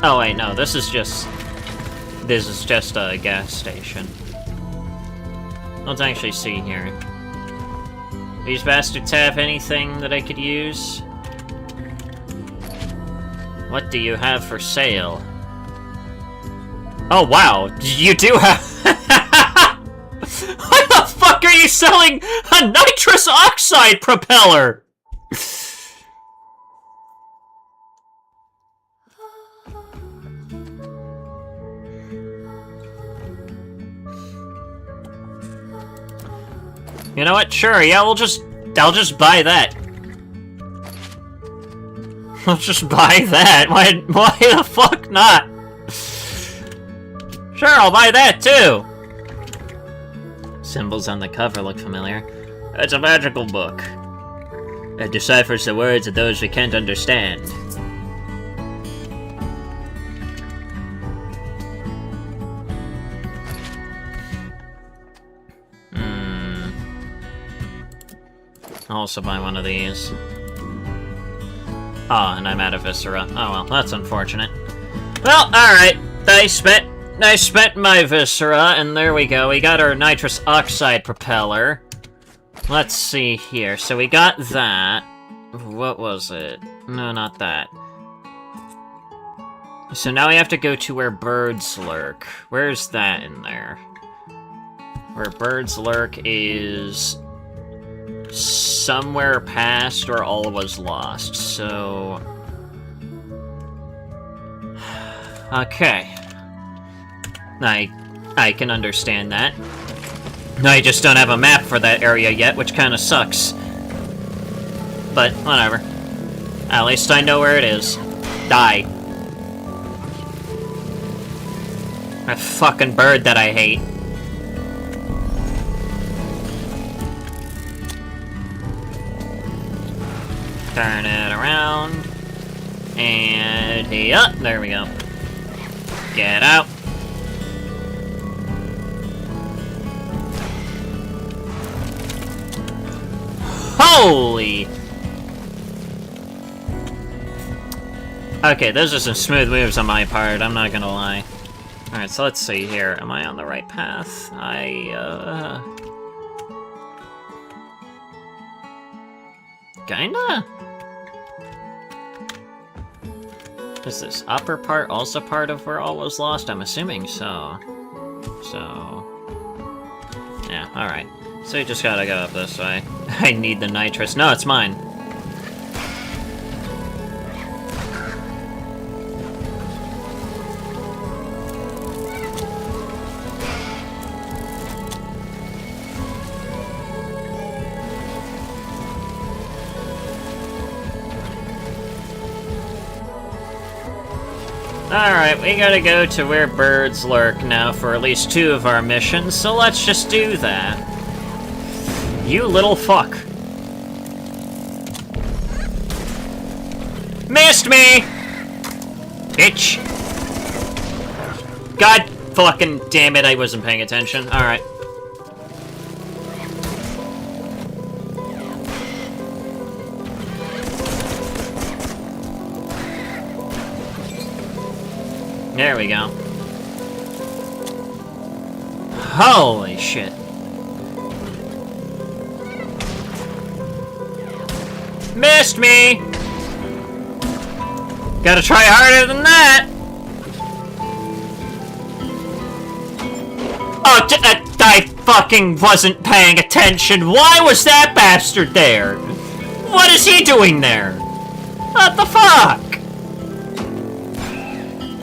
Oh, wait, no. This is just a gas station. Let's actually see here. These bastards have anything that I could use? What do you have for sale? Oh, wow. You do have... What the fuck are you selling? A nitrous oxide propeller! You know what? Sure, yeah, I'll just buy that. I'll just buy that. Why the fuck not? Sure, I'll buy that too! Symbols on the cover look familiar. It's a magical book. It deciphers the words of those we can't understand. I'll also buy one of these. Oh, and I'm out of Viscera. Oh well, that's unfortunate. Well, alright. I spent my Viscera, and there we go. We got our nitrous oxide propeller. Let's see here. So we got that. What was it? No, not that. So now we have to go to where birds lurk. Where's that in there? Where birds lurk is... somewhere past where all was lost, so... Okay. I can understand that. I just don't have a map for that area yet, which kinda sucks. But, whatever. At least I know where it is. Die. That fucking bird that I hate. Turn it around. And... Yep, there we go. Get out. Holy! Okay, those are some smooth moves on my part, I'm not gonna lie. Alright, so let's see here. Am I on the right path? Kinda? Is this upper part also part of where all was lost? I'm assuming so. Yeah, alright. So you just gotta go up this way. I need the nitrous. No, it's mine. Alright, we gotta go to where birds lurk now for at least 2 of our missions, so let's just do that. You little fuck. Missed me! Bitch! God fucking damn it, I wasn't paying attention. Alright. There we go. Holy shit. Missed me! Gotta try harder than that! Oh, I fucking wasn't paying attention! Why was that bastard there? What is he doing there? What the fuck?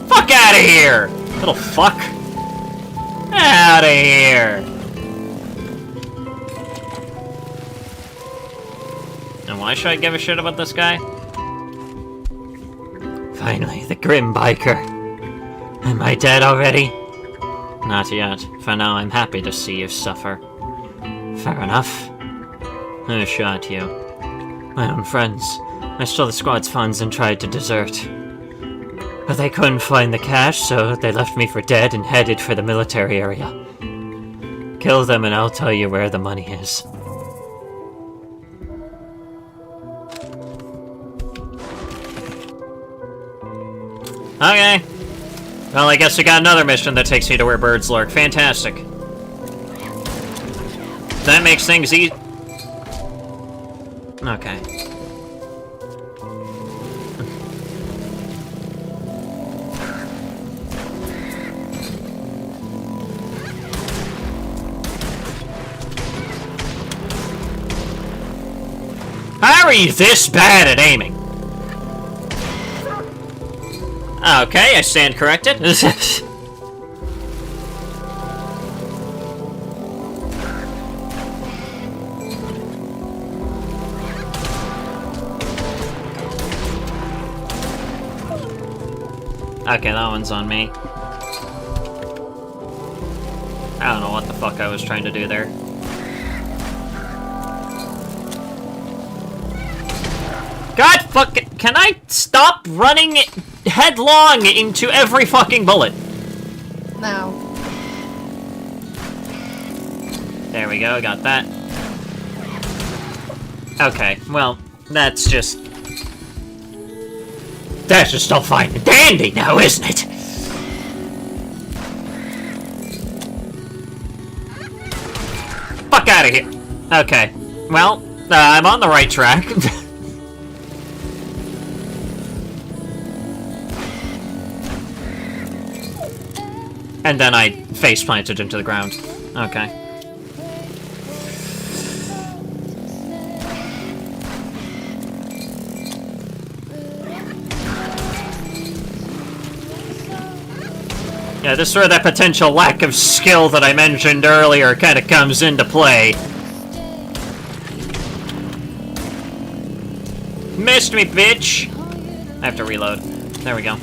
Fuck out of here! Little fuck. Out of here! And why should I give a shit about this guy? Finally, the grim biker. Am I dead already? Not yet. For now, I'm happy to see you suffer. Fair enough. Who shot you? My own friends. I stole the squad's funds and tried to desert. But they couldn't find the cash, so they left me for dead and headed for the military area. Kill them and I'll tell you where the money is. Okay. Well, I guess we got another mission that takes me to where birds lurk. Fantastic. That makes things easy. Okay. How are you this bad at aiming? Okay, I stand corrected. Okay, that one's on me. I don't know what the fuck I was trying to do there. God fucking... Can I stop running headlong into every fucking bullet? No. There we go, got that. Okay, well, that's just all fine and dandy now, isn't it? Fuck out of here. Okay, well, I'm on the right track. And then I face planted into the ground. Okay. Yeah, this is where that potential lack of skill that I mentioned earlier kind of comes into play. Missed me, bitch! I have to reload. There we go.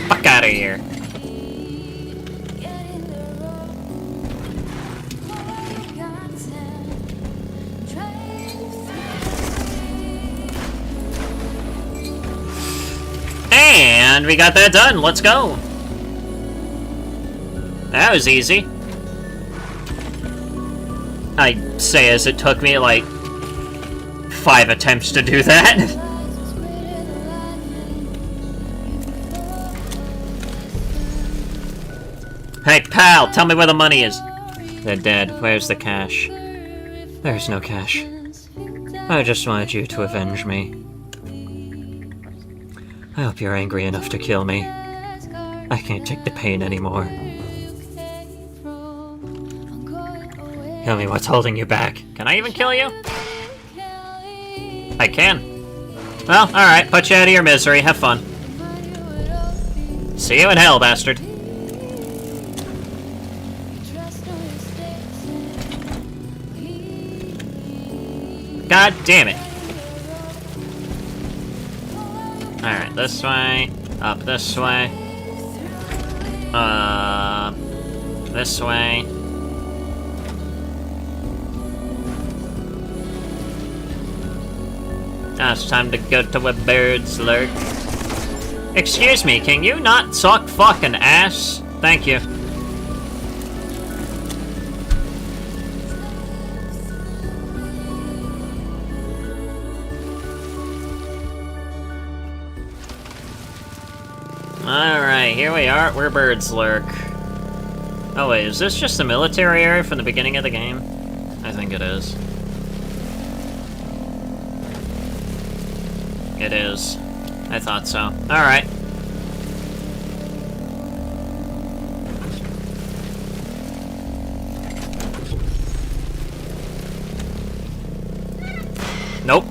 Fuck out of here. And we got that done. Let's go. That was easy. I say as it took me like 5 attempts to do that. Hey pal, tell me where the money is. They're dead. Where's the cash? There's no cash. I just wanted you to avenge me. I hope you're angry enough to kill me. I can't take the pain anymore. Tell me what's holding you back. Can I even kill you? I can. Well, alright, put you out of your misery. Have fun. See you in hell, bastard. God damn it. Alright, this way. Up this way. This way. Now it's time to go to where birds lurk. Excuse me, can you not suck fucking ass? Thank you. Alright, here we are, where birds lurk. Oh wait, is this just the military area from the beginning of the game? I think it is. It is. I thought so. Alright. Nope.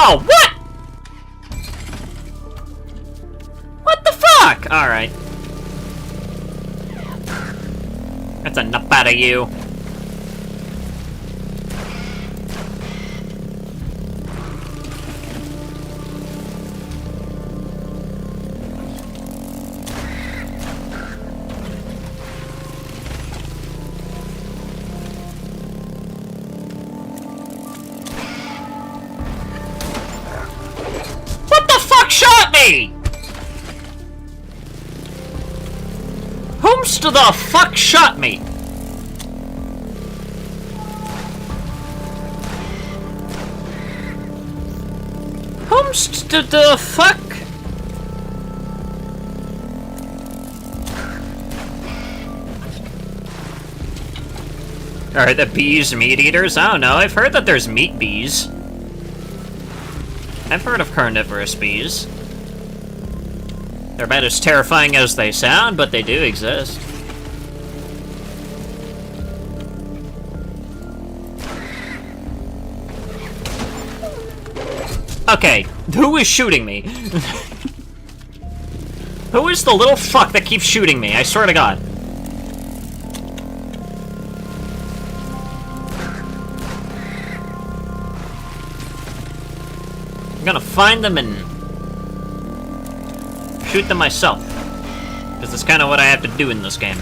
Oh, what? What the fuck? Alright. That's enough out of you. What the fuck shot me? Whomst the fuck shot me? Whomst the fuck? Are the bees meat eaters? I don't know. I've heard that there's meat bees. I've heard of carnivorous bees. They're about as terrifying as they sound, but they do exist. Okay, who is shooting me? Who is the little fuck that keeps shooting me? I swear to God. I'm gonna find them and shoot them myself. Because that's kind of what I have to do in this game.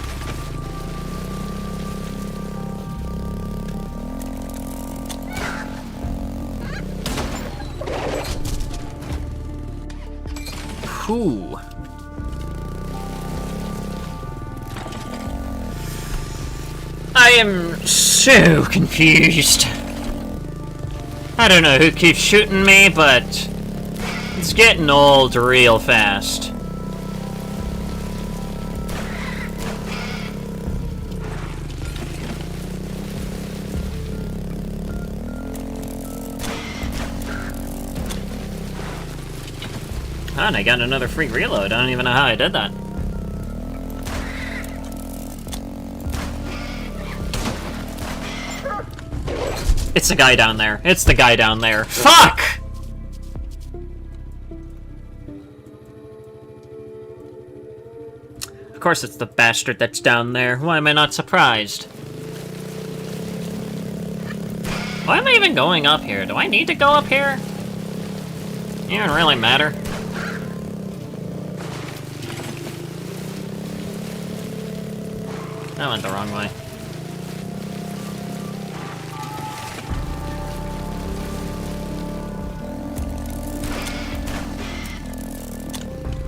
Whew. I am so confused. I don't know who keeps shooting me, but it's getting old real fast. Oh, and I got another free reload. I don't even know how I did that. It's the guy down there. It's the guy down there. Fuck! Of course it's the bastard that's down there. Why am I not surprised? Why am I even going up here? Do I need to go up here? It doesn't really matter. I went the wrong way.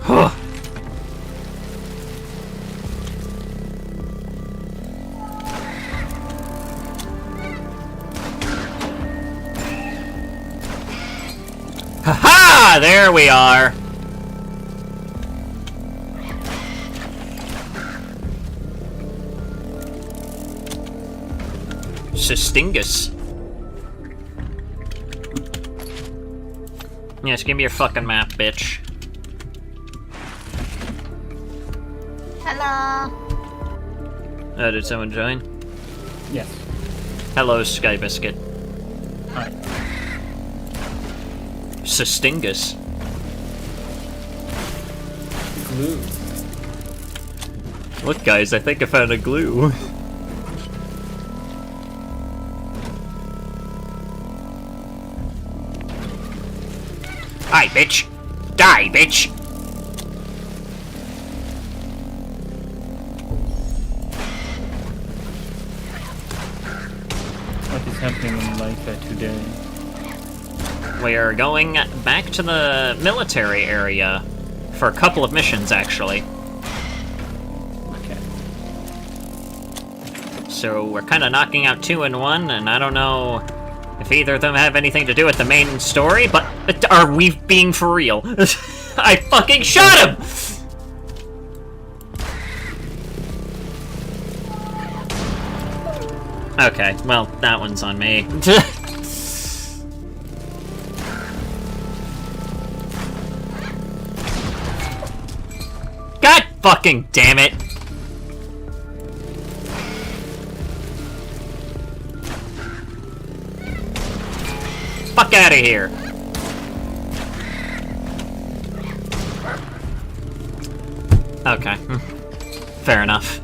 Huh. Ha-ha! There we are! Sistingus. Yes, give me your fucking map, bitch. Hello. Oh, did someone join? Yes. Hello, Sky Biscuit. Hi. Sistingus. Glue. Look, guys, I think I found a glue. Die, bitch! Die, bitch! What is happening in Laika today? We are going back to the military area for a couple of missions, actually. Okay. So we're kind of knocking out 2 in 1, and I don't know if either of them have anything to do with the main story, but are we being for real? I fucking shot him! Okay, well, that one's on me. God fucking damn it! Fuck out of here! Okay, fair enough.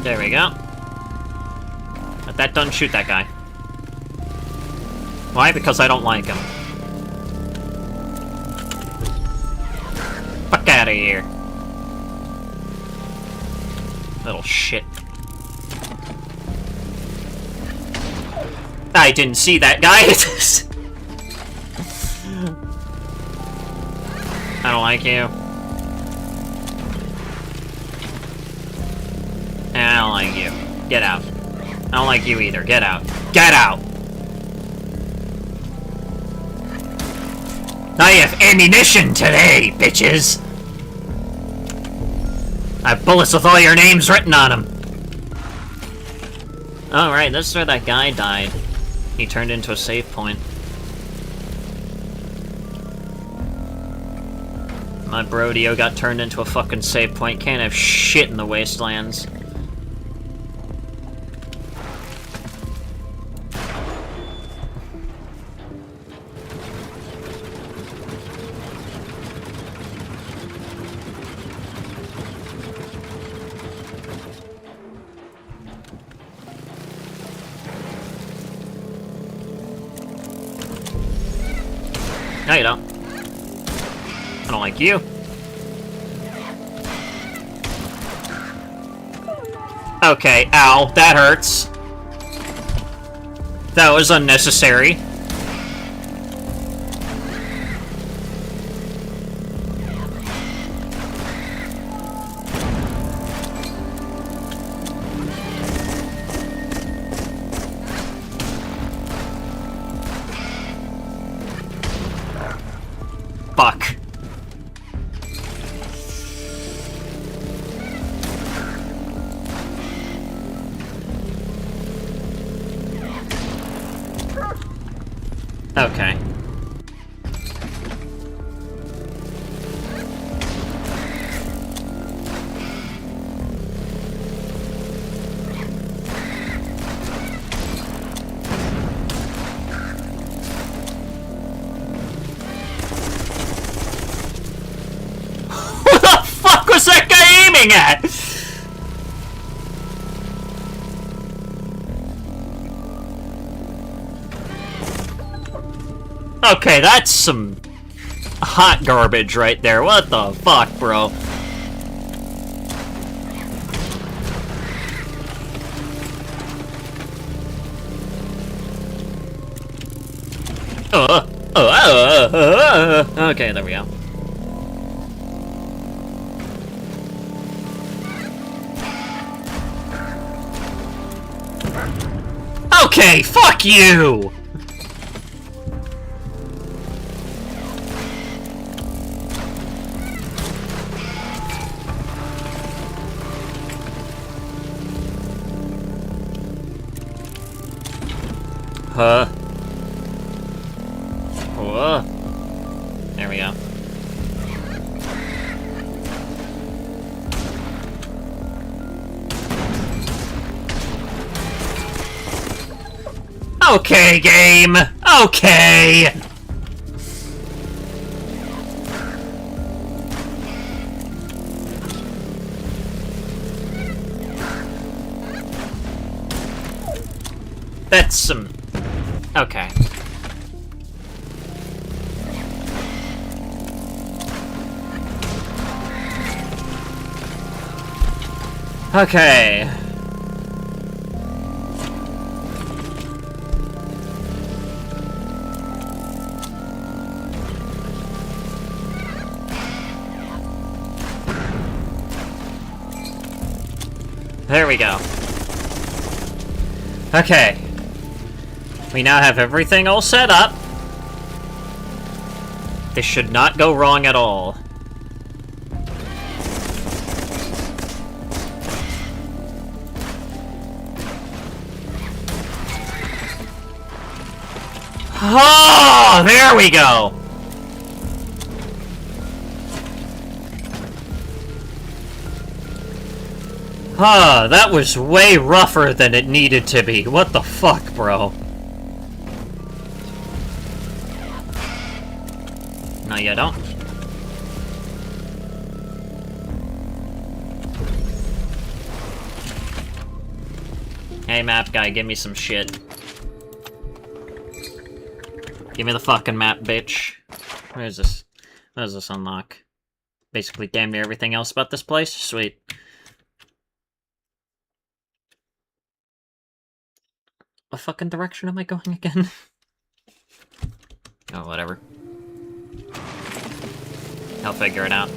There we go. But that doesn't shoot that guy. Why? Because I don't like him. Fuck out of here. Little shit. I didn't see that guy. I don't like you. I don't like you. Get out. I don't like you either. Get out. Get out! I have ammunition today, bitches! I have bullets with all your names written on them. Alright, this is where that guy died. He turned into a save point. My Brodio got turned into a fucking save point. Can't have shit in the wastelands. No, you don't. I don't like you. Okay, ow, that hurts. That was unnecessary. Fuck. Okay. What the fuck was that guy aiming at? Okay, that's some hot garbage right there. What the fuck, bro? Okay, there we go. Okay, fuck you! Huh? Whoa. There we go. Okay, game! Okay! That's some... Okay. Okay. There we go. Okay. We now have everything all set up. This should not go wrong at all. Oh, there we go. Huh, that was way rougher than it needed to be. What the fuck, bro? No, you don't. Hey, map guy, give me some shit. Give me the fucking map, bitch. Where is this? What does this unlock? Basically damn near everything else about this place? Sweet. What fucking direction am I going again? Oh, whatever. I'll figure it out.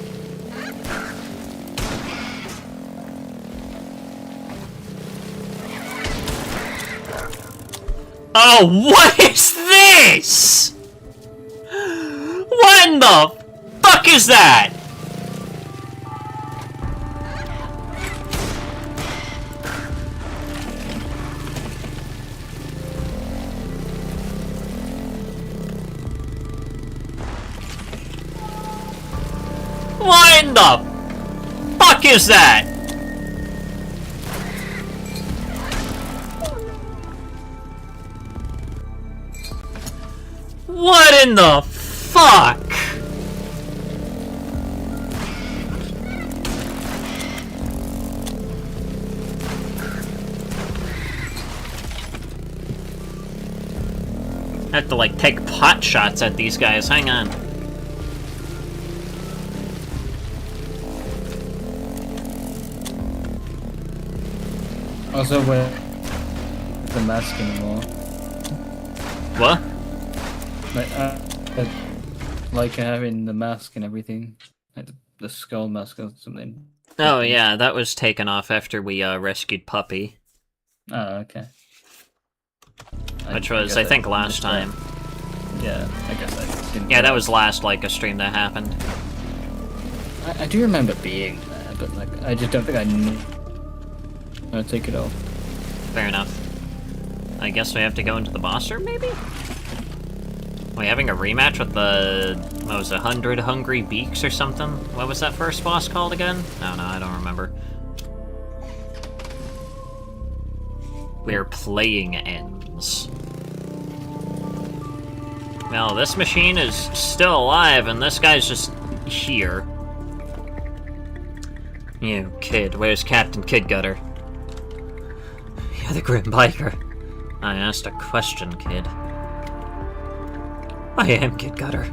Oh, what is this? What in the fuck is that? What in the fuck is that? What in the fuck? I have to, like, take pot shots at these guys. Hang on. Also, with the mask anymore. What? Like having the mask and everything. Like the skull mask or something. Oh, yeah, that was taken off after we, rescued Puppy. Oh, okay. Which was, I think, last time. Yeah, I guess I didn't. Yeah, that was last, like, a stream that happened. I do remember being there, but, like, I just don't think I knew. I'll take it off. Fair enough. I guess we have to go into the boss room, maybe? Are we having a rematch with the... what was it, 100 Hungry Beaks or something? What was that first boss called again? Oh no, I don't remember. Where playing ends. Well, this machine is still alive, and this guy's just here. You kid, where's Captain Kidgutter? You're the Grim Biker. I asked a question, kid. I am Kidgutter.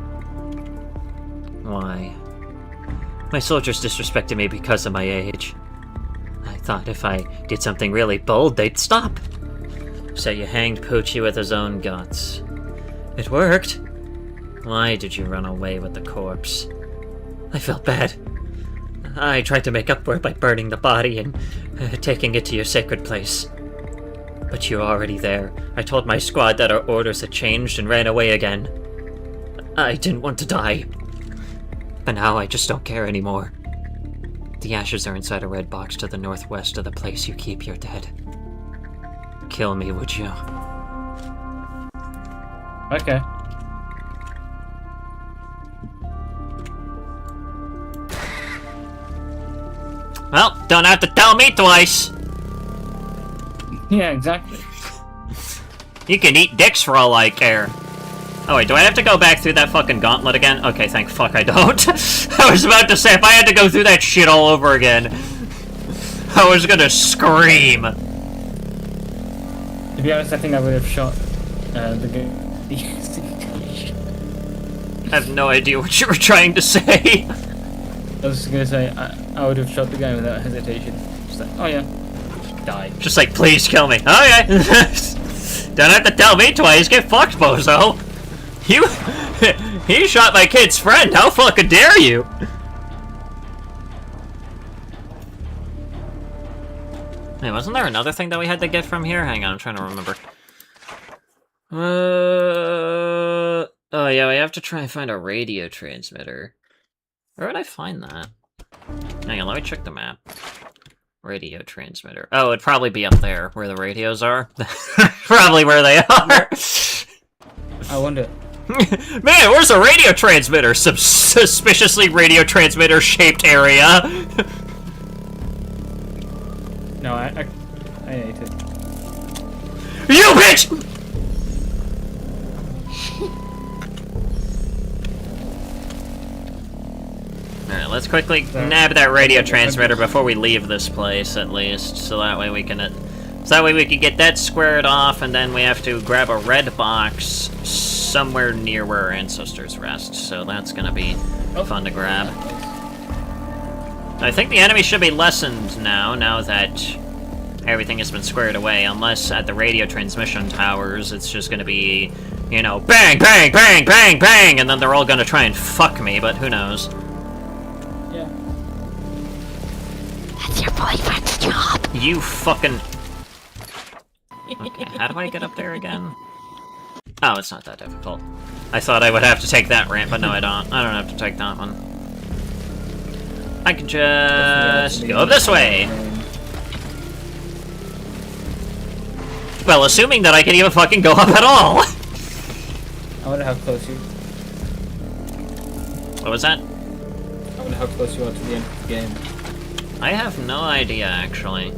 Why? My soldiers disrespected me because of my age. I thought if I did something really bold, they'd stop. So you hanged Poochie with his own guts. It worked. Why did you run away with the corpse? I felt bad. I tried to make up for it by burning the body and taking it to your sacred place. But you're already there. I told my squad that our orders had changed and ran away again. I didn't want to die. But now I just don't care anymore. The ashes are inside a red box to the northwest of the place you keep your dead. Kill me, would you? Okay. Well, don't have to tell me twice! Yeah, exactly. You can eat dicks for all I care. Oh wait, do I have to go back through that fucking gauntlet again? Okay, thank fuck I don't. I was about to say, if I had to go through that shit all over again, I was gonna scream. To be honest, I think I would have shot the guy. I have no idea what you were trying to say. I was gonna say, I would have shot the guy without hesitation. Just like, oh yeah, die. Just like, please kill me. Okay. Don't have to tell me twice. Get fucked, bozo. He shot my kid's friend. How fucking dare you? Hey, wasn't there another thing that we had to get from here? Hang on, I'm trying to remember. Oh yeah, we have to try and find a radio transmitter. Where would I find that? Hang on, let me check the map. Radio transmitter. Oh, it'd probably be up there, where the radios are. Probably where they are. I wonder. Man, where's a radio transmitter? Some suspiciously radio transmitter shaped area. No, I ate it. You bitch! Alright, let's quickly nab that radio transmitter before we leave this place, at least, so that way we can So that way we can get that squared off, and then we have to grab a red box somewhere near where our ancestors rest. So that's gonna be fun to grab. I think the enemy should be lessened now that everything has been squared away, unless at the radio transmission towers it's just gonna be, you know, bang, bang, bang, bang, bang, and then they're all gonna try and fuck me, but who knows. Yeah. That's your boyfriend's job. You fucking... Okay, how do I get up there again? Oh, it's not that difficult. I thought I would have to take that ramp, but no I don't. I don't have to take that one. I can just go this way! Well, assuming that I can even fucking go up at all! I wonder how close you... What was that? I wonder how close you are to the end of the game. I have no idea, actually.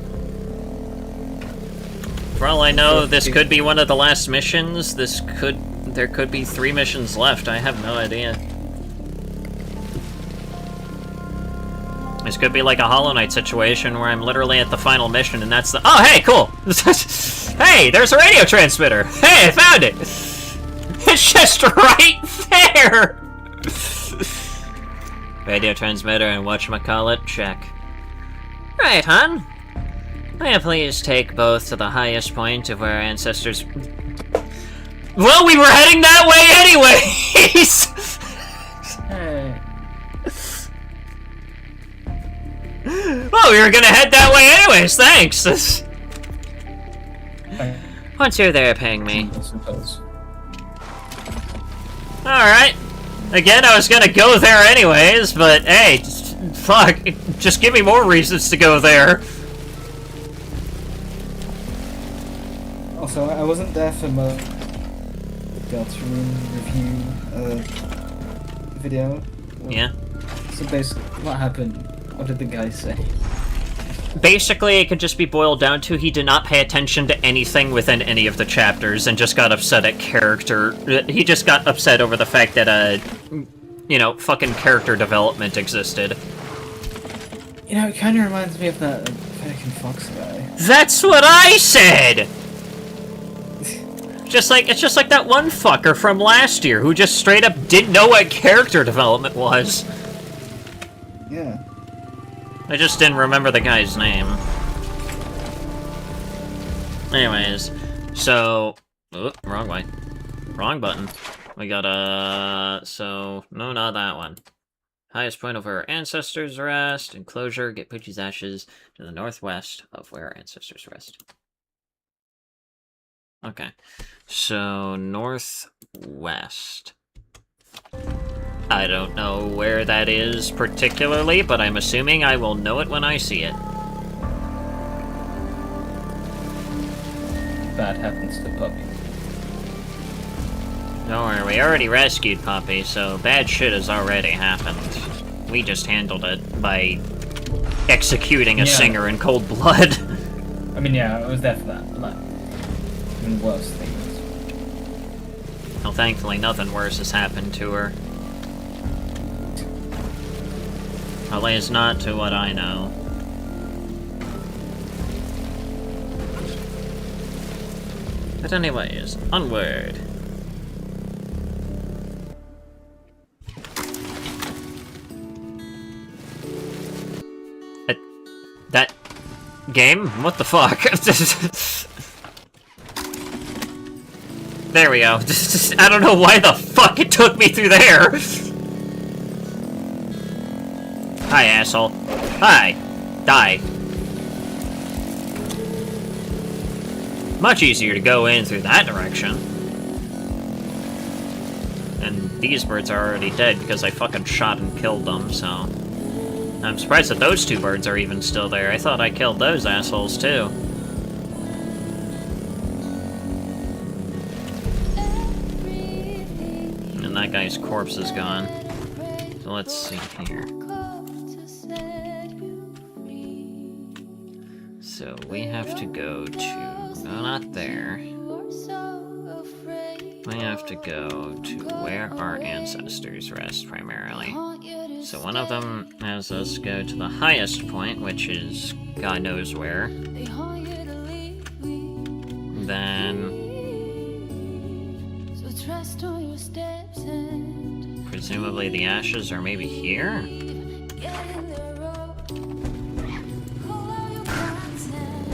For all I know, this could be one of the last missions. There could be 3 missions left. I have no idea. This could be like a Hollow Knight situation where I'm literally at the final mission and that's the— oh, hey, cool! Hey, there's a radio transmitter! Hey, I found it! It's just right there! Radio transmitter and whatchamacallit, check. Right, hon. May I please take both to the highest point of where our ancestors... Well, we were heading that way anyways! Hey. Well, we were gonna head that way anyways, thanks! Once you're there paying me. Alright. Again, I was gonna go there anyways, but hey, fuck, just give me more reasons to go there. Also, I wasn't there for my Deltarune review video. Yeah. So basically, what happened? What did the guy say? Basically, it could just be boiled down to he did not pay attention to anything within any of the chapters and just got upset at character. He just got upset over the fact that, you know, fucking character development existed. You know, it kind of reminds me of that Pelican Fox guy. That's what I said! It's just like that one fucker from last year who just straight up didn't know what character development was. Yeah. I just didn't remember the guy's name. Anyways, so... Oh, wrong way. Wrong button. We got so... No, not that one. Highest point of where our ancestors rest. Enclosure, get Poochie's ashes to the northwest of where our ancestors rest. Okay. So, northwest. I don't know where that is particularly, but I'm assuming I will know it when I see it. Bad happens to Puppy. Don't worry, we already rescued Puppy, so bad shit has already happened. We just handled it by executing a singer in cold blood. I mean, yeah, I was there for that, but like, even worse things. Well, thankfully nothing worse has happened to her. At least not to what I know. But anyways, onward. That game? What the fuck? There we go. I don't know why the fuck it took me through there. Hi, asshole. Hi. Die. Much easier to go in through that direction. And these birds are already dead because I fucking shot and killed them, so... I'm surprised that those 2 birds are even still there. I thought I killed those assholes, too. And that guy's corpse is gone. So let's see here. So we have to go to... No, not there. We have to go to where our ancestors rest, primarily. So one of them has us go to the highest point, which is God knows where. And then... presumably the ashes are maybe here?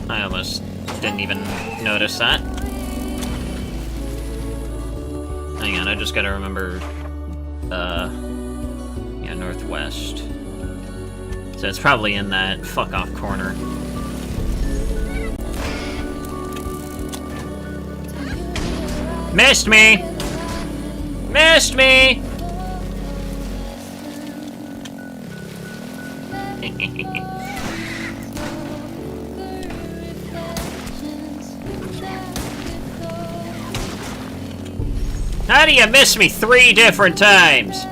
I almost didn't even notice that. Hang on, I just gotta remember... yeah, northwest. So it's probably in that fuck-off corner. Missed me! Missed me! How do you miss me 3 different times?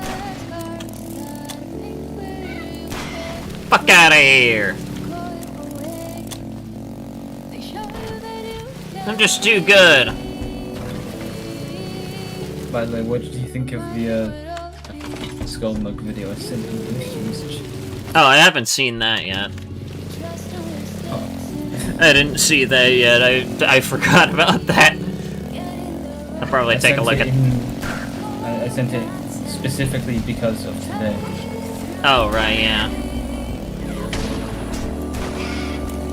Fuck out of here! I'm just too good. By the way, what did you think of the Skull Mug video I sent you the usage? Oh, I haven't seen that yet. Oh. I didn't see that yet. I forgot about that. I'll probably take a look at... I sent it specifically because of today. Oh, right, yeah.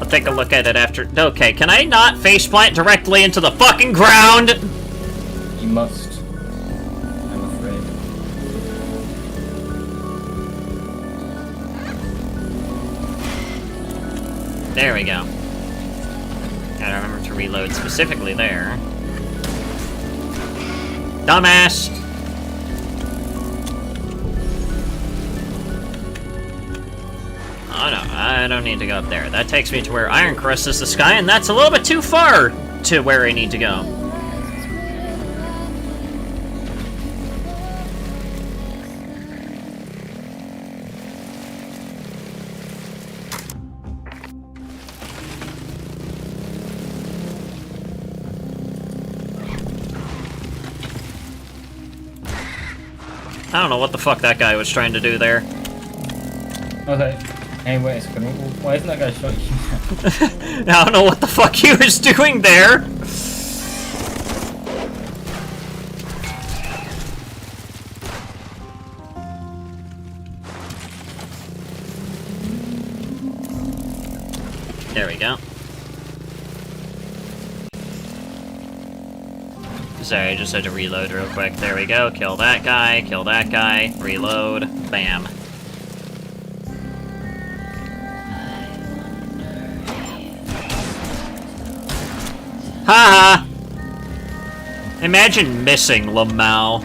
I'll take a look at it after... Okay, can I not faceplant directly into the fucking ground? You must. I'm afraid. There we go. Gotta remember to reload specifically there. Dumbass! Oh no, I don't need to go up there. That takes me to where Iron crosses the sky, and that's a little bit too far to where I need to go. I don't know what the fuck that guy was trying to do there. Okay. Hey, wait a second. Why isn't that guy shot you? I don't know what the fuck he was doing there. There we go. Sorry, I just had to reload real quick. There we go. Kill that guy, reload, bam. Haha! Imagine missing Lamau.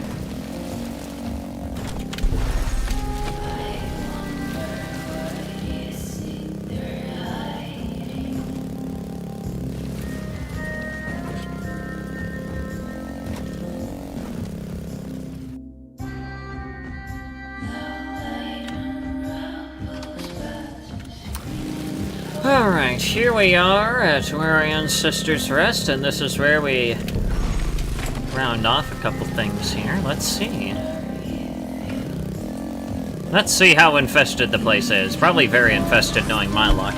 Alright, here we are at where our ancestors rest, and this is where we round off a couple things here. Let's see. Let's see how infested the place is. Probably very infested, knowing my luck.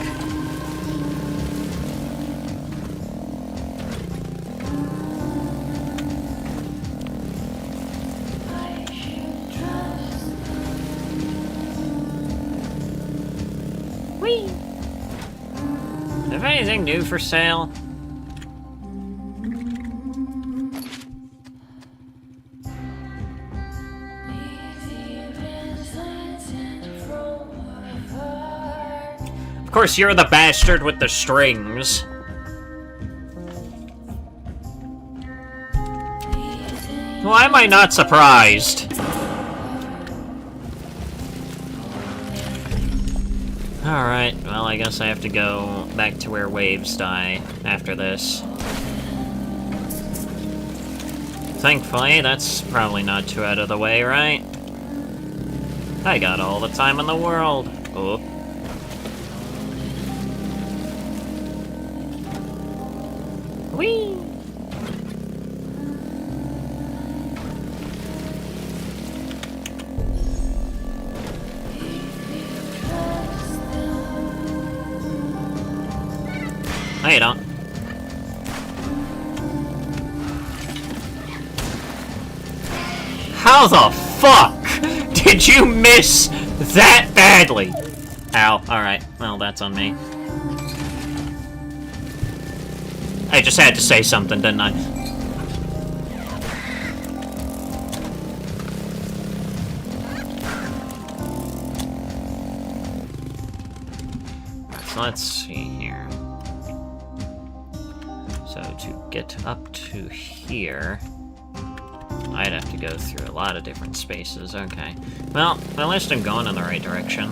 Whee! Do you have anything new for sale? Of course, you're the bastard with the strings. Why am I not surprised? Alright, well, I guess I have to go back to where waves die after this. Thankfully, that's probably not too out of the way, right? I got all the time in the world. Oh. Whee! No, you don't. How the fuck did you miss that badly? Ow, alright. Well, that's on me. I just had to say something, didn't I? So let's see here. So to get up to here, I'd have to go through a lot of different spaces. Okay. Well, at least I'm going in the right direction.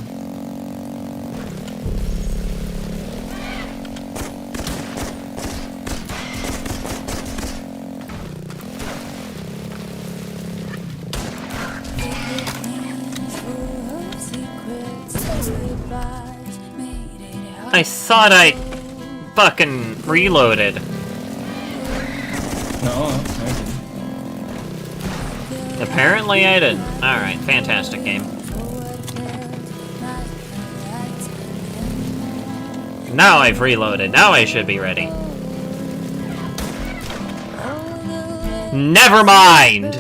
I thought I fucking reloaded. No, I didn't. Apparently I didn't. Alright, fantastic game. Now I've reloaded. Now I should be ready. Never mind!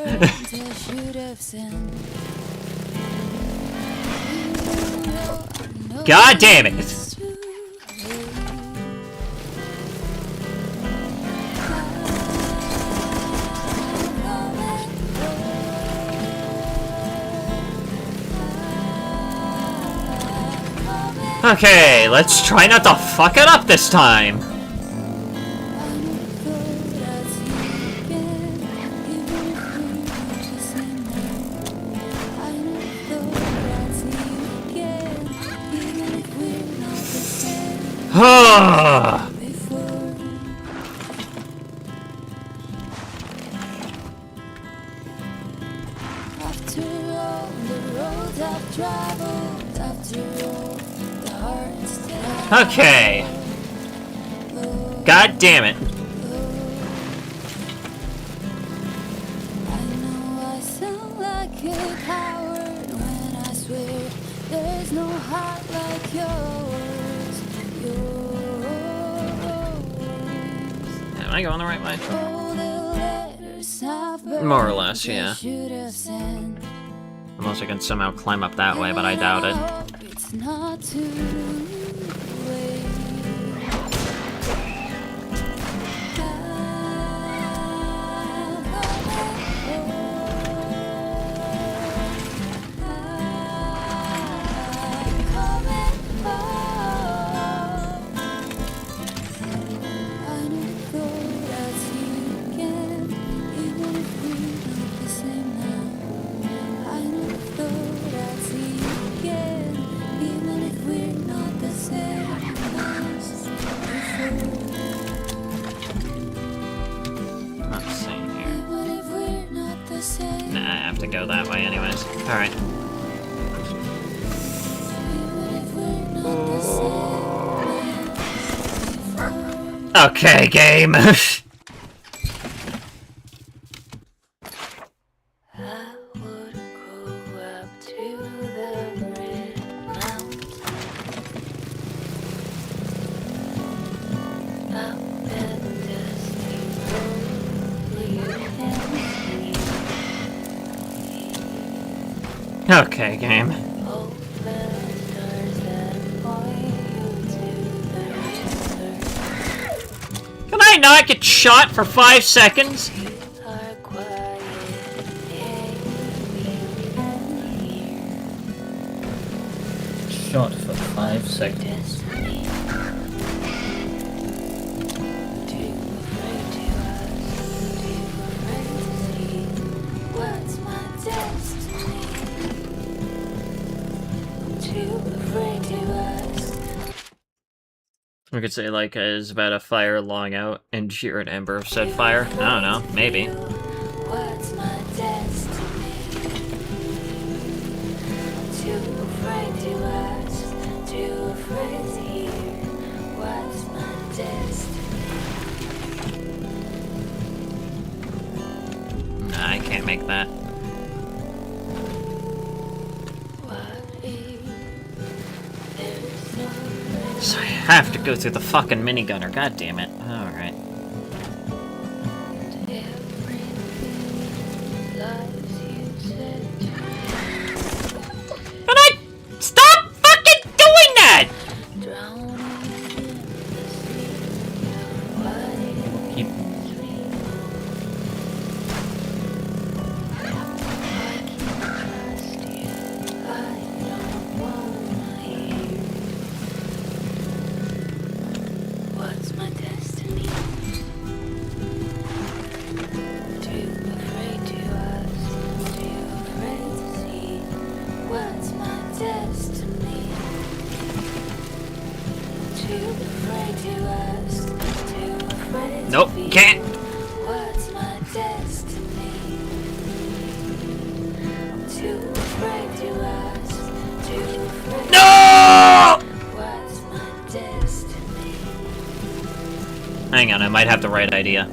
God damn it! Okay, let's try not to fuck it up this time. Okay. God damn it. Am I going the right way? More or less, yeah. Unless I can somehow climb up that way, but I doubt it. Go that way anyways. Alright. Okay, game. Okay, game. Can I not get shot for 5 seconds? Shot for 5 seconds. We could say Laika is about a fire long out, and you're an ember of said fire. I don't know, maybe. Nah, I can't make that. So I have to go through the fucking minigunner, god damn it. Alright. Nope, can't. No! Hang on, I might have the right idea.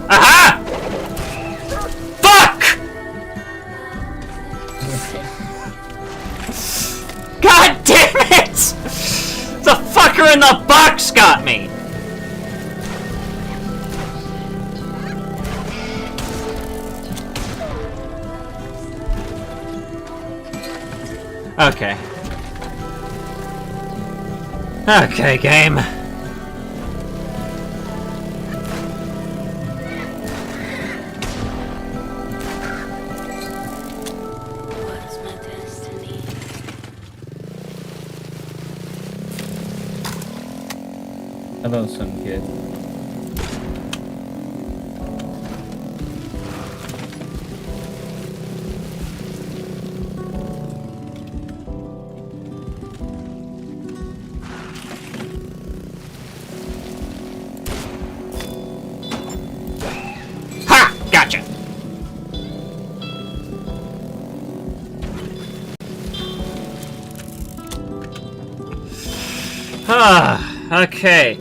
Aha! Fuck! God damn it! The fucker in the box got me! Okay. Okay, game. Hello, some kid. Ha! Gotcha! Ah, okay.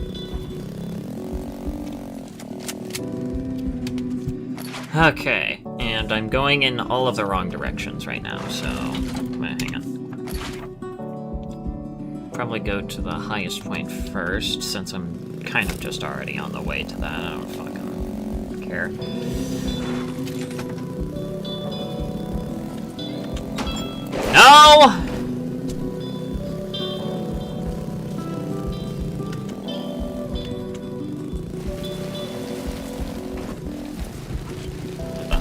Okay, and I'm going in all of the wrong directions right now, so... hang on. Probably go to the highest point first, since I'm kind of just already on the way to that. I don't fucking care. No!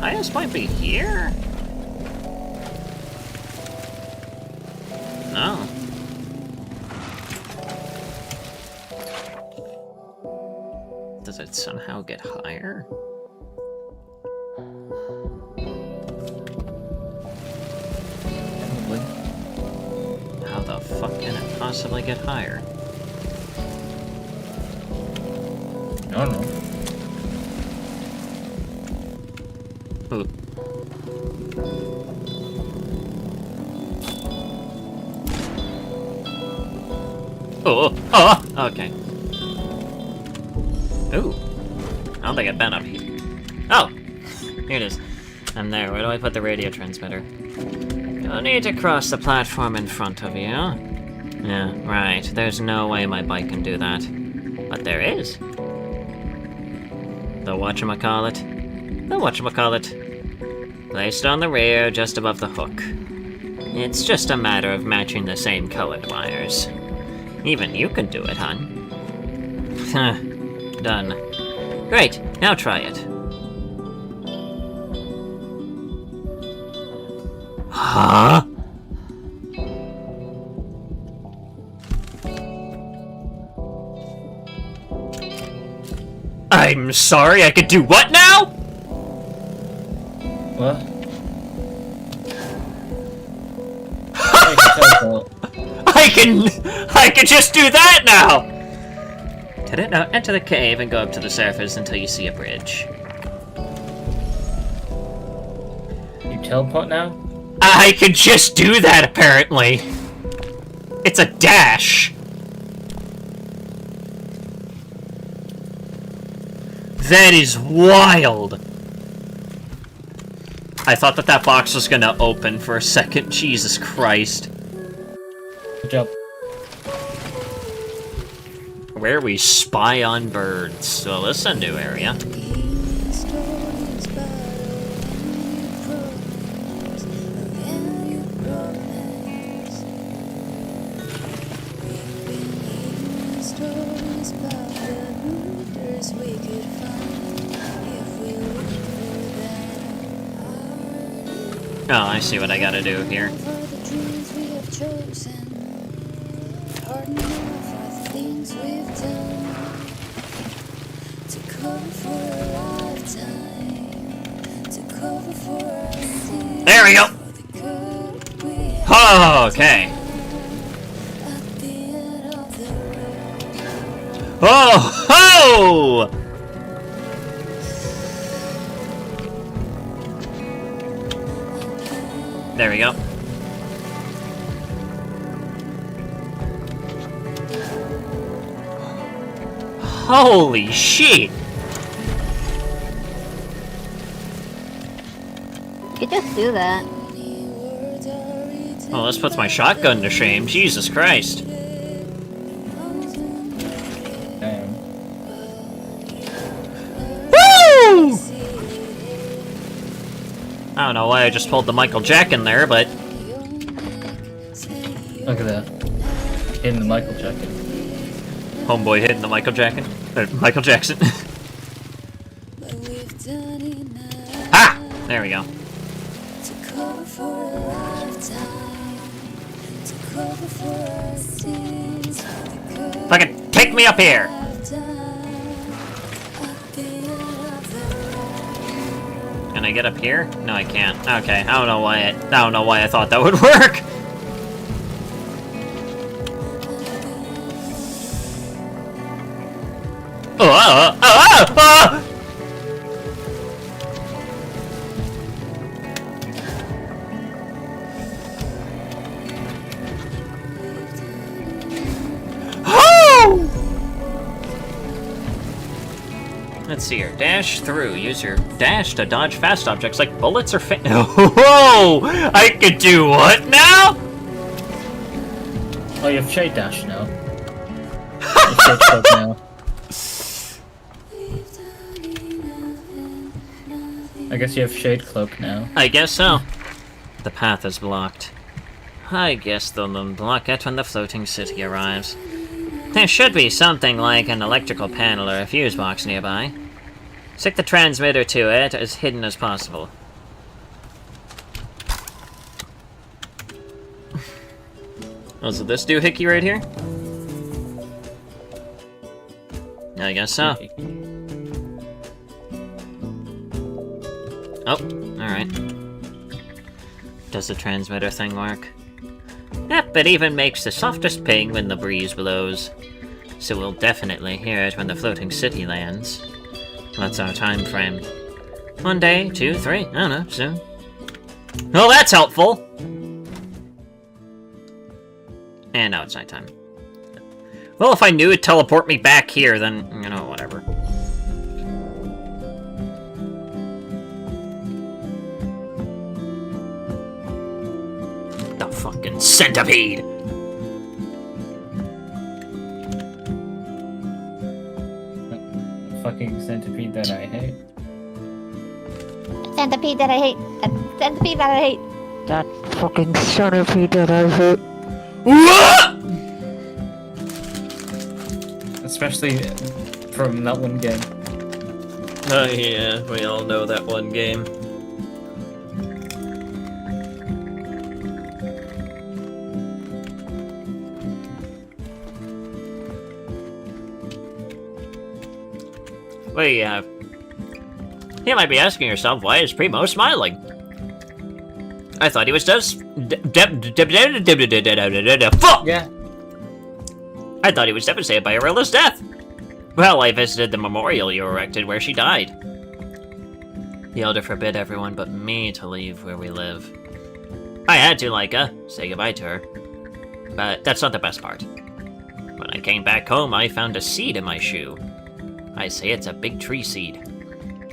Highest might be here? No. Does it somehow get higher? Probably. How the fuck can it possibly get higher? I don't know. Ooh. Oh, okay. Ooh. I don't think I've been up here. Oh! Here it is. I'm there. Where do I put the radio transmitter? You'll need to cross the platform in front of you. Yeah, right. There's no way my bike can do that. But there is. The whatchamacallit. The whatchamacallit. Placed on the rear, just above the hook. It's just a matter of matching the same colored wires. Even you can do it, hon. Done. Great, now try it. Huh? I'm sorry, I could do what now? What? I can just do that now! Now enter the cave and go up to the surface until you see a bridge. You teleport now? I can just do that, apparently. It's a dash. That is wild. I thought that box was gonna open for a second. Jesus Christ. Good job. Where we spy on birds. Well, this is a new area. Oh, I see what I gotta do here. There we go! Oh, okay. Oh, ho! There we go. Holy shit! You could just do that. Well, this puts my shotgun to shame. Jesus Christ. Damn. Woo! I don't know why I just pulled the Michael Jack in there, but... Look at that. In the Michael jacket. Homeboy hitting the Michael Jackson. Michael Jackson. Ah! There we go. Fucking take me up here! Can I get up here? No, I can't. Okay, I don't know why I thought that would work. Let's see here. Dash through. Use your dash to dodge fast objects like bullets or Oh! I could do what now? Oh, you have shade dash now. You have shade cloak now. I guess you have shade cloak now. I guess so. The path is blocked. I guess they'll unblock it when the floating city arrives. There should be something like an electrical panel or a fuse box nearby. Stick the transmitter to it as hidden as possible. Oh, so this doohickey right here? I guess so. Oh, alright. Does the transmitter thing work? Yep, it even makes the softest ping when the breeze blows. So we'll definitely hear it when the floating city lands. That's our time frame. 1 day, 2, 3, I don't know, soon. Well, that's helpful! And now it's nighttime. Well, if I knew it'd teleport me back here, then, you know, whatever. The fucking centipede! Fucking centipede that I hate. Centipede that I hate. A centipede that I hate. That fucking centipede that I hate. What? Especially from that one game. Oh yeah, we all know that one game. Wait, you might be asking yourself, why is Primo smiling? I thought he was fuck! Yeah. I thought he was devastated by Arilla's death. Well, I visited the memorial you erected where she died. The Elder forbid everyone but me to leave where we live. I had to, Laika, say goodbye to her. But that's not the best part. When I came back home, I found a seed in my shoe. I say it's a big tree seed,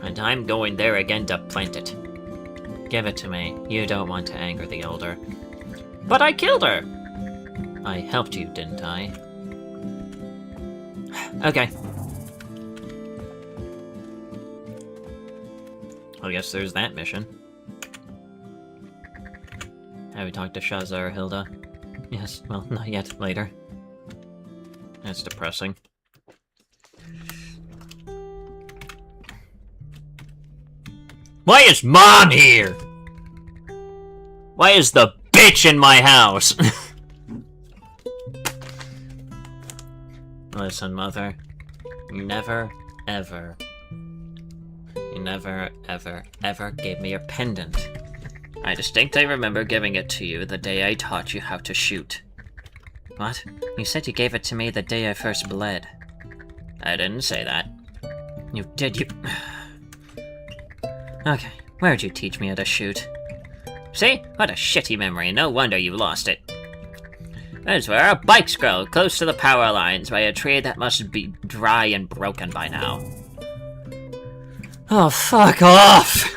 and I'm going there again to plant it. Give it to me. You don't want to anger the Elder. But I killed her! I helped you, didn't I? Okay. I guess there's that mission. Have we talked to Shazza or Hilda? Yes, well, not yet. Later. That's depressing. Why is Mom here? Why is the bitch in my house? Listen, Mother. You never, ever gave me your pendant. I distinctly remember giving it to you the day I taught you how to shoot. What? You said you gave it to me the day I first bled. I didn't say that. You did, you... Okay, where'd you teach me how to shoot? See? What a shitty memory, no wonder you lost it. That's where our bikes grow, close to the power lines, by a tree that must be dry and broken by now. Oh, fuck off!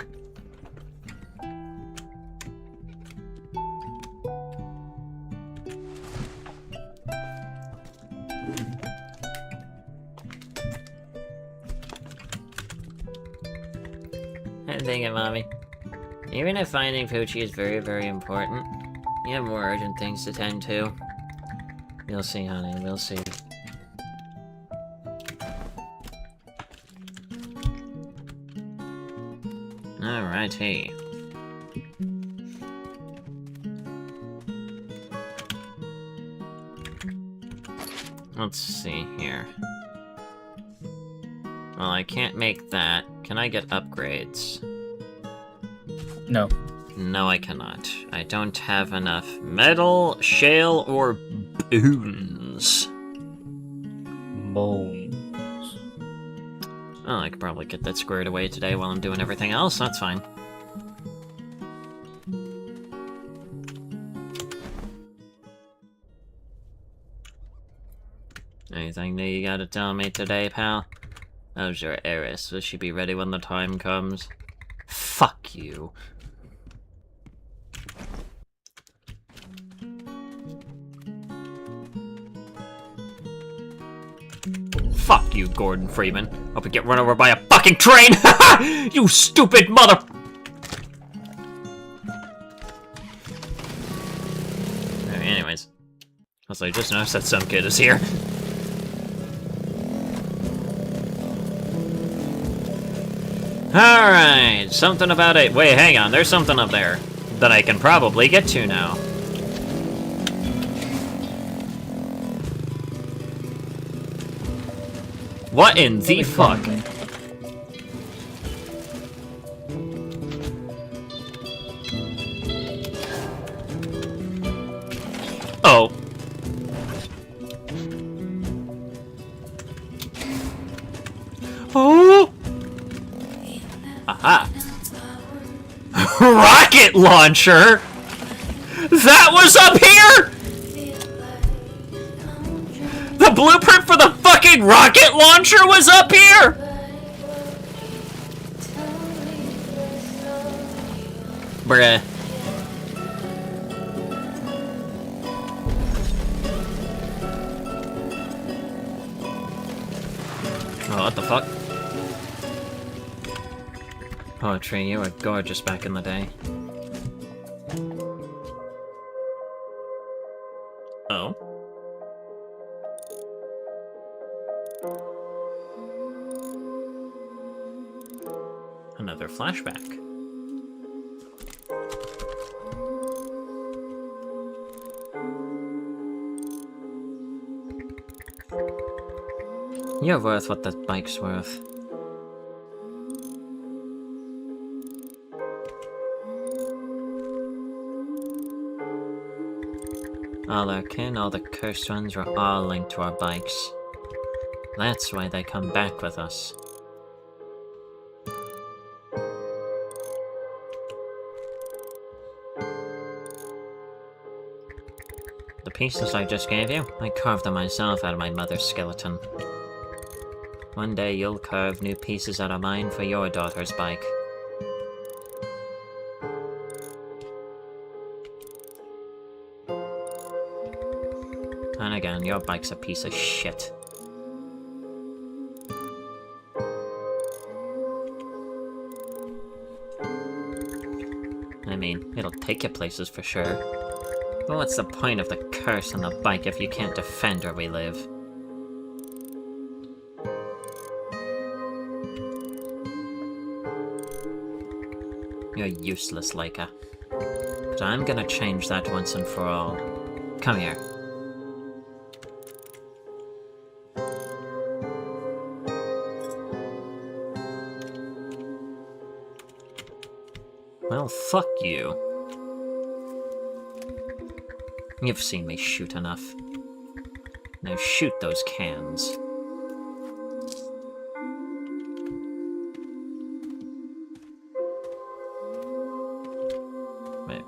I'm thinking, Mommy. Even if finding Poochie is very, very important, you have more urgent things to tend to. We'll see, honey, we'll see. Alrighty. Let's see here. Well, I can't make that. Can I get upgrades? No. No, I cannot. I don't have enough metal, shale, or boons. Bones. Oh, I could probably get that squared away today while I'm doing everything else. That's fine. Anything new you gotta tell me today, pal? How's your heiress? Will she be ready when the time comes? Fuck you. Fuck you, Gordon Freeman. Hope you get run over by a fucking train! You stupid mother... Anyways. Also, I just noticed that some kid is here. Alright, something about it. Wait, hang on, there's something up there that I can probably get to now. What in the fuck? Oh. Oh! Aha! Rocket launcher? That was up here?! The blueprint for the fucking rocket launcher was up here?! Bruh. Oh, what the fuck? Poetry, you were gorgeous back in the day. Oh? Another flashback. You're worth what the bike's worth. All our kin, all the cursed ones were all linked to our bikes. That's why they come back with us. The pieces I just gave you, I carved them myself out of my mother's skeleton. One day you'll carve new pieces out of mine for your daughter's bike. And again, your bike's a piece of shit. I mean, it'll take you places for sure. But what's the point of the curse on the bike if you can't defend where we live? You're useless, Laika. But I'm gonna change that once and for all. Come here. Well, fuck you. You've seen me shoot enough. Now shoot those cans. Wait.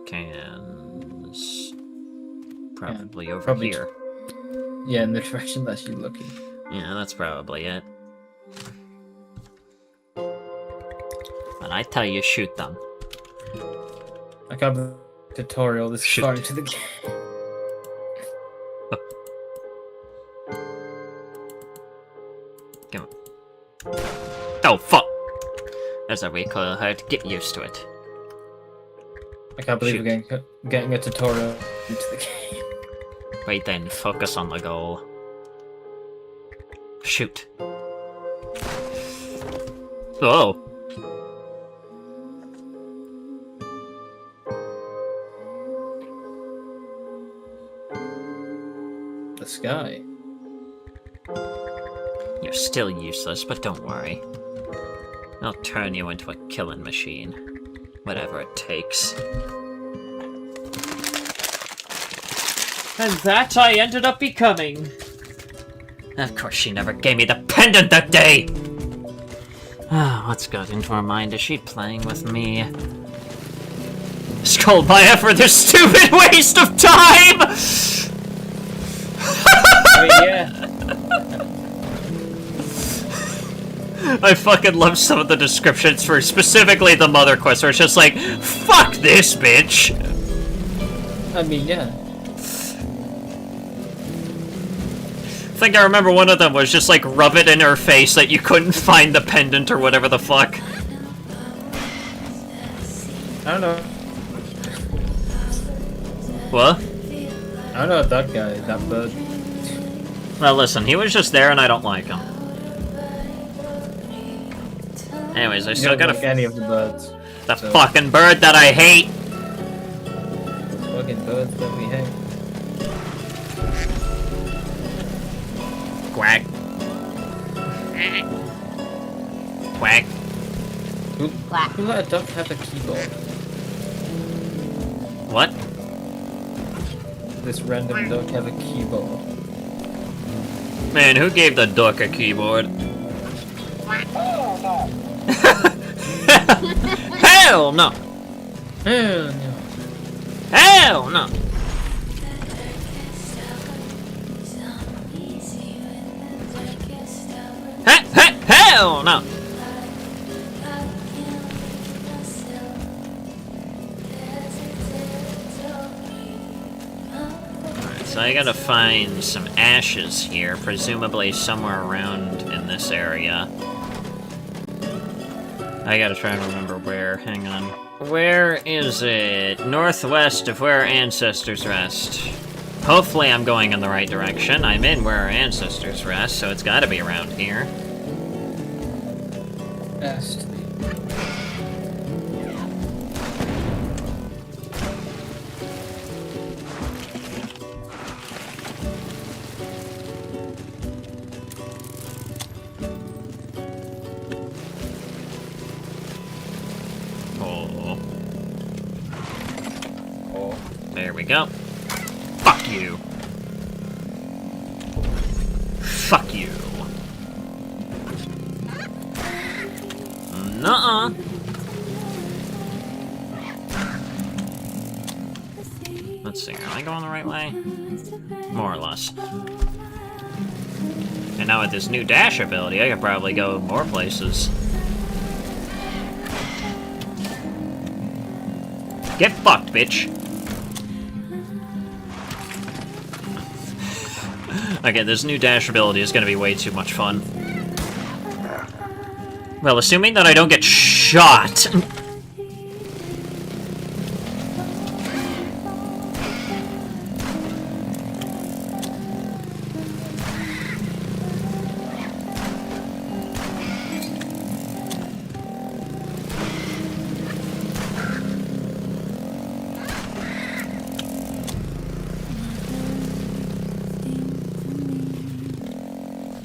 Cans... Probably over here. Yeah, in the direction that you're looking. Yeah, that's probably it. When I tell you, shoot them. I got the tutorial this far into the game. Come on. Oh, fuck! As a recoil hurt, get used to it. I can't believe we're getting a tutorial into the game. Right then, focus on the goal. Shoot. Oh! The sky. You're still useless, but don't worry. I'll turn you into a killing machine. Whatever it takes. And that I ended up becoming. Of course she never gave me the pendant that day! Ah, what's got into her mind? Is she playing with me? Scold my effort, this stupid waste of time! Oh yeah. I fucking love some of the descriptions for specifically the mother quest where it's just like, fuck this bitch! I mean, yeah. I think I remember one of them was just like rub it in her face that you couldn't find the pendant or whatever the fuck. I don't know. What? I don't know that guy, that bird. Well, listen, he was just there and I don't like him. Anyways, I still gotta... like any of the birds. The fucking bird that I hate! The fucking birds that we hate. Quack. Quack. Who let a duck have a keyboard? What? This random duck have a keyboard. Man, who gave the duck a keyboard? Hell no! Hell no! Hell no! Hell no! Alright, so I gotta find some ashes here, presumably somewhere around in this area. I gotta try and remember where, hang on. Where is it? Northwest of where our ancestors rest. Hopefully I'm going in the right direction. I'm in where our ancestors rest, so it's gotta be around here. Best. There we go. Fuck you. Fuck you. Nuh-uh. Let's see, am I going the right way? More or less. And now with this new dash ability, I could probably go more places. Get fucked, bitch. Okay, this new dash ability is gonna be way too much fun. Well, assuming that I don't get shot.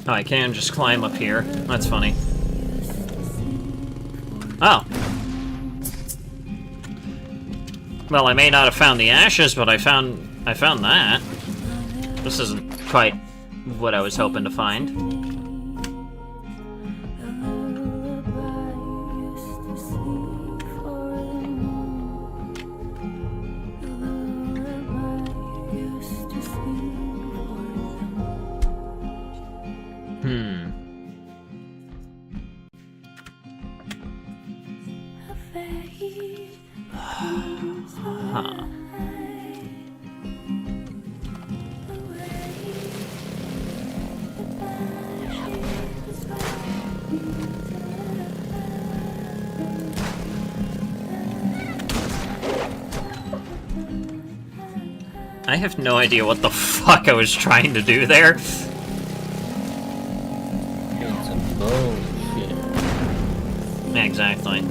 Oh, I can just climb up here. That's funny. Oh. Well, I may not have found the ashes, but I found I found that. This isn't quite what I was hoping to find. Huh. I have no idea what the fuck I was trying to do there. It's some bullshit. Exactly.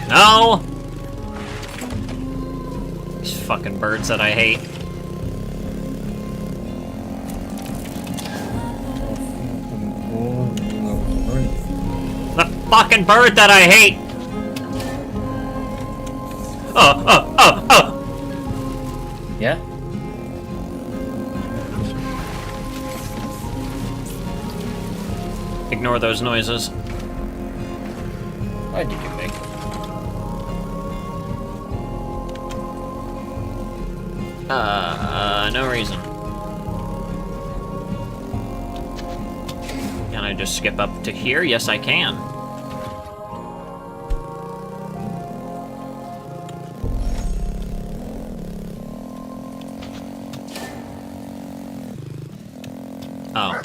No! These fucking birds that I hate. The fucking bird that I hate! Oh! Yeah? Ignore those noises. Why did you make it? No reason. Can I just skip up to here? Yes, I can. Oh.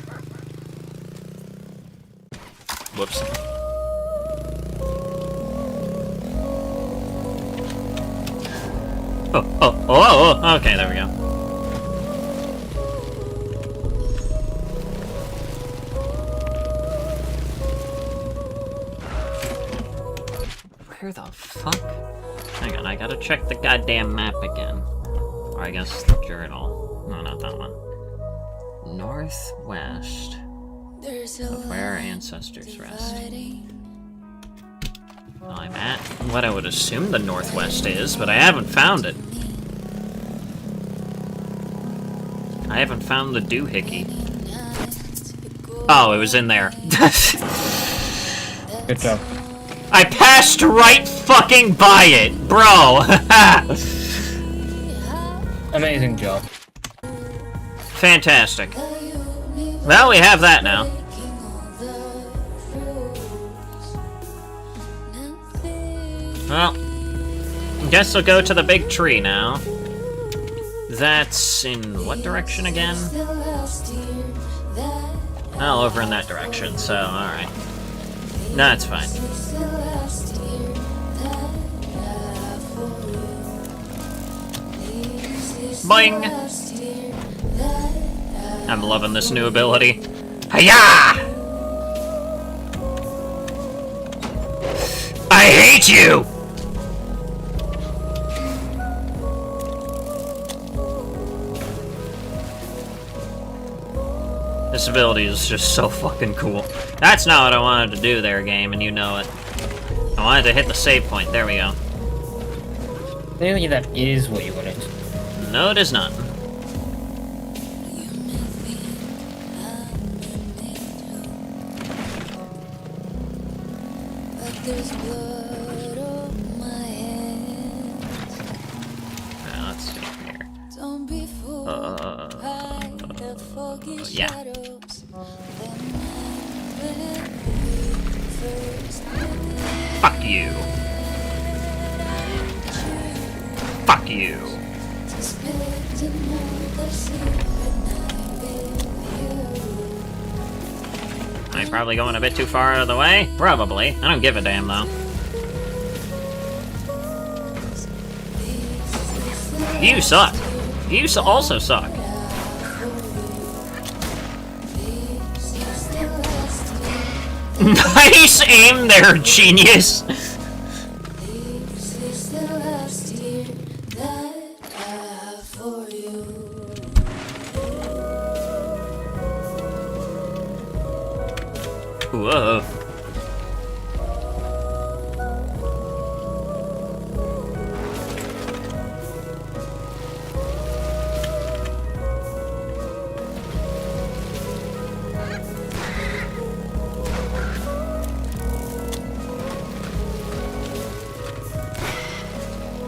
Whoops. Oh, okay, there we go. Where the fuck? Hang on, I gotta check the goddamn map again. Or I guess the journal. No, not that one. Northwest of where our ancestors rest. Well, I'm at what I would assume the Northwest is, but I haven't found it. I haven't found the doohickey. Oh, it was in there. Good job. I passed right fucking by it, bro! Amazing job. Fantastic. Well, we have that now. Well, guess we'll go to the big tree now. That's in what direction again? Oh, over in that direction, so alright. No, it's fine. Boing! I'm loving this new ability. Hiya! I hate you! This ability is just so fucking cool. That's not what I wanted to do there, game, and you know it. I wanted to hit the save point. There we go. Clearly that is what you wanted. No, it is not. Let's see here. Yeah. Fuck you. Fuck you. Am I probably going a bit too far out of the way? Probably. I don't give a damn, though. You suck. You also suck. Nice aim there, genius! Whoa.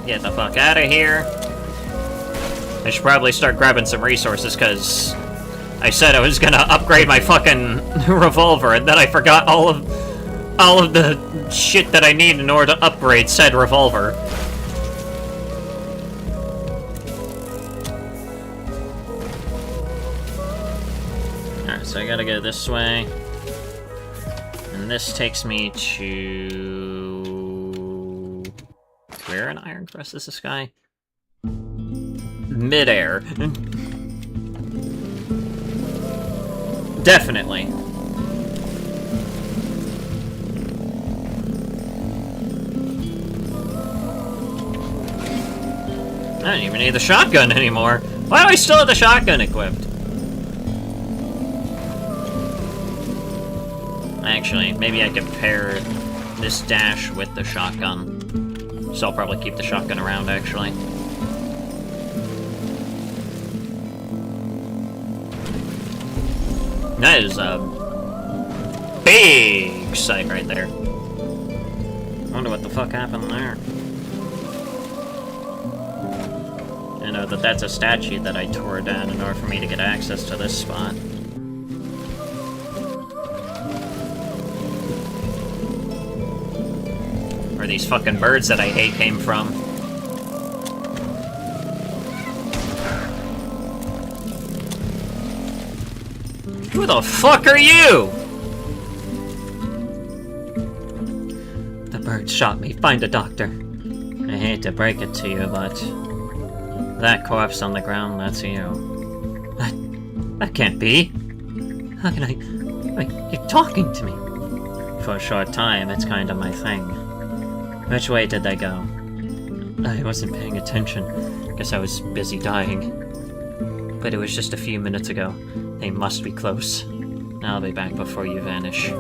Get the fuck out of here. I should probably start grabbing some resources, because I said I was gonna upgrade my fucking revolver, and then I forgot all of the shit that I need in order to upgrade said revolver. Alright, so I gotta go this way. And this takes me to... Where in Iron Crest is this guy? Midair. Definitely. I don't even need the shotgun anymore. Why do I still have the shotgun equipped? Actually, maybe I could pair this dash with the shotgun. So I'll probably keep the shotgun around, actually. That is a big site right there. I wonder what the fuck happened there. I know that that's a statue that I tore down in order for me to get access to this spot. Where these fucking birds that I hate came from. Who the fuck are you? The bird shot me. Find a doctor. I hate to break it to you, but that corpse on the ground, that's you. That can't be. How can I... Wait, you're talking to me. For a short time, it's kind of my thing. Which way did they go? I wasn't paying attention. Guess I was busy dying. But it was just a few minutes ago. They must be close. I'll be back before you vanish.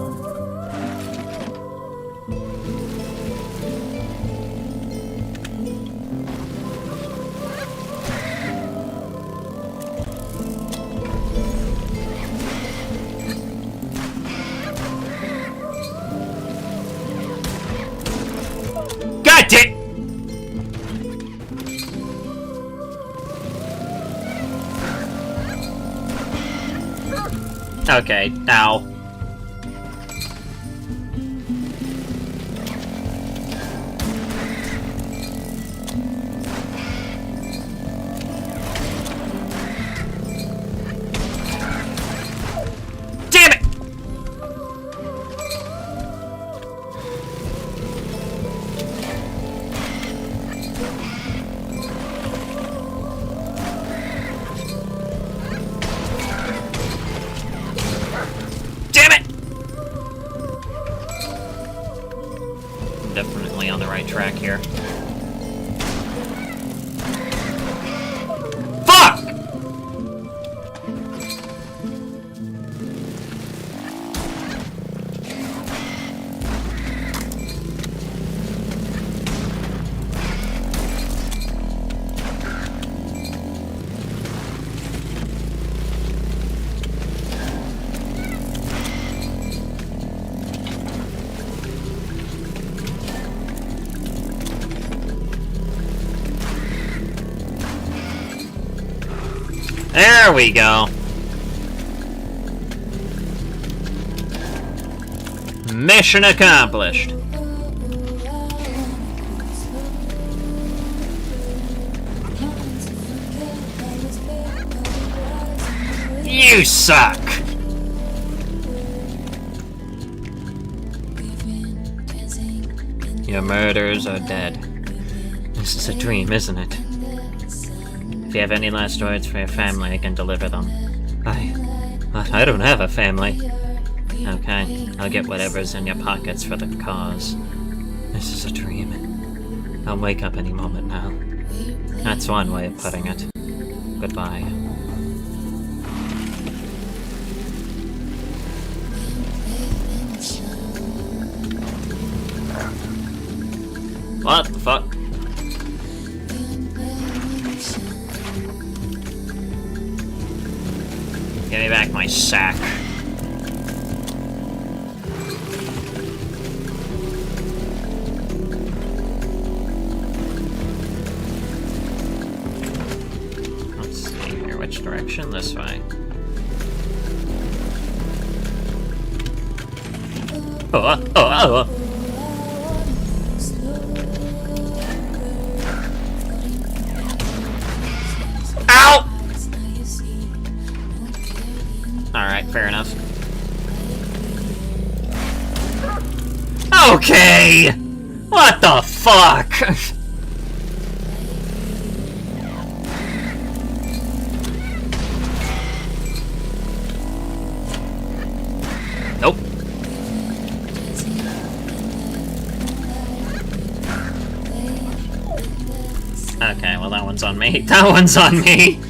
God damn! Okay, ow. Damn it! Definitely on the right track here. Fuck! There we go. Mission accomplished. You suck. Your murderers are dead. This is a dream, isn't it? If you have any last words for your family, I can deliver them. I don't have a family. Okay, I'll get whatever's in your pockets for the cause. This is a dream. I'll wake up any moment now. That's one way of putting it. Goodbye. What the fuck? Give me back my sack. direction? This way. Ow! Alright, fair enough. Okay! What the fuck? Nope. Okay, well that one's on me. That one's on me!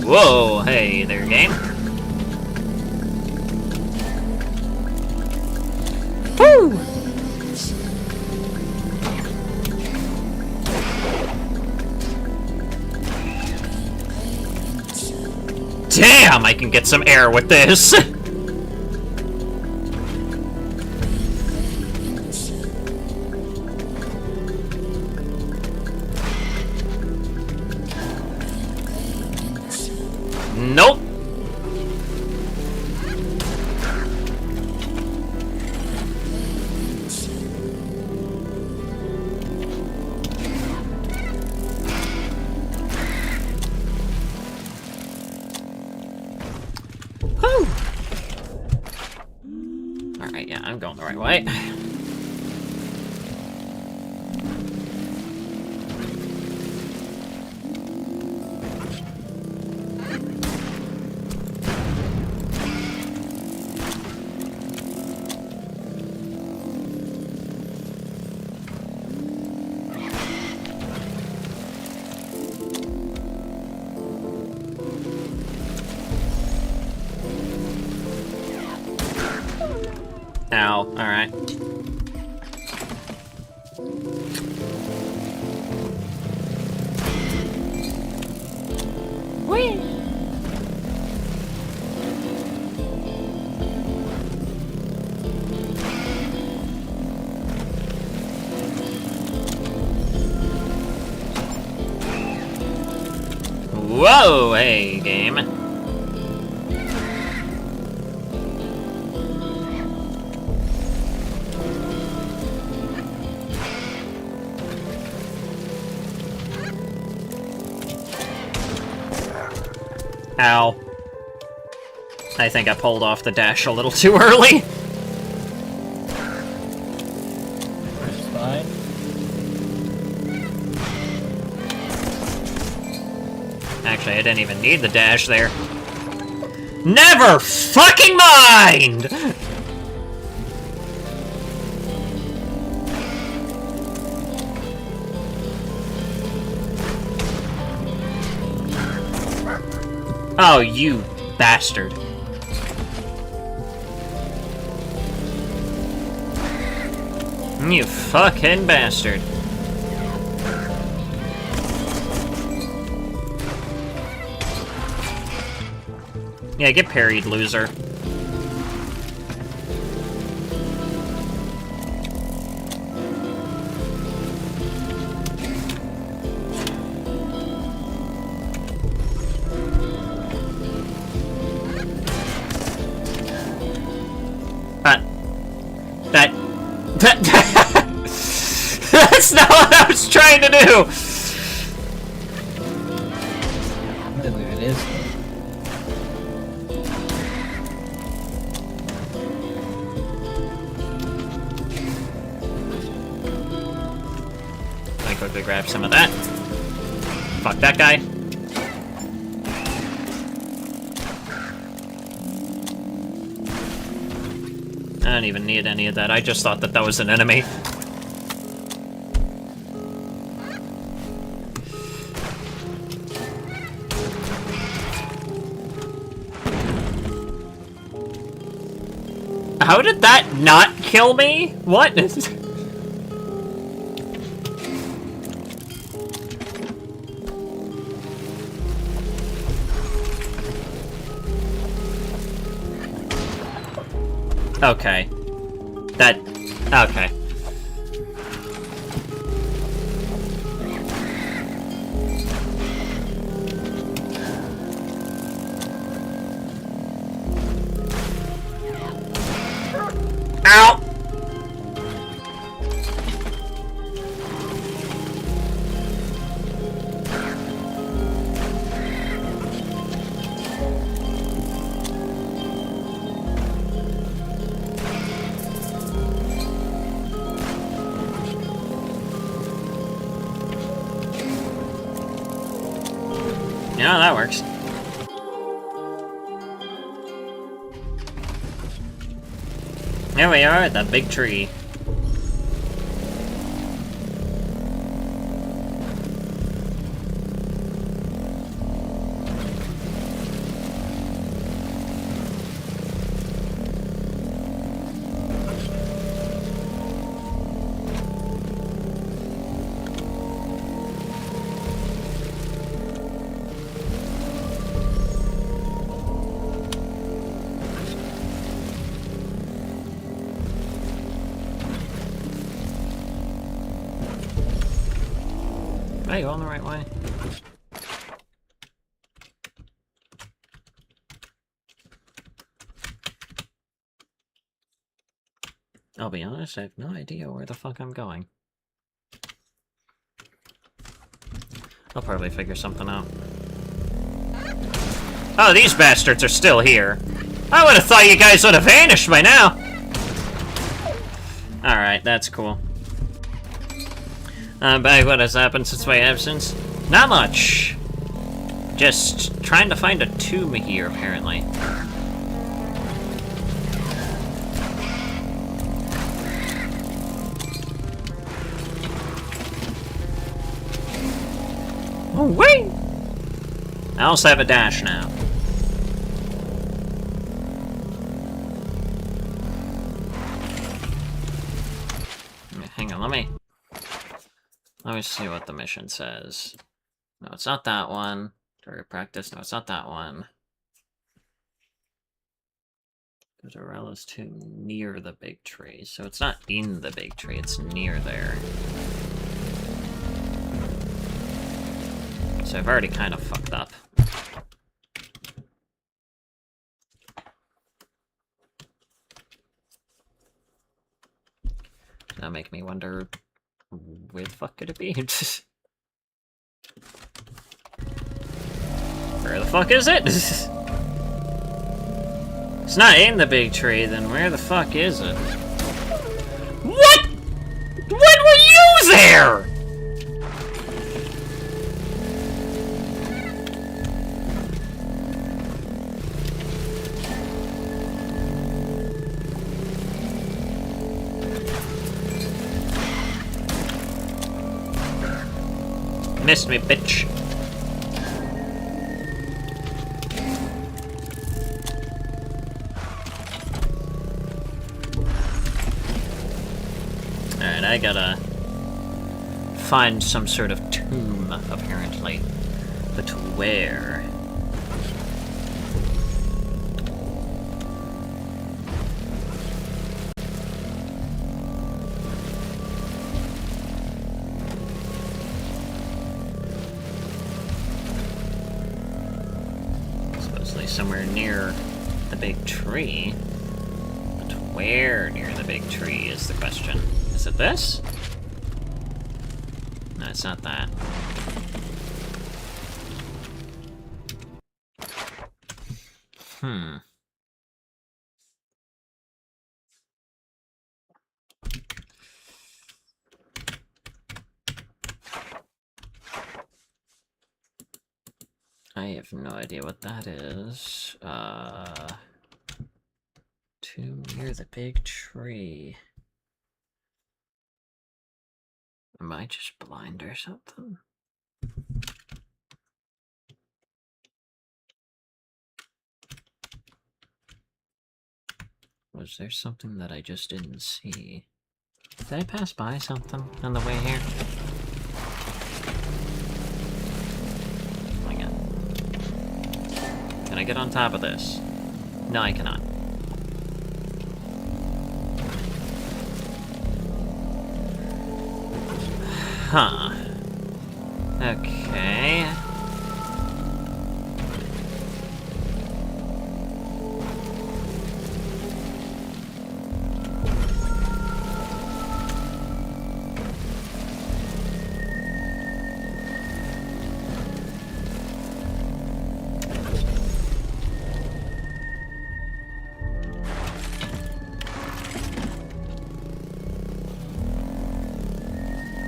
Whoa, hey there, game. Woo! Damn, I can get some air with this. Nope. Whew. Alright, yeah, I'm going the right way. Ow, alright. Whee! Whoa, hey, game. Ow. I think I pulled off the dash a little too early. It's fine. Actually, I didn't even need the dash there. Never fucking mind! Oh, you bastard. You fucking bastard. Yeah, get parried, loser. That's not what I was trying to do! I believe it is. I quickly grab some of that. Fuck that guy. I don't even need any of that. I just thought that that was an enemy. How did that not kill me? What? Okay. That... Okay. Ow! Yeah, that works. Here we are at that big tree. Am I going the right way? I'll be honest, I have no idea where the fuck I'm going. I'll probably figure something out. Oh, these bastards are still here. I would have thought you guys would have vanished by now. Alright, that's cool. I'm back. What has happened since my absence? Not much. Just trying to find a tomb here, apparently. Oh, wait! I also have a dash now. Hang on, let me see what the mission says. No, it's not that one. Target practice. No, it's not that one. Go to Rella's tomb near the big tree. So it's not in the big tree, it's near there. So I've already kind of fucked up. That make me wonder, where the fuck could it be? Where the fuck is it? It's not in the big tree, then where the fuck is it? What? When were you there? Missed me, bitch. Alright, I gotta find some sort of tomb, apparently. But where? Somewhere near the big tree. But where near the big tree is the question. Is it this? No, it's not that. I have no idea what that is. Tomb near the big tree. Am I just blind or something? Was there something that I just didn't see? Did I pass by something on the way here? Can I get on top of this? No, I cannot. Huh. Okay.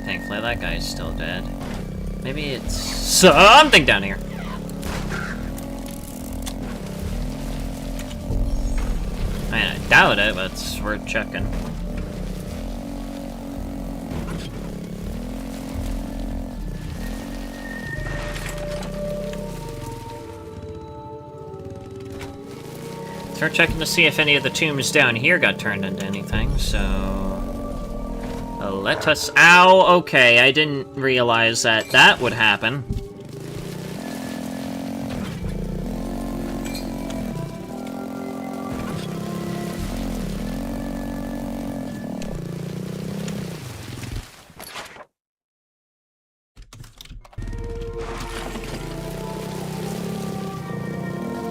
Thankfully, that guy's still dead. Maybe it's something down here. I mean, I doubt it, but it's worth checking. Start checking to see if any of the tombs down here got turned into anything, so... let us... Ow! Okay, I didn't realize that that would happen.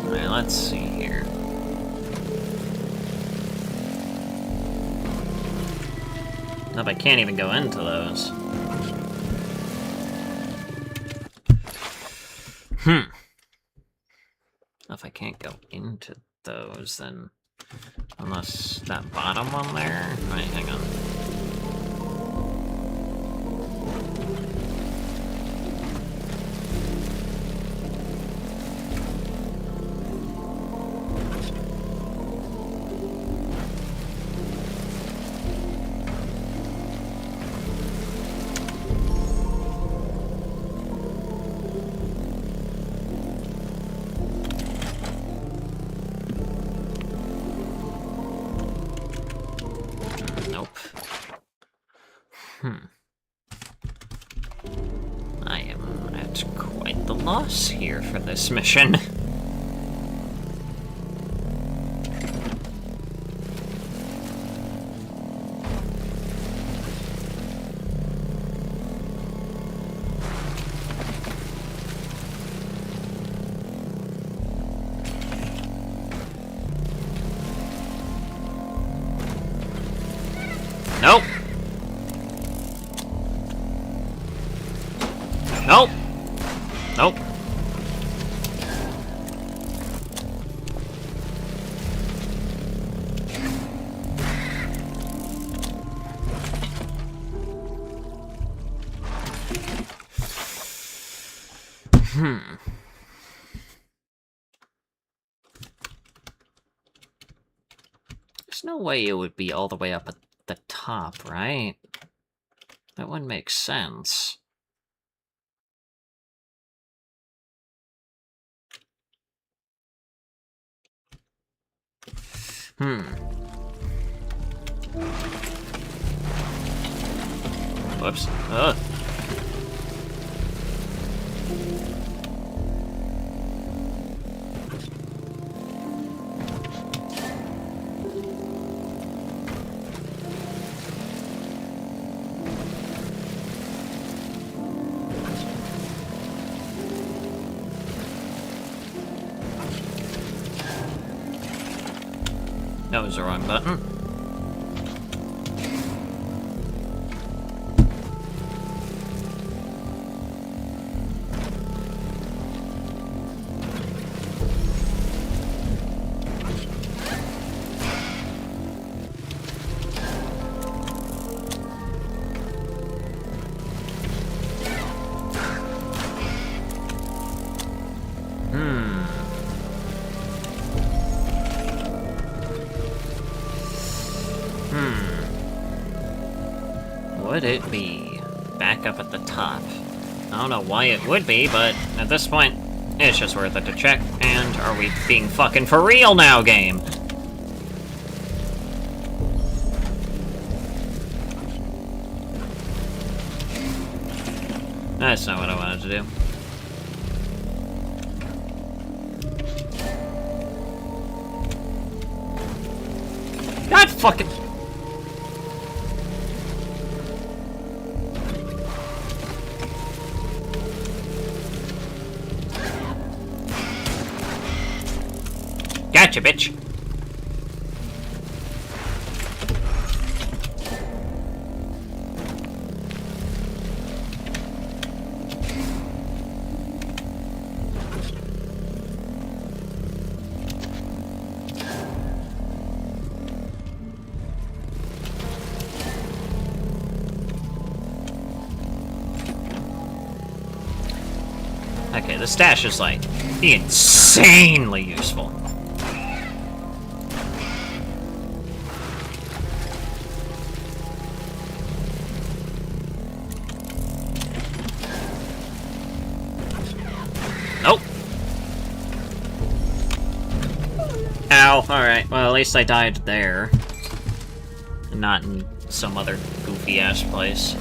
Alright, let's see here. Nope, I can't even go into those. If I can't go into those, then... Unless that bottom one there... Wait, hang on. I am at quite the loss here for this mission. Nope. Nope. Nope. There's no way it would be all the way up at the top, right? That wouldn't make sense. Whoops. Ugh. That was the wrong button. Would it be back up at the top? I don't know why it would be, but at this point, it's just worth it to check. And are we being fucking for real now, game? That's not what I wanted to do. God fucking... Gotcha, bitch. Okay, the stash is, like, insanely useful. Nope. Ow, alright. Well, at least I died there. And not in some other goofy-ass place.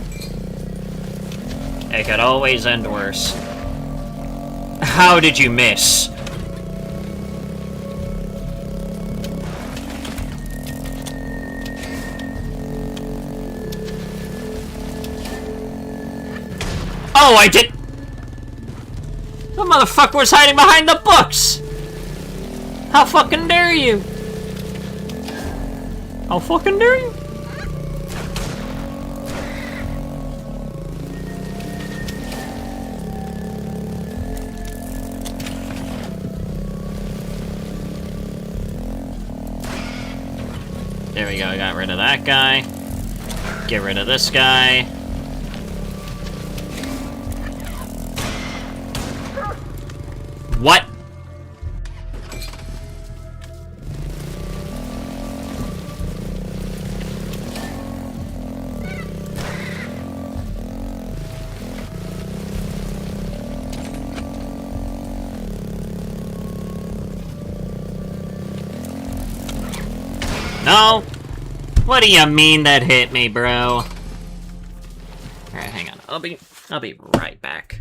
It could always end worse. How did you miss? Oh, I did. The motherfucker was hiding behind the books. How fucking dare you? How fucking dare you? There we go, got rid of that guy. Get rid of this guy. What? No? What do you mean that hit me, bro? Alright, hang on. I'll be right back.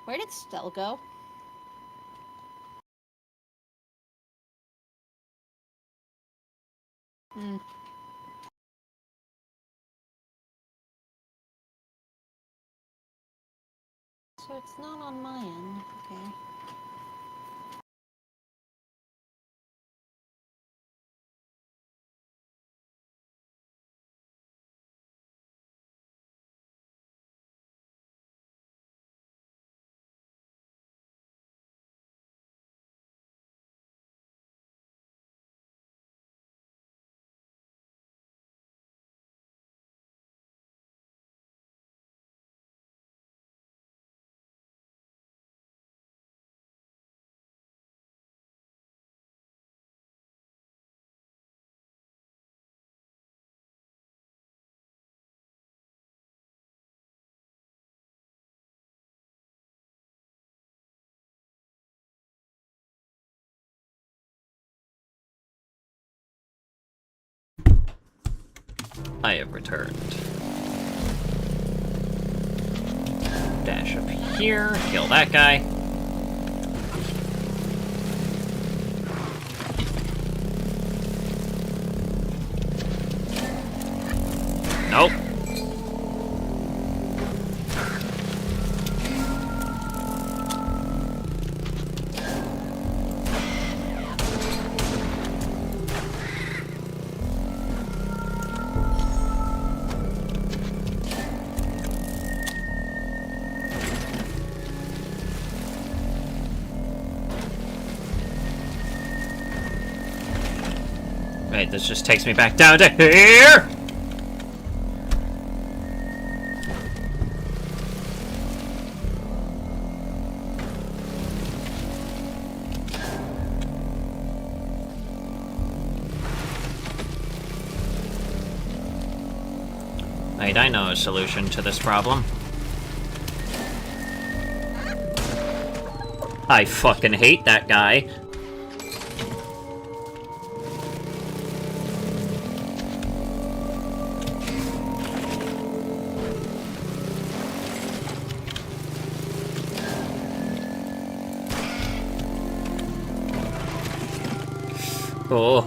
Where did Stell go? Hmm. So it's not on my end, okay. I have returned. Dash up here, kill that guy. Nope. Wait, this just takes me back down to here! Wait, I know a solution to this problem. I fucking hate that guy. Oh.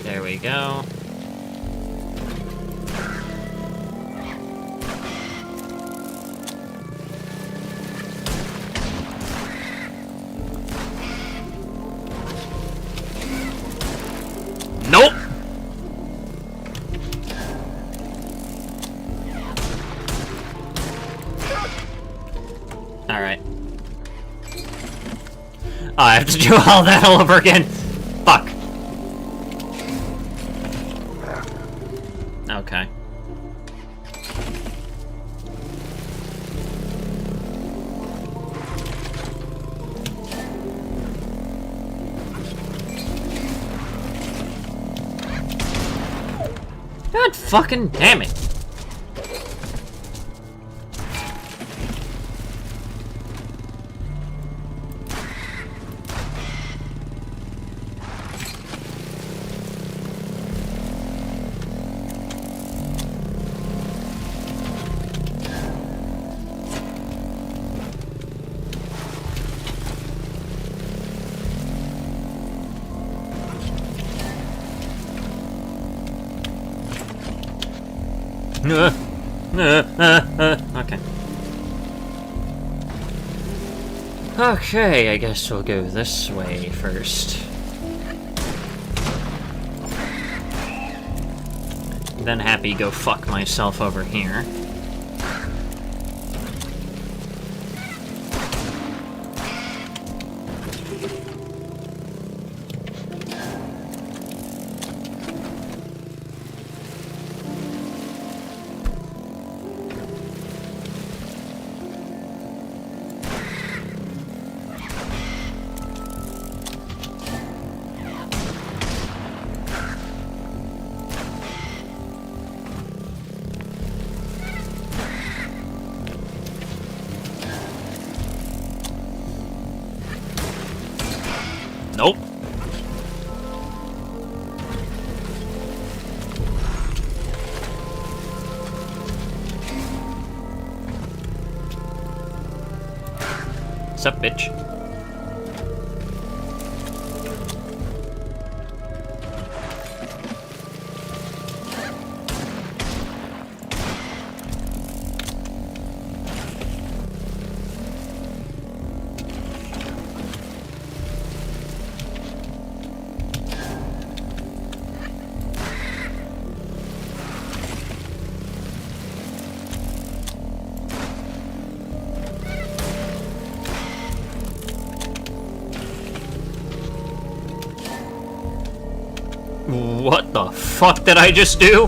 There we go. Nope! Alright. Oh, I have to do all that all over again. Fuck. Okay. God fucking damn it. Okay. Okay, I guess we'll go this way first. Then happy go fuck myself over here. Nope. Sup, bitch? What the fuck did I just do?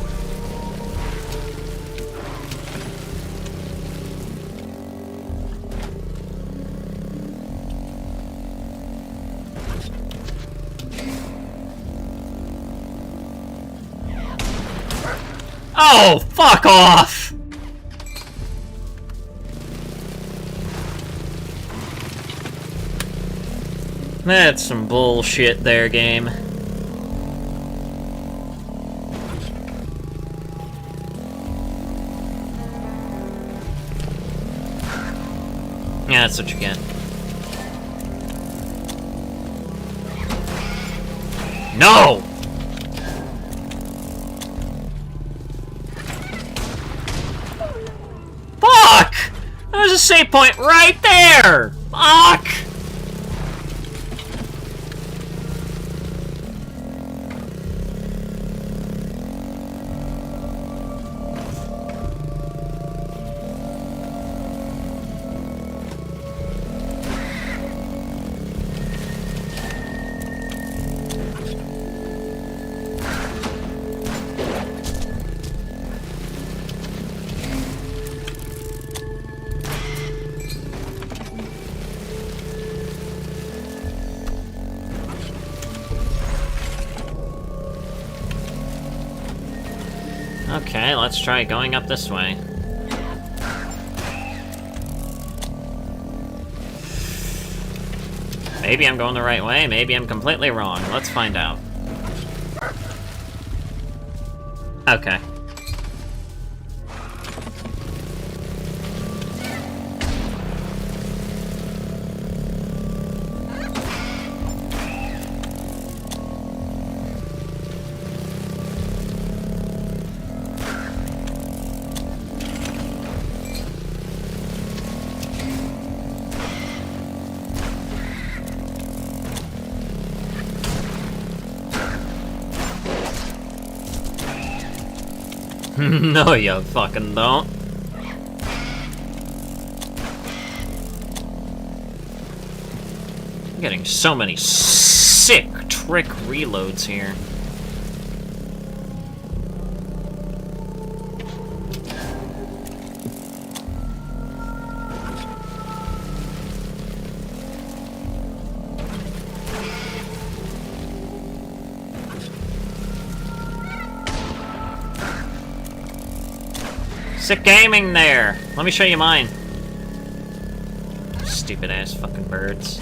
Oh, fuck off! That's some bullshit there, game. Yeah, that's what you get. No! Fuck! There's a save point right there! Fuck! Okay, let's try going up this way. Maybe I'm going the right way, maybe I'm completely wrong. Let's find out. Okay. No, you fucking don't. I'm getting so many sick trick reloads here. Sick gaming there! Let me show you mine. Stupid ass fucking birds.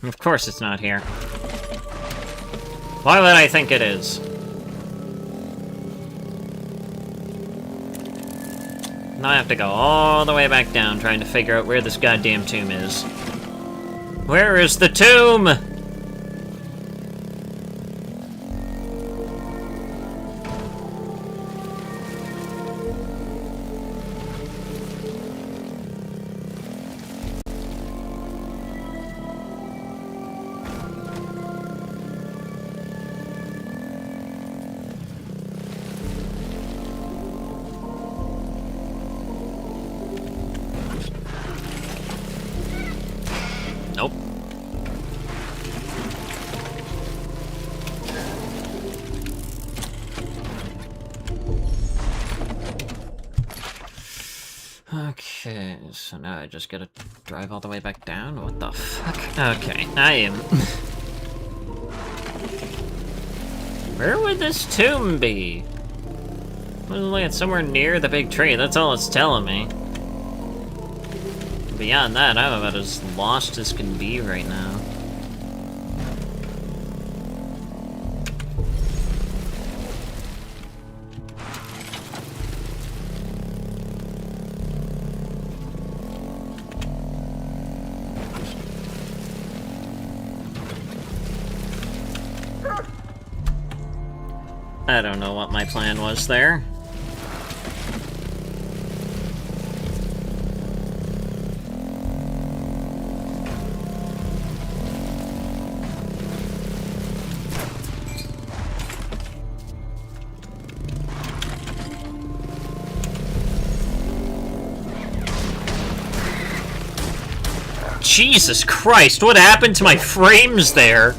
Of course it's not here. Why would I think it is? Now I have to go all the way back down trying to figure out where this goddamn tomb is. Where is the tomb? Nope. Okay, so now I just gotta drive all the way back down? What the fuck? Okay, I am... Where would this tomb be? Well, it's somewhere near the big tree, that's all it's telling me. Beyond that, I'm about as lost as can be right now. I don't know what my plan was there. Jesus Christ, what happened to my frames there?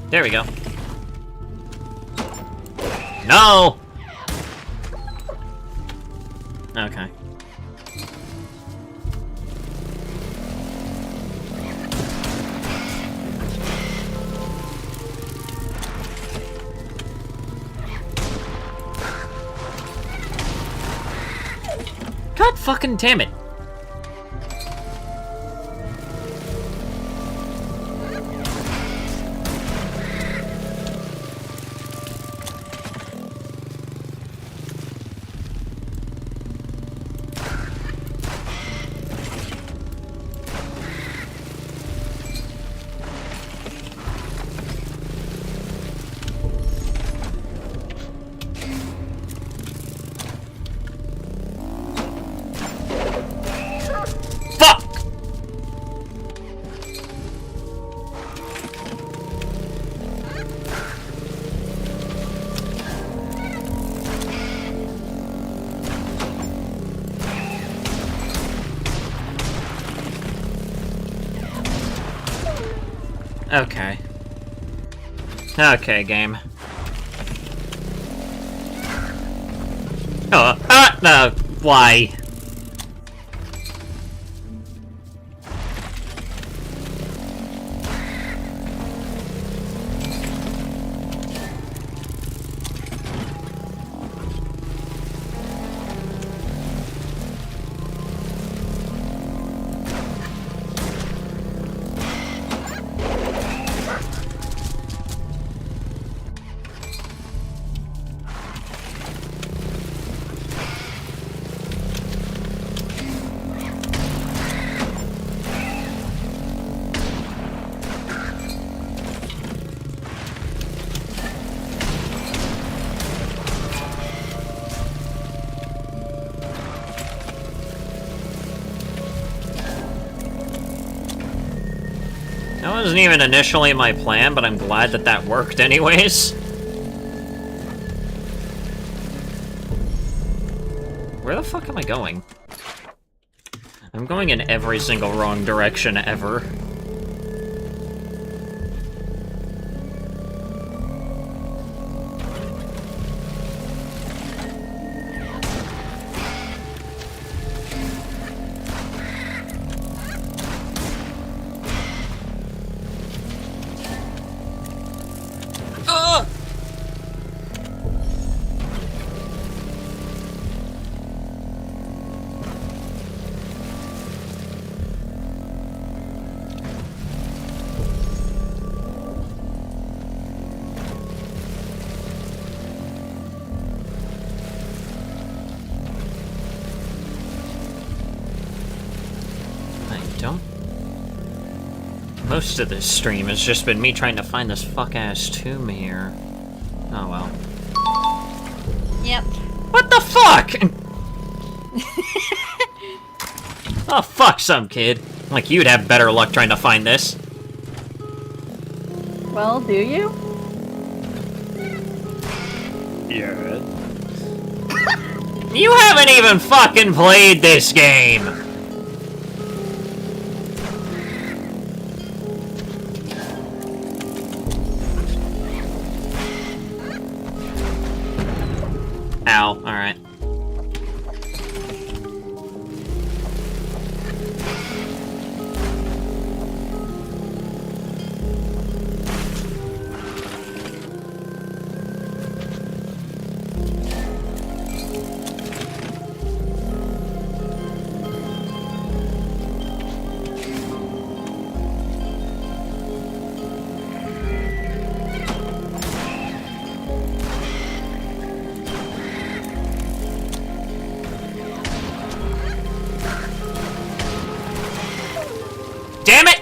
There we go. No! Okay. God fucking damn it. Okay. Okay, game. Why? That wasn't even initially my plan, but I'm glad that that worked anyways. Where the fuck am I going? I'm going in every single wrong direction ever. Most of this stream has just been me trying to find this fuck-ass tomb here. Oh well. Yep. What the fuck?! Oh, fuck some kid. Like, you'd have better luck trying to find this. Well, do you? Yeah. You haven't even fucking played this game! Ow, alright. Damn it!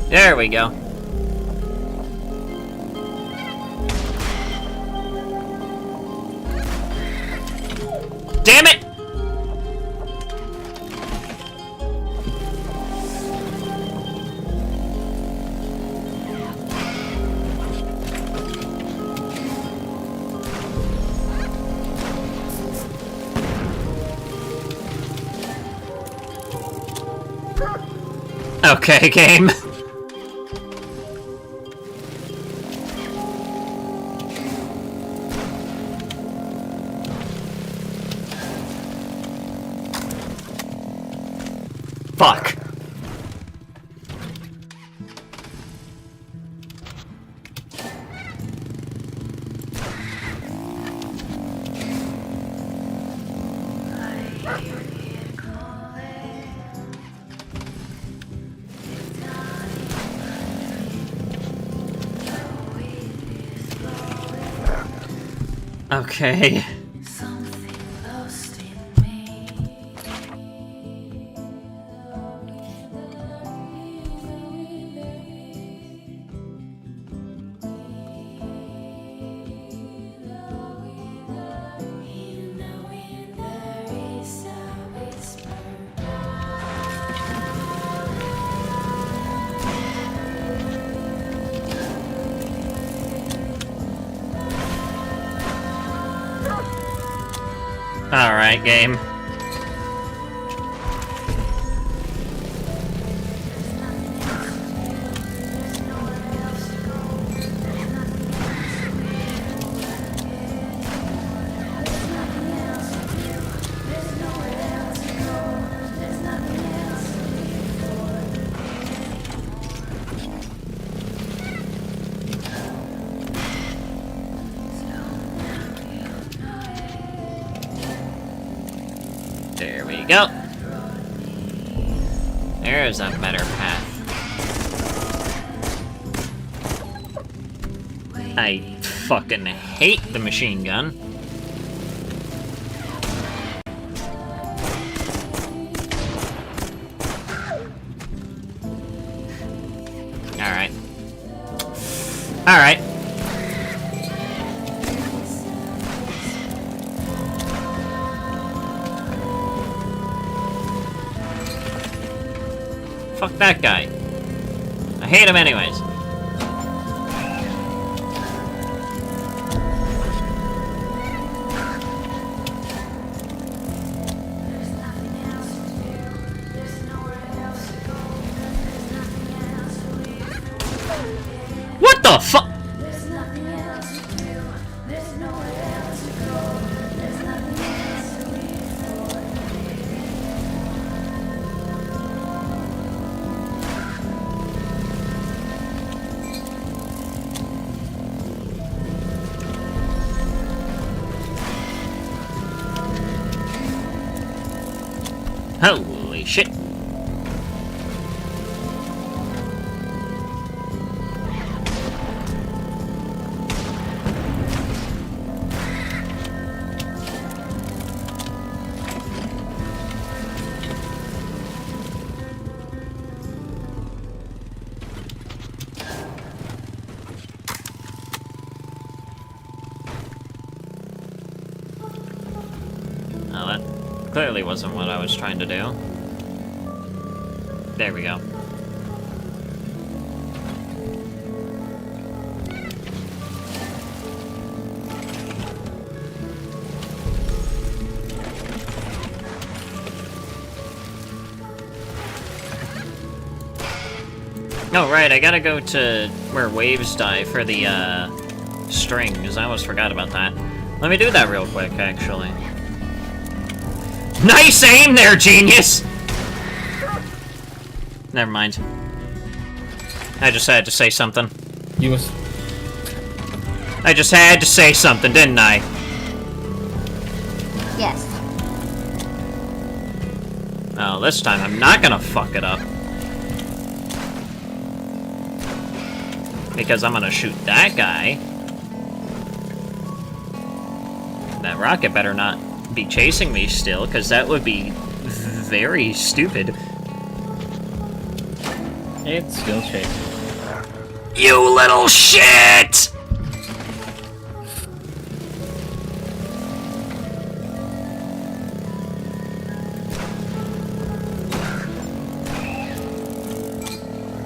There we go. Damn it! Okay, game. Fuck. Okay. Alright, game. There we go. There's a better path. I fucking hate the machine gun. Alright. Alright. Fuck that guy. I hate him anyways. What the fuck? Holy shit. Oh, that clearly wasn't what I was trying to do. There we go. Oh, right, I gotta go to where waves die for the, strings. I almost forgot about that. Let me do that real quick, actually. Nice aim there, genius! Never mind. I just had to say something. I just had to say something, didn't I? Yes. Oh, this time I'm not gonna fuck it up. Because I'm gonna shoot that guy. That rocket better not be chasing me still, because that would be very stupid. It's still chasing. You little shit!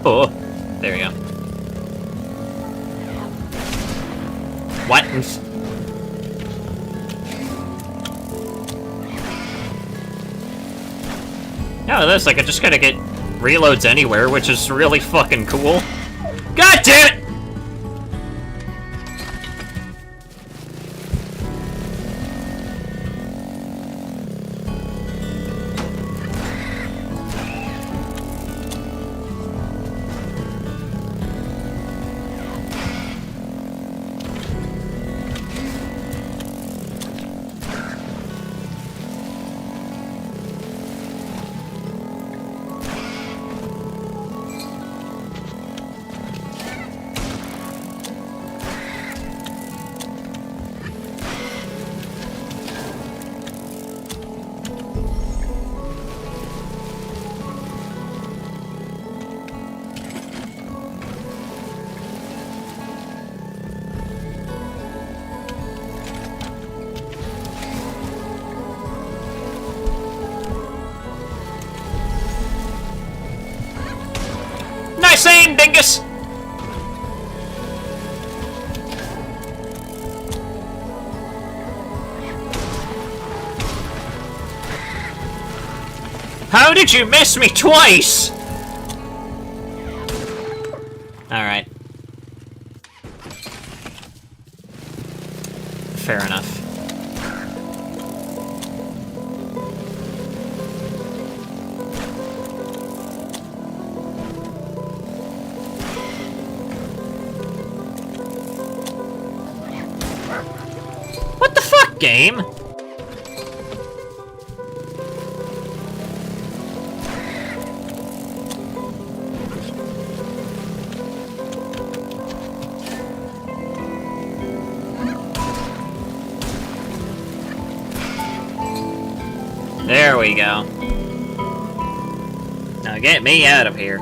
Oh, there we go. What? No, this, like, I just gotta get reloads anywhere, which is really fucking cool. God damn it! Nice aim, dingus! How did you miss me twice? Alright. Fair enough. What the fuck, game? There we go. Now get me out of here.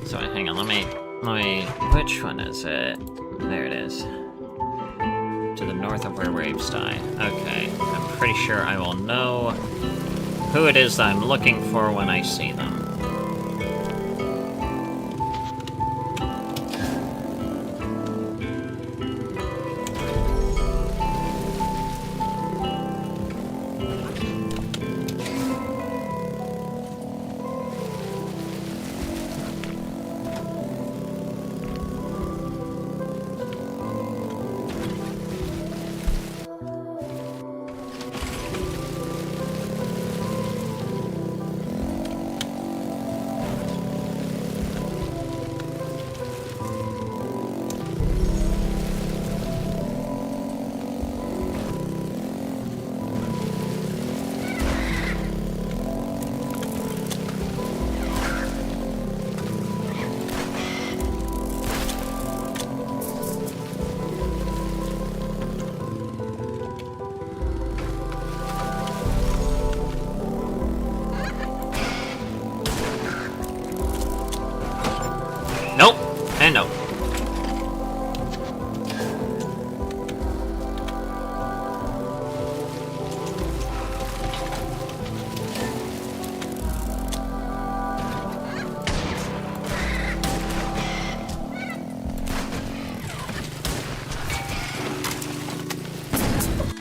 So hang on, let me, which one is it? There it is. To the north of where waves die. Okay, I'm pretty sure I will know who it is that I'm looking for when I see them. Nope, and nope.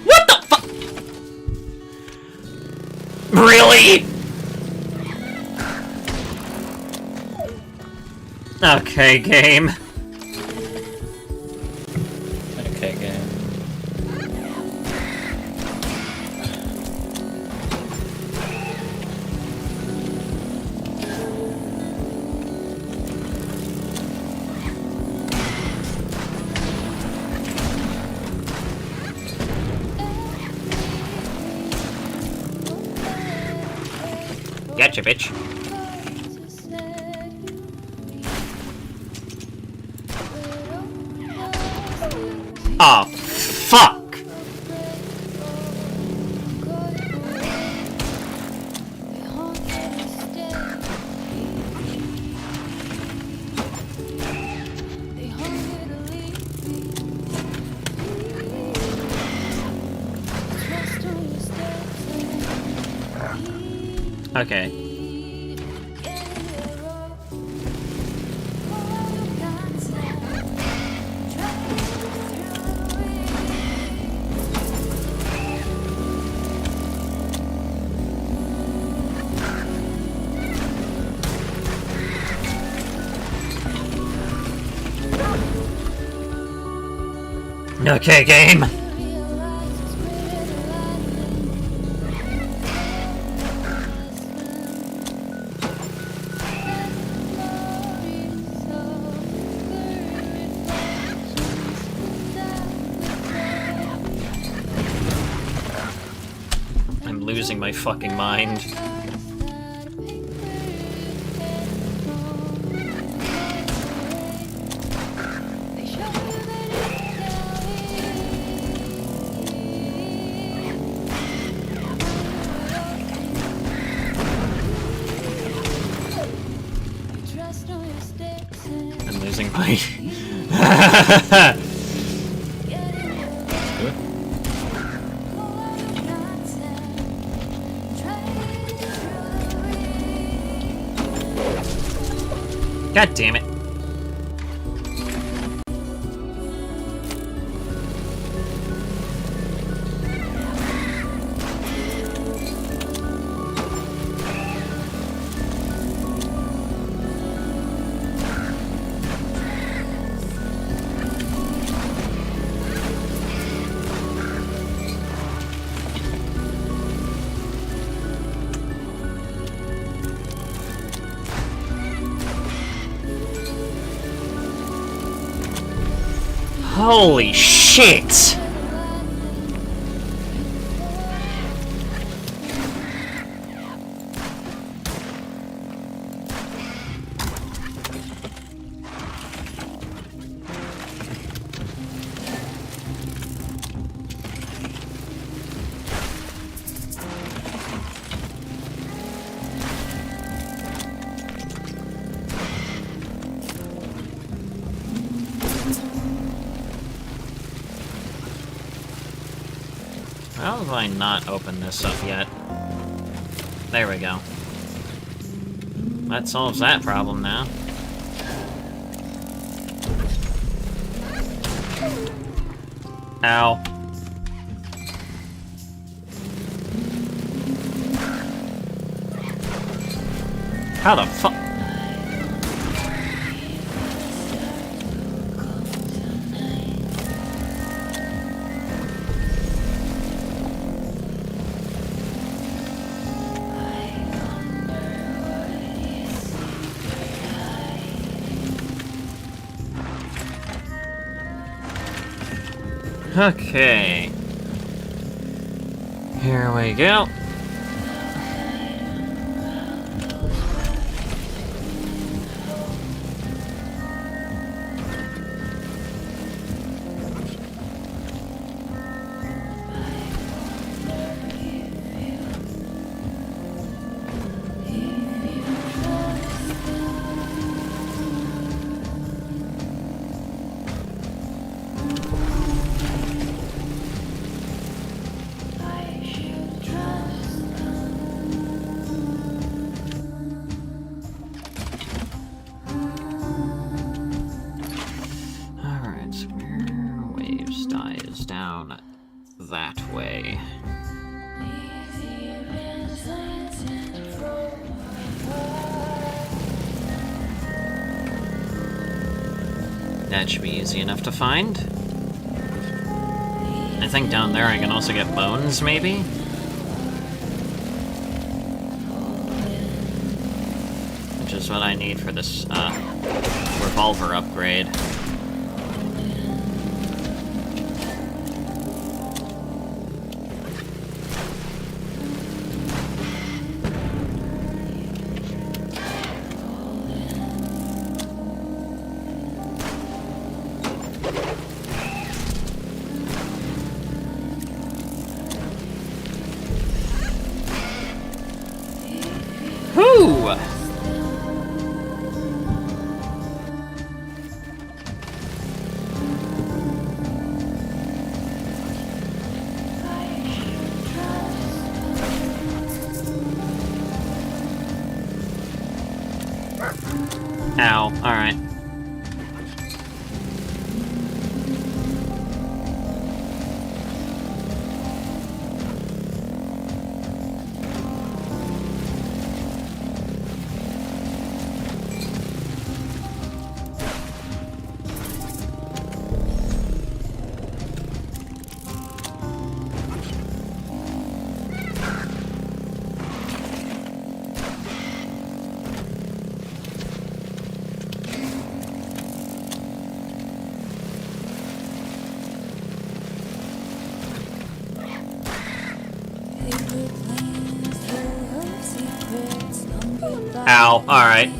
What the fuck? Really? Okay, game. Okay, game. Gotcha, bitch. Oh, fuck! Okay. Okay, game. I'm losing my fucking mind. I'm losing my... Good. God damn it. Holy shit! How have I not opened this up yet? There we go. That solves that problem now. Ow. How the fuck? Okay. Here we go. Down that way. That should be easy enough to find. I think down there I can also get bones, maybe? Which is what I need for this revolver upgrade. Whoo! Ow, alright. Ow, alright.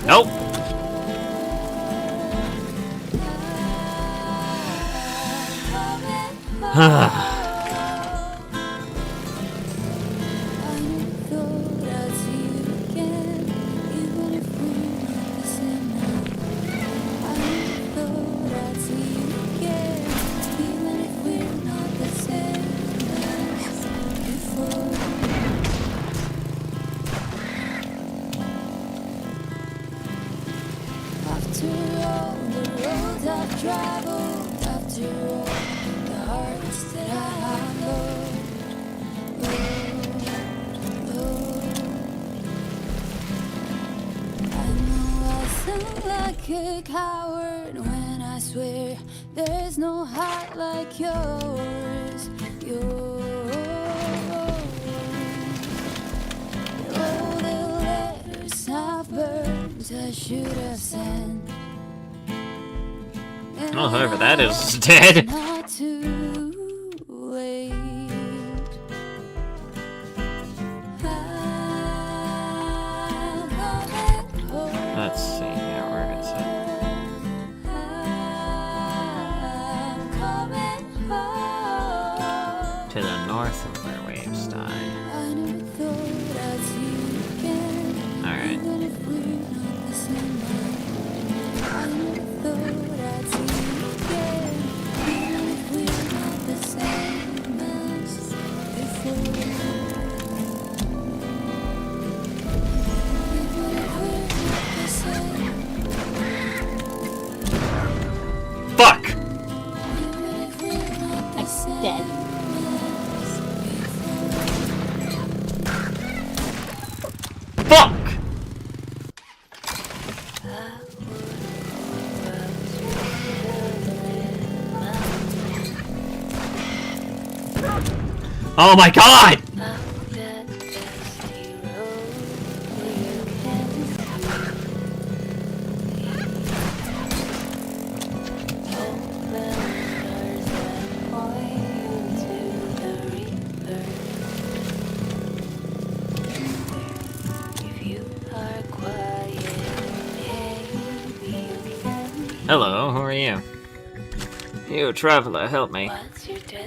Nope. After all the roads I've traveled, after all the hearts that I have loved, I know I sound like a coward when I swear there's no heart like yours. Oh, the letters have burned I should have sent. Oh, whoever that is dead. Not too late. Let's see here, where is it? To the north of where waves die. Alright. Fuck! I'm dead. Fuck! Oh my god! Hello, who are you? You traveler, help me.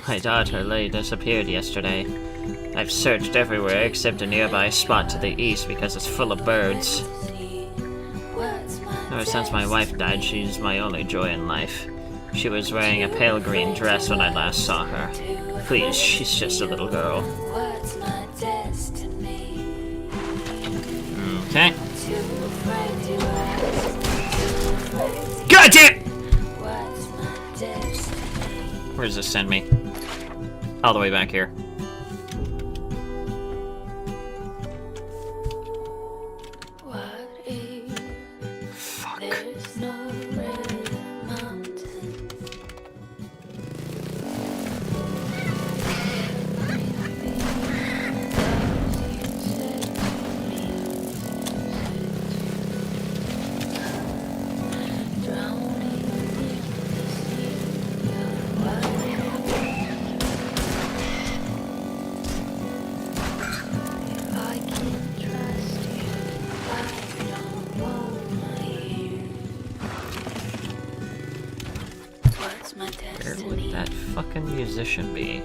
My daughter lay disappeared yesterday. I've searched everywhere except a nearby spot to the east because it's full of birds. Ever since my wife died, she's my only joy in life. She was wearing a pale green dress when I last saw her. Please, she's just a little girl. Okay. God damn! Where does this send me? All the way back here. Fuck. Where would that fucking musician be?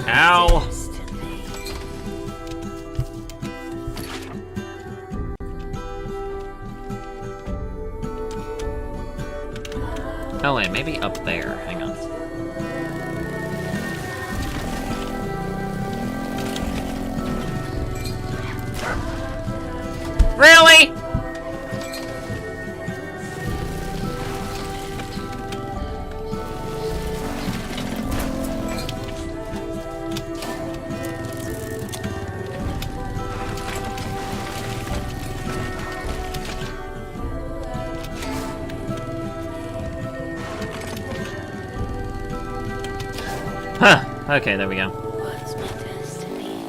Ow! Oh wait, maybe up there. Hang on. Really? Huh. Okay, there we go. What's my destiny?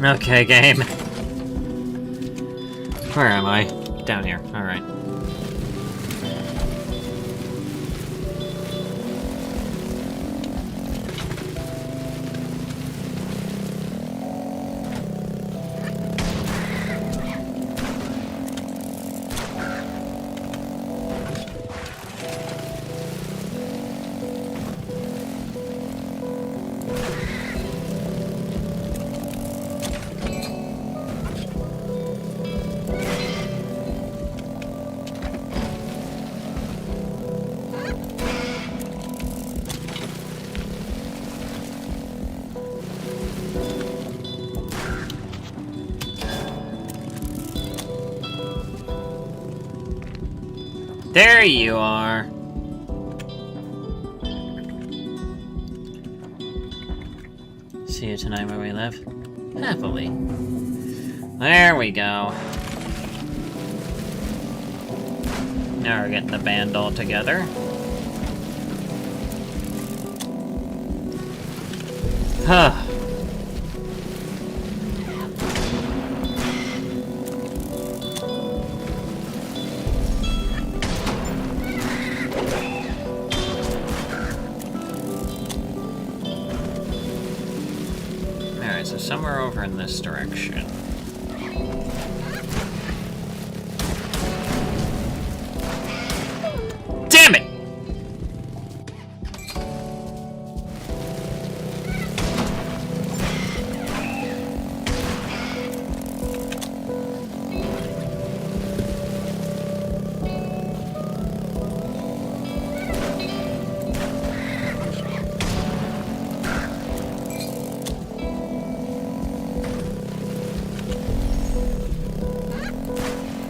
Okay, game. Where am I? Down here. Alright. There you are. See you tonight where we live. Happily. There we go. Now we're getting the band all together. Huh. Alright, so somewhere over in this direction. Damn it!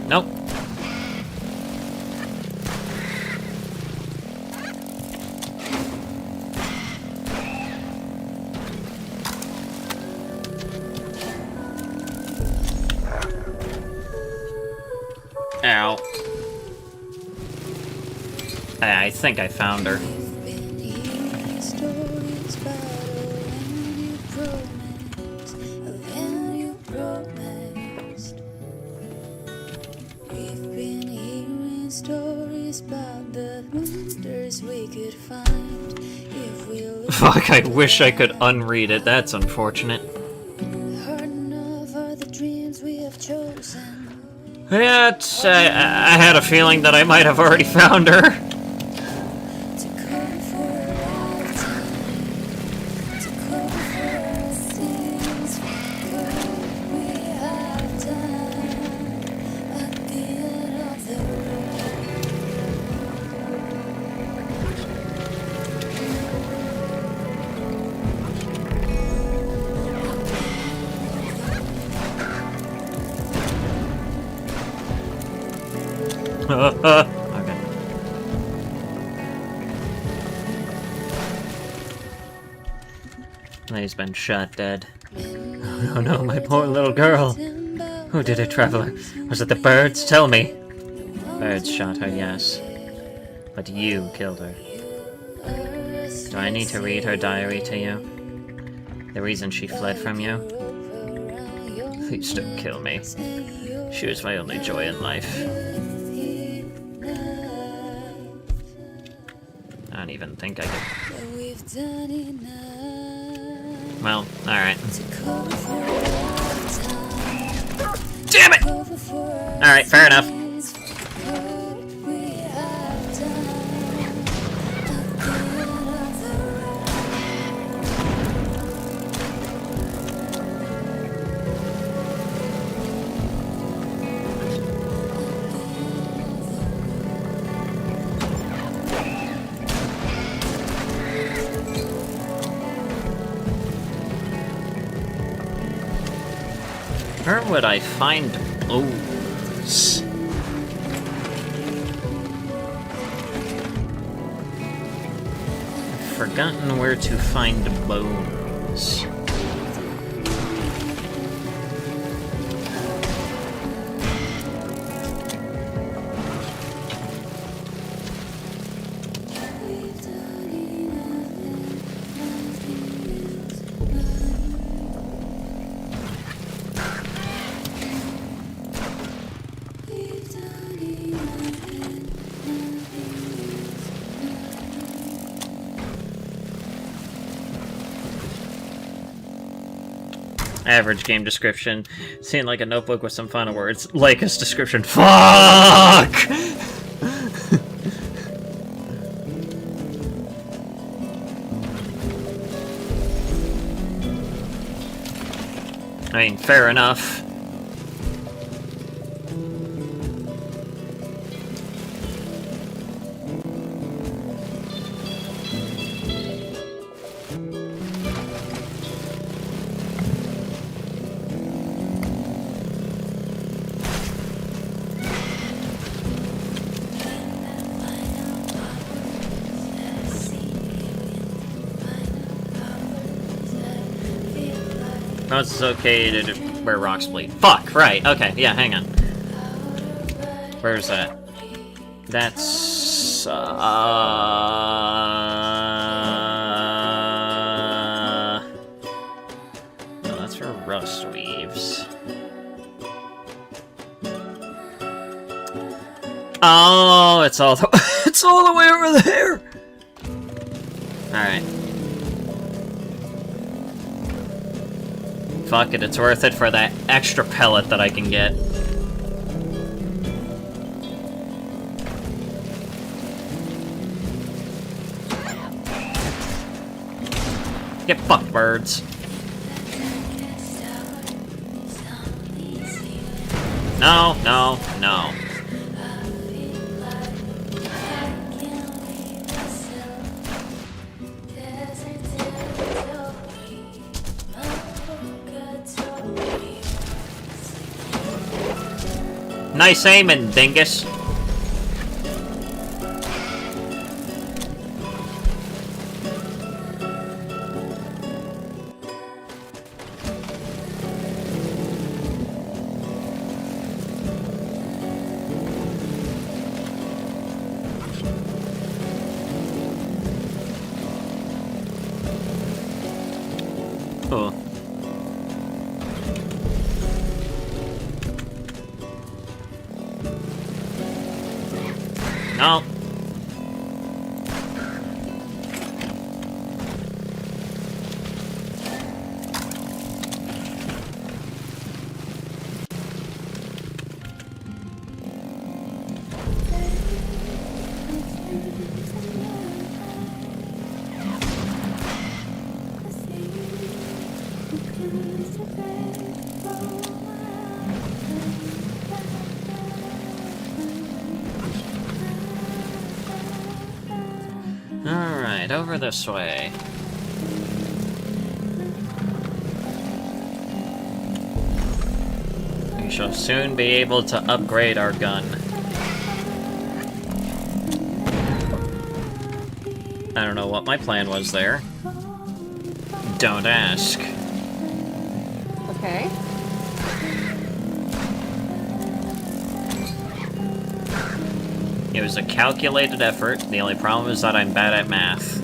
Nope. Ow. I think I found her. Fuck, I wish I could unread it. That's unfortunate. Yeah, I had a feeling that I might have already found her. Okay. He's been shot dead. Oh no, my poor little girl. Who did it, Traveler? Was it the birds? Tell me. Birds shot her, yes. But you killed her. Do I need to read her diary to you? The reason she fled from you? Please don't kill me. She was my only joy in life. I don't even think I could. Well, alright. Damn it! Alright, fair enough. Where would I find those? I've forgotten where to find bones. Average game description. Seemed like a notebook with some final words. Laika's description. Fuck! I mean, fair enough. No, it's okay to where rocks bleed. Fuck, right, okay, yeah, hang on. Where's that? That's, no, that's where rust weaves. Oh, it's all the it's all the way over there. Alright. Fuck it, it's worth it for that extra pellet that I can get. Get fucked, birds. No, no, no. Nice aiming, dingus. Cool. No. Alright, over this way. We shall soon be able to upgrade our gun. I don't know what my plan was there. Don't ask. Okay. It was a calculated effort. The only problem is that I'm bad at math.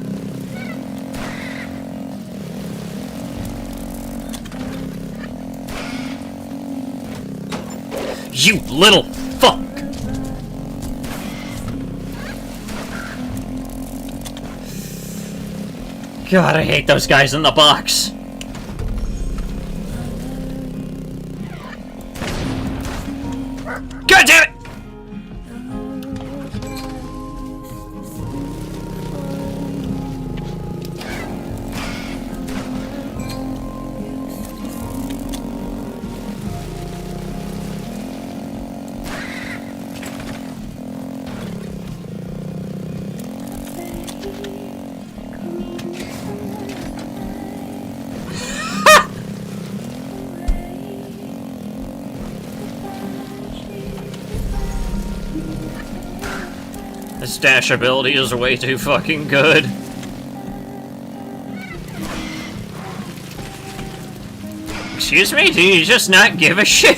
You little fuck! God, I hate those guys in the box. God damn it! This dash ability is way too fucking good. Excuse me? Do you just not give a shit?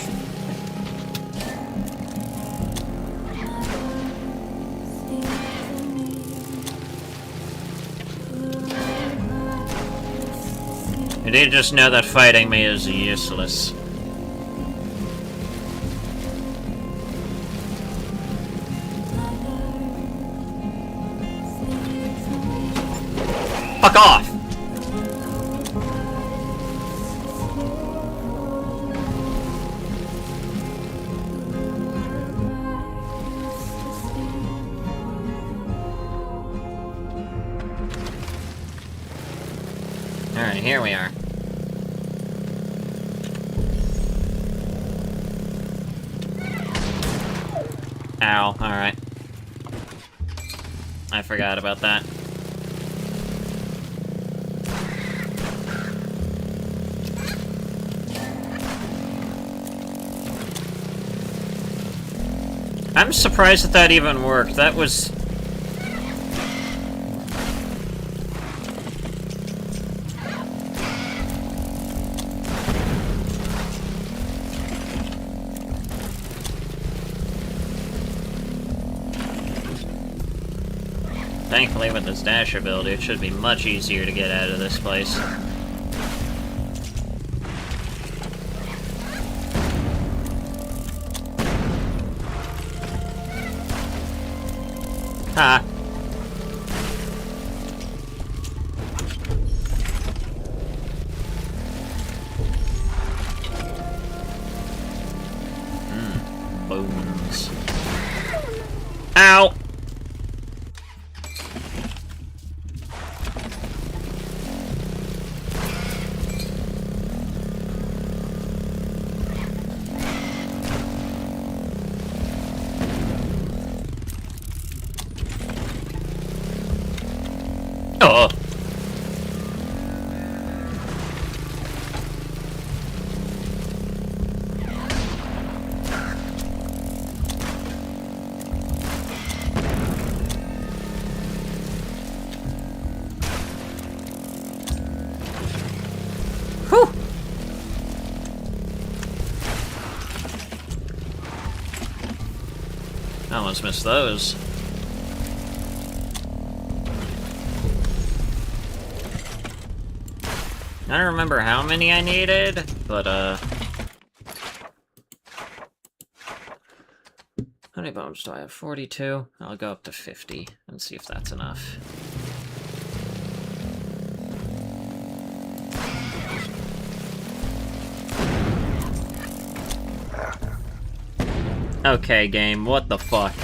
You did just know that fighting me is useless. Fuck off! Alright, here we are. Ow, alright. I forgot about that. I'm surprised that that even worked. That was... Thankfully, with this dash ability, it should be much easier to get out of this place. Ha! Bones. Ow! Oh. Whew. I almost missed those. I don't remember how many I needed, but, how many bones do I have? 42? I'll go up to 50 and see if that's enough. Okay, game, what the fuck?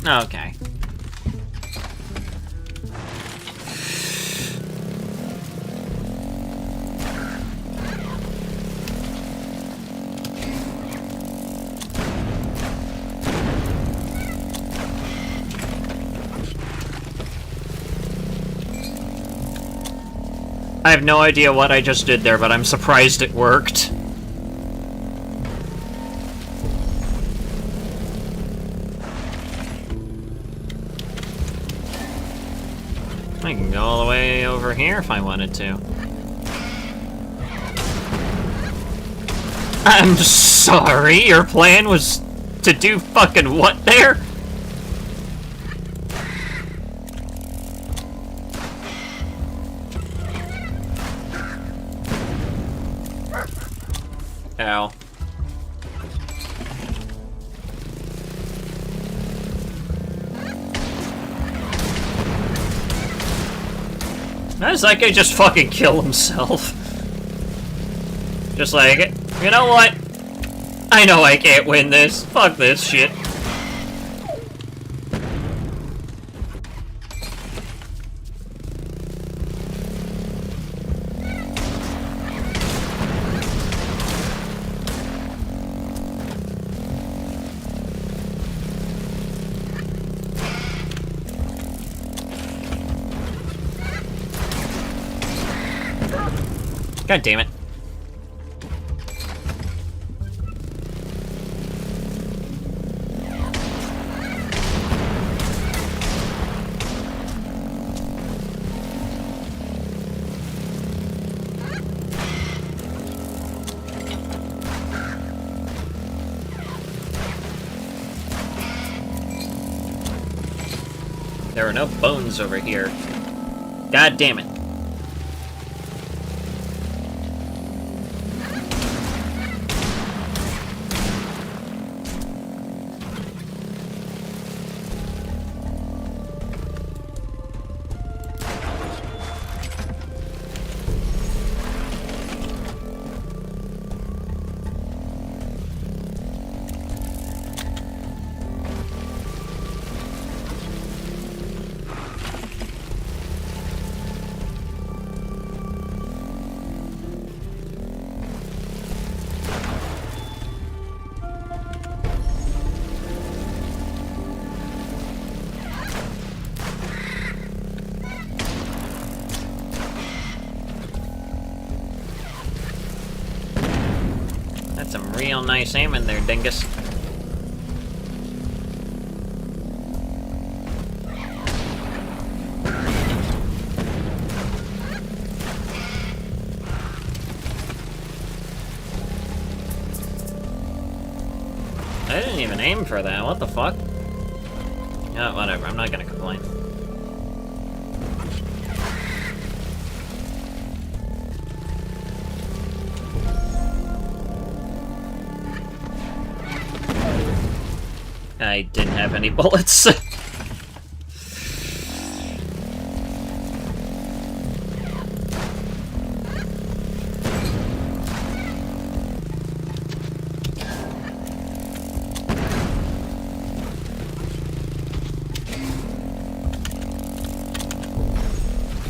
Okay. I have no idea what I just did there, but I'm surprised it worked. I can go all the way over here if I wanted to. I'm sorry, your plan was to do fucking what there? Ow. How does that guy just fucking kill himself? Just like, you know what? I know I can't win this. Fuck this shit. God damn it. There are no bones over here. God damn it. That's some real nice aiming there, dingus. I didn't even aim for that, what the fuck? Yeah, whatever, I'm not gonna complain. I didn't have any bullets.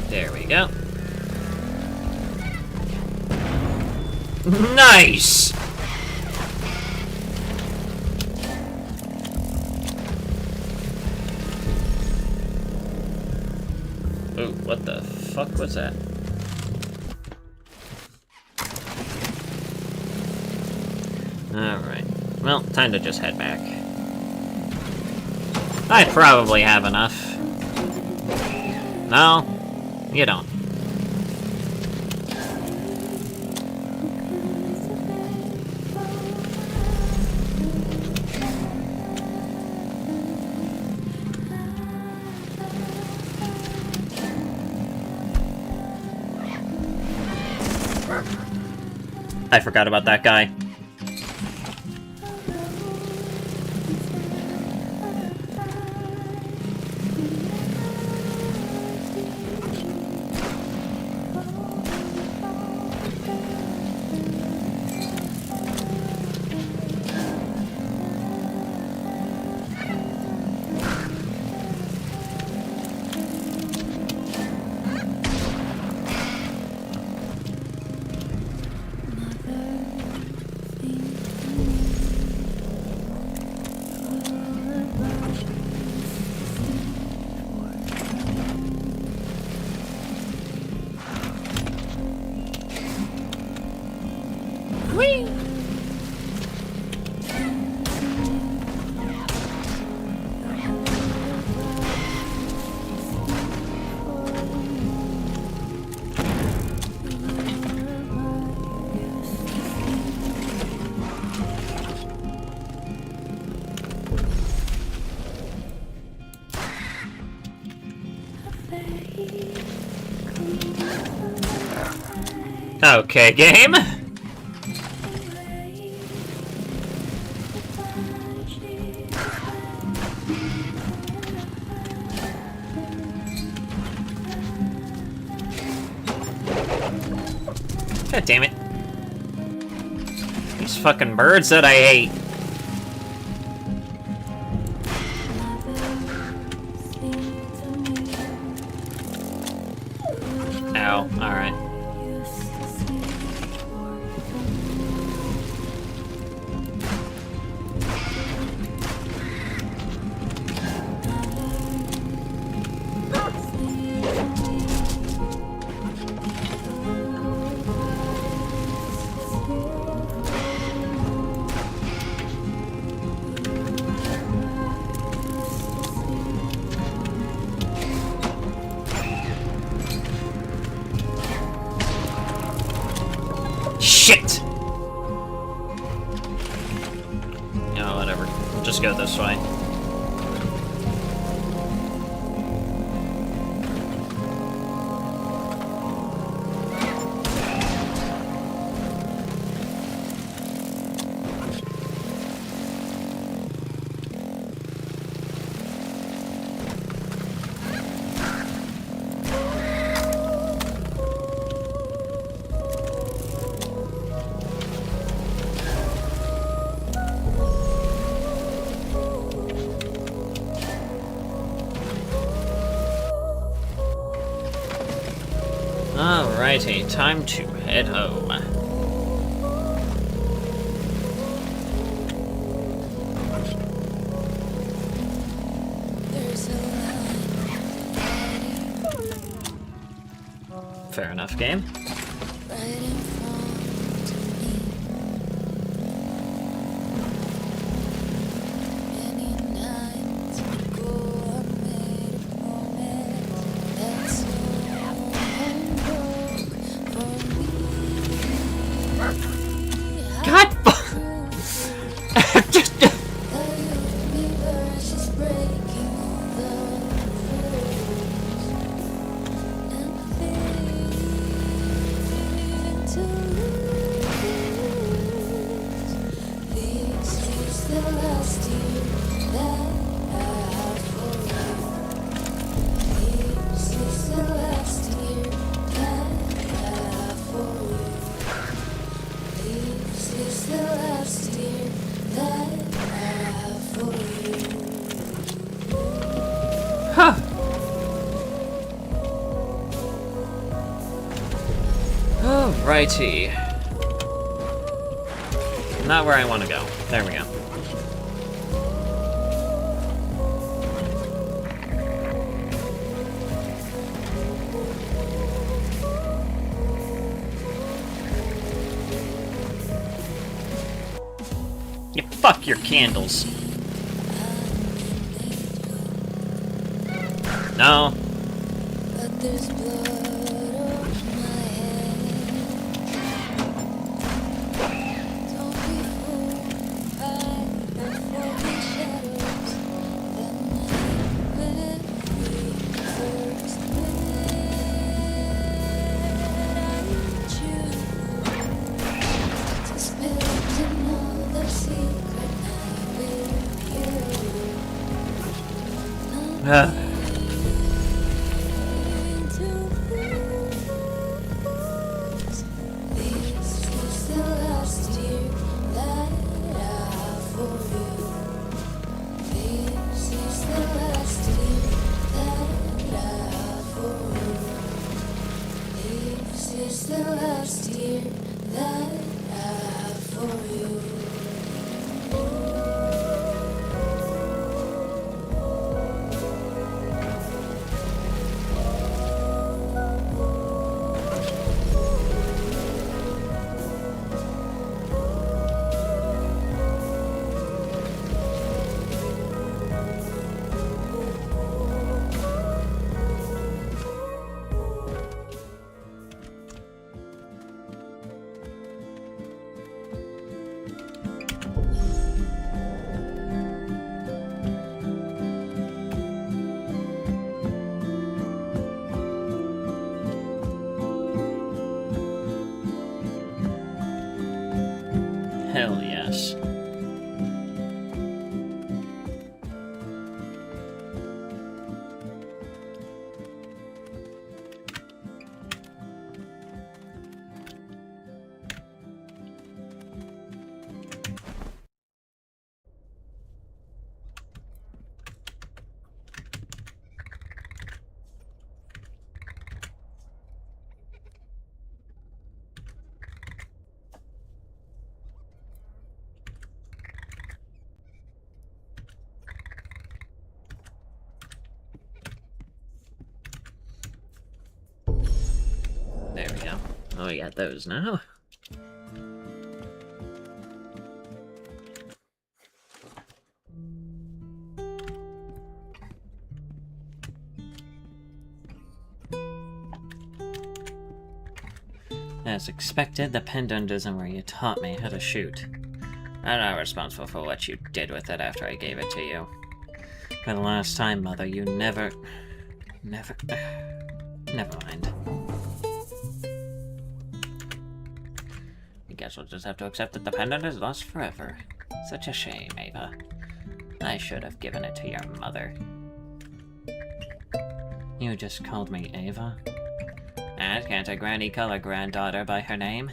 There we go. Nice! Ooh, what the fuck was that? Alright. Well, time to just head back. I probably have enough. No? You don't. I forgot about that guy. Whee! Okay, game. God damn it. These fucking birds that I hate. Ow, alright. Shit! Oh, whatever. We'll just go this way. Alrighty, time to head home. Fair enough, game. God! Just... Huh. Alrighty. Not where I want to go. There we go. Yeah, fuck your candles. No. But there's blood on my head. Don't be fooled by the foggy shadows that night when we first met. I choose to spend another secret night with you. This is the last year that I have for you. Hell yes. Oh, we got those now. As expected, the pendant isn't where you taught me how to shoot. I'm not responsible for what you did with it after I gave it to you. For the last time, Mother, you never... Never mind. I guess we'll just have to accept that the pendant is lost forever. Such a shame, Ava. I should have given it to your mother. You just called me Ava? And can't a granny call a granddaughter by her name?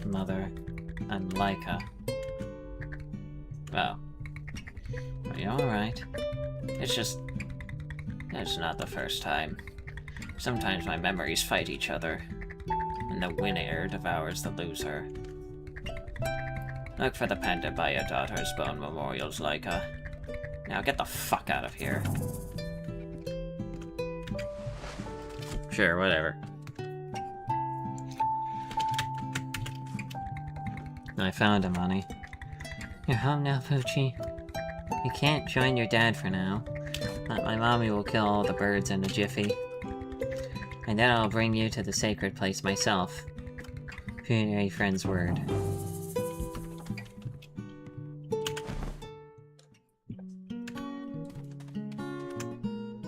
Mother, I'm Laika. Oh. Are you alright? It's not the first time. Sometimes my memories fight each other, and the winner devours the loser. Look for the pendant by your daughter's bone memorials, Laika. Now get the fuck out of here. Sure, whatever. I found him, honey. You're home now, Poochie. You can't join your dad for now, but my mommy will kill all the birds in a jiffy. And then I'll bring you to the sacred place myself. Funerary friend's word.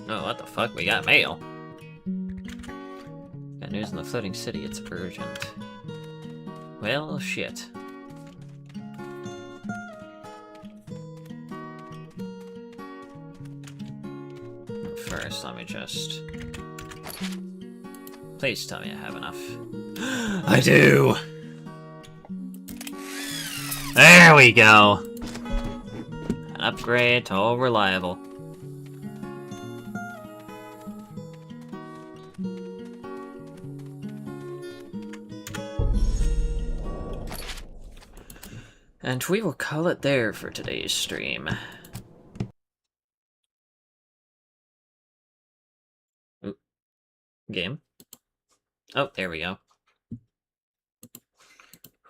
Oh, what the fuck? We got mail. Got news in the floating city. It's urgent. Well, shit. First, let me just... Please tell me I have enough. I do! There we go! An upgrade to all reliable. And we will call it there for today's stream. Oop. Game. Oh, there we go.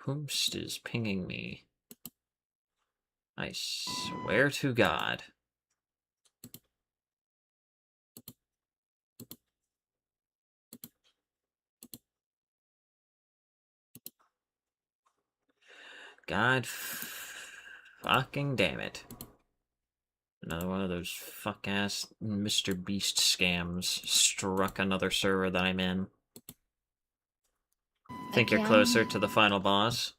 Whomst is pinging me? I swear to God. God fucking damn it. Another one of those fuck-ass Mr. Beast scams struck another server that I'm in. Think you're closer to the final boss?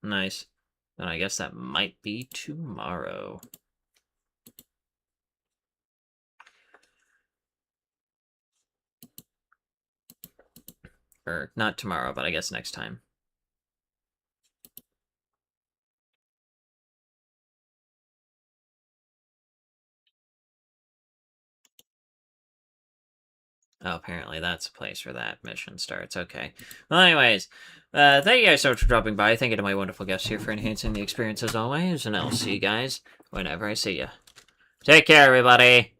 Nice. Then I guess that might be tomorrow. Or, not tomorrow, but I guess next time. Oh, apparently that's a place where that mission starts. Okay. Well, anyways, thank you guys so much for dropping by. Thank you to my wonderful guests here for enhancing the experience as always, and I'll see you guys whenever I see you. Take care, everybody!